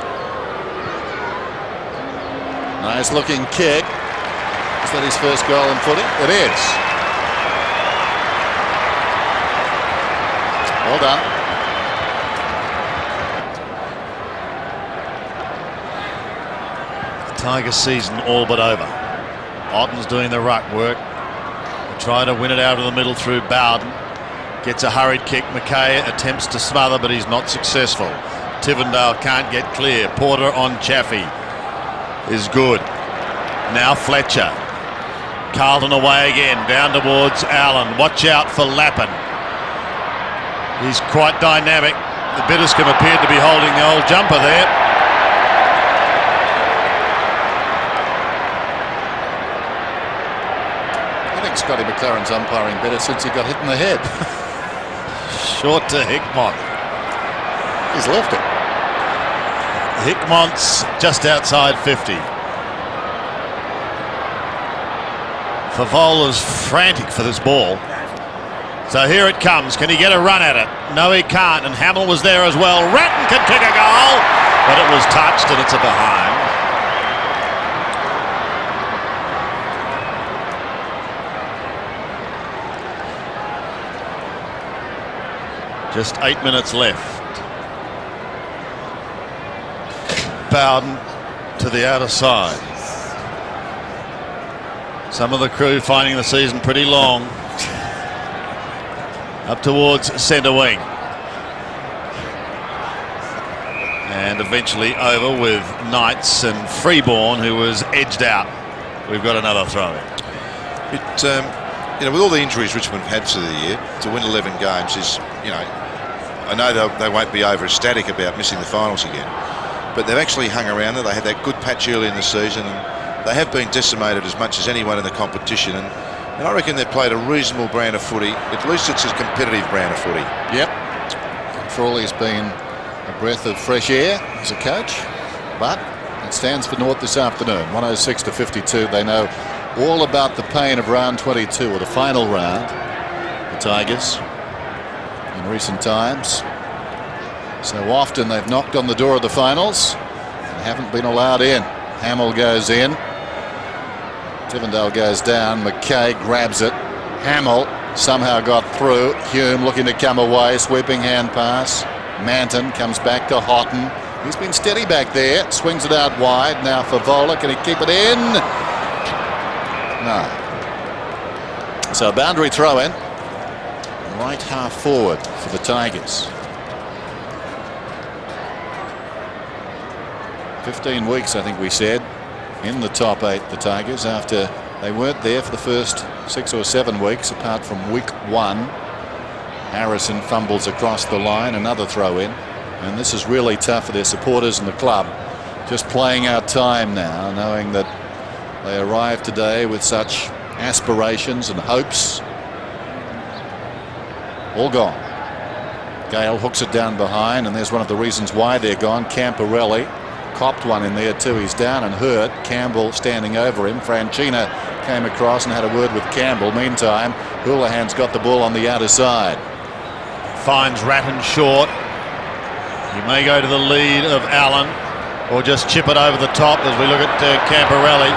Nice looking kick. Is that his first goal in footy? It is. Well done. The Tigers season all but over. Otten's doing the ruck work. Try to win it out of the middle through Bowden. Gets a hurried kick. McKay attempts to smother, but he's not successful. Tivendale can't get clear. Porter on Chaffee is good. Now Fletcher. Carlton away again, down towards Allen. Watch out for Lappin. He's quite dynamic. The Bitterscombe appeared to be holding the old jumper there. I think Scotty McLaren's umpiring better since he got hit in the head. Short to Hickmont. He's left it. Hickmont's just outside 50. Favola's frantic for this ball. So here it comes. Can he get a run at it? No, he can't. And Hamill was there as well. Ratton can kick a goal, but it was touched and it's a behind. Just 8 minutes left. Bowden to the outer side. Some of the crew finding the season pretty long. Up towards centre wing. And eventually over with Knights and Freeborn, who was edged out. We've got another throw in. You know, with all the injuries Richmond have had through the year, to win 11 games is, you know, I know they won't be over ecstatic about missing the finals again, but they've actually hung around there. They had that good patch early in the season, and they have been decimated as much as anyone in the competition. And I reckon they've played a reasonable brand of footy. At least it's a competitive brand of footy. Yep. Frawley's been a breath of fresh air as a coach, but it stands for North this afternoon. 106-52. They know all about the pain of round 22, or the final round. The Tigers, in recent times, so often they've knocked on the door of the finals and haven't been allowed in. Hamill goes in. Tivendale goes down. McKay grabs it. Hamill somehow got through. Hume looking to come away. Sweeping hand pass. Manton comes back to Houghton. He's been steady back there. Swings it out wide. Now for Vola. Can he keep it in? No. So a boundary throw in. Right half forward for the Tigers. 15 weeks, I think we said, in the top 8, the Tigers, after they weren't there for the first 6 or 7 weeks, apart from week 1. Harrison fumbles across the line, another throw in, and this is really tough for their supporters and the club. Just playing out time now, knowing that they arrived today with such aspirations and hopes. All gone. Gale hooks it down behind, and there's one of the reasons why they're gone. Camporelli copped one in there too. He's down and hurt. Campbell standing over him. Franchina came across and had a word with Campbell. Meantime, Houlihan's got the ball on the outer side. Finds Ratton short. He may go to the lead of Allen or just chip it over the top as we look at Camporelli.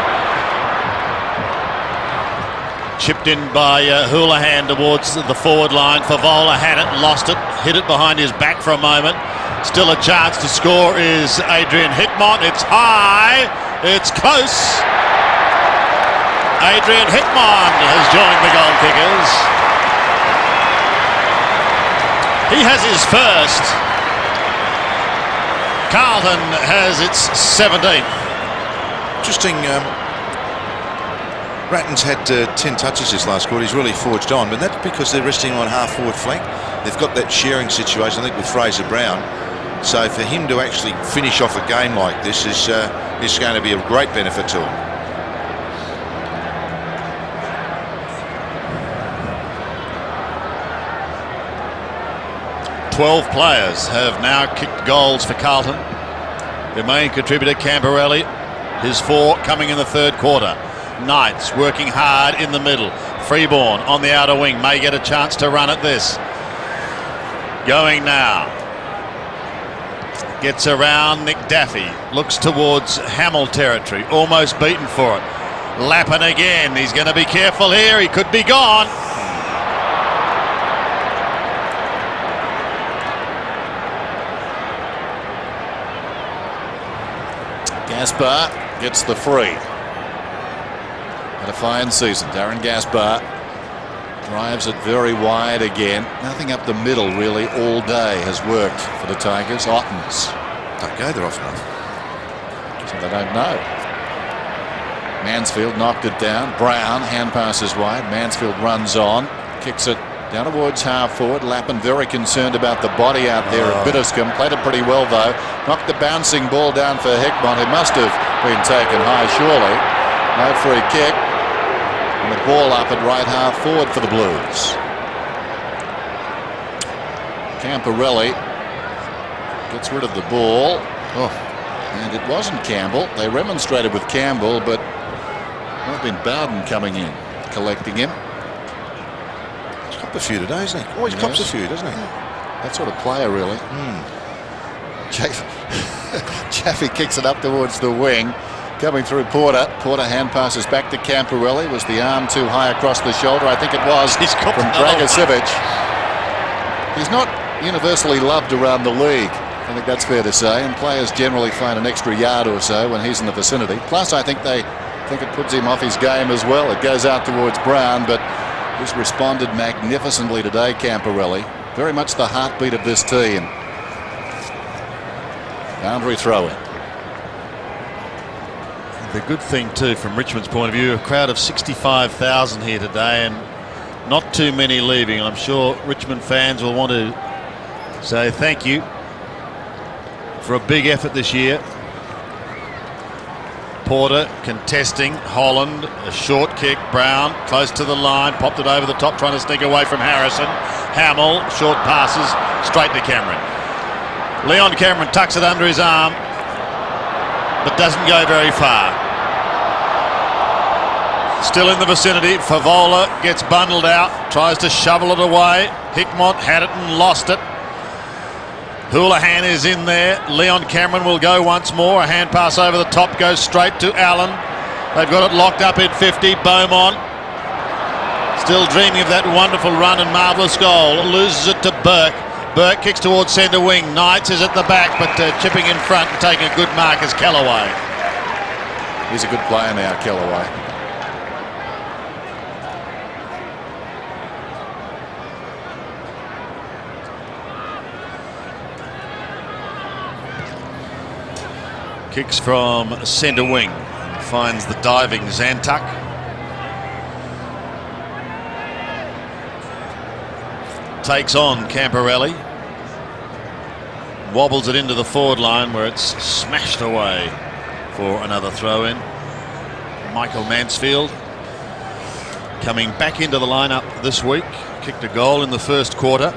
Chipped in by Houlihan towards the forward line. Favola had it, lost it, hit it behind his back for a moment. Still a chance to score is Adrian Hickmott. It's high, it's close. Adrian Hickmott has joined the goal kickers. He has his first. Carlton has its 17th. Interesting. Ratton's had 10 touches this last quarter. He's really forged on, but that's because they're resting on half forward flank. They've got that sharing situation, I think, with Fraser Brown. So for him to actually finish off a game like this is going to be a great benefit to him. "12 players have now kicked goals for Carlton. Their main contributor, Camporelli, his 4 coming in the third quarter. Knights working hard in the middle. Freeborn on the outer wing may get a chance to run at this. Going now. Gets around Nick Daffy. Looks towards Hamill territory. Almost beaten for it. Lappin again. He's going to be careful here. He could be gone. Gaspar gets the free. Had a fine season. Darren Gaspar drives it very wide again. Nothing up the middle really all day has worked for the Tigers. Ottens Don't go there often enough. So they don't know. Mansfield knocked it down. Brown hand passes wide. Mansfield runs on. Kicks it down towards half forward. Lappin very concerned about the body out there at Bitterscombe. Played it pretty well though. Knocked the bouncing ball down for Hickmott. It must have been taken high surely. No free kick. And the ball up at right half forward for the Blues. Camporelli gets rid of the ball. And it wasn't Campbell. They remonstrated with Campbell, but might have been Bowden coming in, collecting him. He's copped a few today, isn't he? Always cops a few, doesn't he? That sort of player, really. Chaffee kicks it up towards the wing. Coming through Porter. Porter hand passes back to Camporelli. Was the arm too high across the shoulder? I think it was. He's got from Dragicevic. He's not universally loved around the league. I think that's fair to say. And players generally find an extra yard or so when he's in the vicinity. Plus, I think it puts him off his game as well. It goes out towards Brown, but he's responded magnificently today, Camporelli. Very much the heartbeat of this team. Boundary throw-in. The good thing too from Richmond's point of view, a crowd of 65,000 here today and not too many leaving. I'm sure Richmond fans will want to say thank you for a big effort this year. Porter contesting. Holland, a short kick. Brown close to the line, popped it over the top, trying to sneak away from Harrison. Hamill, short passes straight to Cameron. Leon Cameron tucks it under his arm but doesn't go very far. Still in the vicinity. Favola gets bundled out, tries to shovel it away. Hickmott had it and lost it. Houlihan is in there. Leon Cameron will go once more. A hand pass over the top goes straight to Allen. They've got it locked up in 50. Beaumont still dreaming of that wonderful run and marvellous goal. Loses it to Burke. Burke kicks towards centre wing. Knights is at the back, but chipping in front and taking a good mark is Callaway. He's a good player now, Callaway. Kicks from centre wing. Finds the diving Zantuck. Takes on Camporelli. Wobbles it into the forward line where it's smashed away for another throw-in. Michael Mansfield coming back into the lineup this week. Kicked a goal in the first quarter.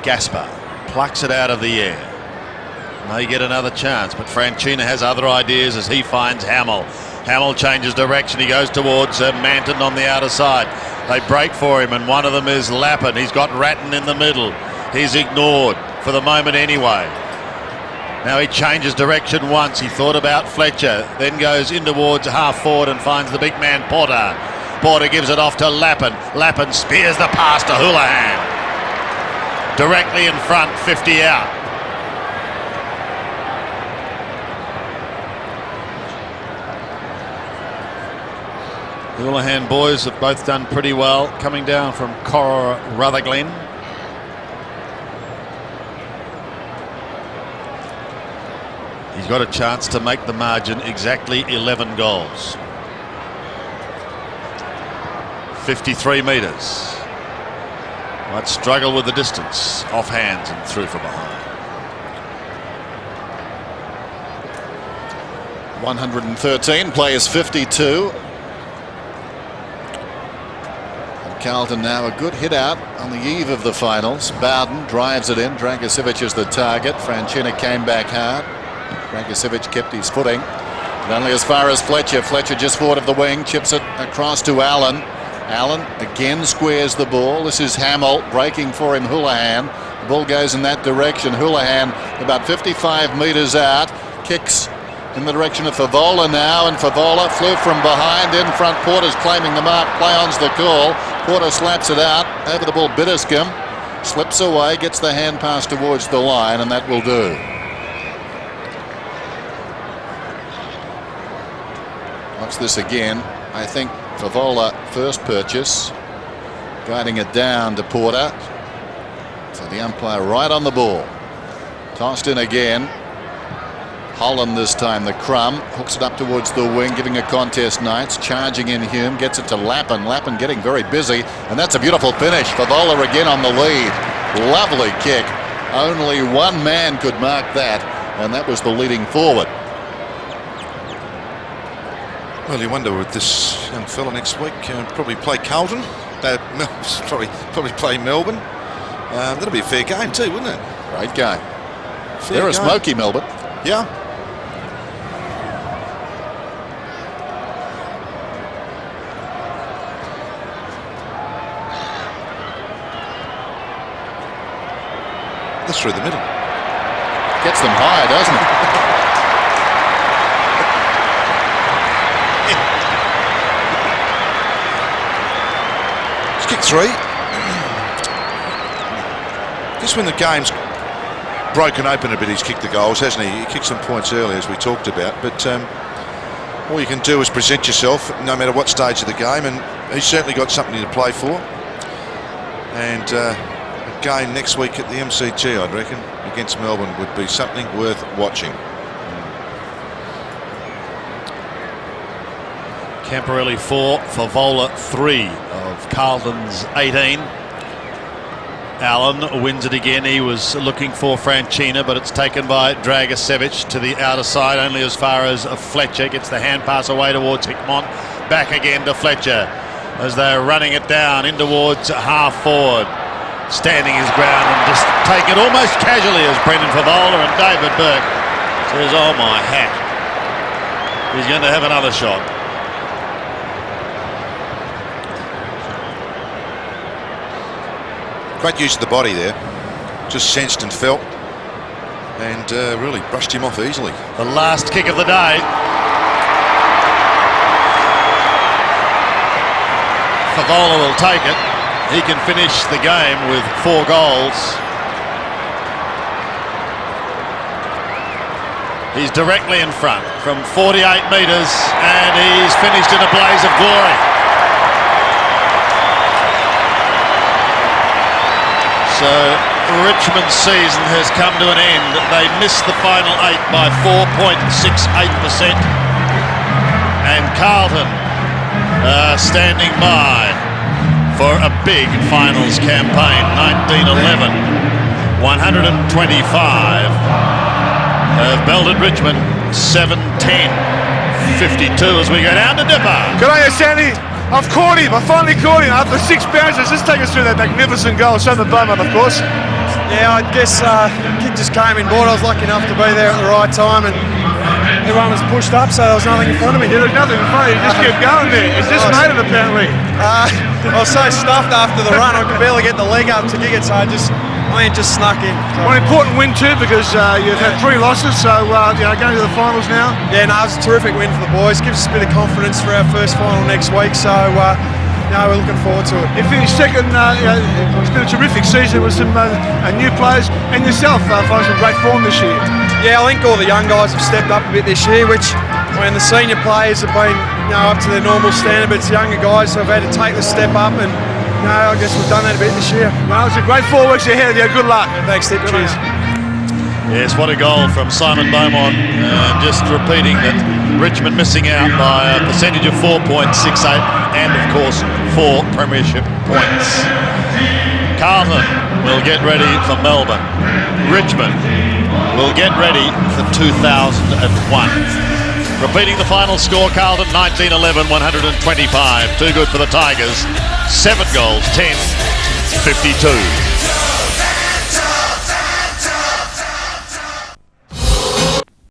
Gaspar plucks it out of the air. May get another chance, but Franchina has other ideas as he finds Hamill. Hamill changes direction. He goes towards Manton on the outer side. They break for him, and one of them is Lappin. He's got Ratton in the middle. He's ignored for the moment anyway. Now he changes direction once. He thought about Fletcher, then goes in towards half forward and finds the big man Porter. Porter gives it off to Lappin. Lappin spears the pass to Houlihan. Directly in front, 50 out. The Houlihan boys have both done pretty well coming down from Cora Rutherglen. He's got a chance to make the margin exactly 11 goals. 53 metres. Might struggle with the distance. Off hands and through from behind. 113, players 52. Carlton now a good hit out on the eve of the finals. Bowden drives it in. Dragicevic is the target. Franchina came back hard. Dragicevic kept his footing. But only as far as Fletcher. Fletcher just forward of the wing. Chips it across to Allen. Allen again squares the ball. This is Hamill breaking for him. Houlihan. The ball goes in that direction. Houlihan about 55 metres out. Kicks in the direction of Favola now, and Favola flew from behind. In front, Porter's claiming the mark. Play-on's the call. Porter slaps it out. Over the ball, Bitterscombe slips away, gets the hand pass towards the line, and that will do. Watch this again. I think Favola first purchase, guiding it down to Porter. So the umpire right on the ball. Tossed in again. Holland this time, the crumb, hooks it up towards the wing, giving a contest Knights, charging in Hume, gets it to Lappin. Lappin getting very busy, and that's a beautiful finish. Favola again on the lead. Lovely kick. Only one man could mark that, and that was the leading forward. Well, you wonder with this young fella next week, probably play Carlton, probably play Melbourne. That'll be a fair game too, wouldn't it? Great game. They're a smoky Melbourne. Yeah. That's through the middle. Gets them high, doesn't it? It's kick three. Just when the game's broken open a bit, he's kicked the goals, hasn't he? He kicked some points early, as we talked about, but all you can do is present yourself no matter what stage of the game, and he's certainly got something to play for. And a game next week at the MCG, I'd reckon, against Melbourne would be something worth watching. Camporelli 4, Favola 3 of Carlton's 18. Allen wins it again. He was looking for Franchina, but it's taken by Dragicevic to the outer side, only as far as Fletcher. Gets the hand pass away towards Hickmont. Back again to Fletcher as they're running it down in towards half forward. Standing his ground and just take it almost casually as Brendan Favola, and David Burke says, oh my hat. He's going to have another shot. Great use of the body there. Just sensed and felt, and really brushed him off easily. The last kick of the day. Favola will take it. He can finish the game with 4 goals. He's directly in front from 48 metres, and he's finished in a blaze of glory. So Richmond's season has come to an end. They missed the final 8 by 4.68%. And Carlton standing by for a big finals campaign. 1911, 125 have belted Richmond. 7-10, 52 as we go down to Dipper. Good on you, Sandy. I've caught him. I finally caught him after 6 bounces. Just take us through that magnificent goal. Show the bowman, of course. Yeah, I guess kick just came in board. I was lucky enough to be there at the right time, and everyone was pushed up, so there was nothing in front of me. Yeah, there's nothing in front of you. You just kept going there. It's just made it, apparently. I was so stuffed after the run, I could barely get the leg up to kick it, so it just snuck in. So. Well, an important win too, because you've had 3 losses, so going to the finals now. Yeah, no, it was a terrific win for the boys. Gives us a bit of confidence for our first final next week, so we're looking forward to it. You finished second. It's been a terrific season with some new players, and yourself finding some great form this year. Yeah, I think all the young guys have stepped up a bit this year, which when the senior players have been up to their normal standard, but it's younger guys who have had to take the step up, and I guess we've done that a bit this year. Well, it's a great 4 weeks ahead of you. Good luck. Thanks, Steve. Cheers. Yes, what a goal from Simon Beaumont. Just repeating that Richmond missing out by a percentage of 4.68 and, of course, 4 premiership points. Carlton will get ready for Melbourne. Richmond will get ready for 2001. Repeating the final score, Carlton 19-11, 125. Too good for the Tigers. 7 goals, 10-52.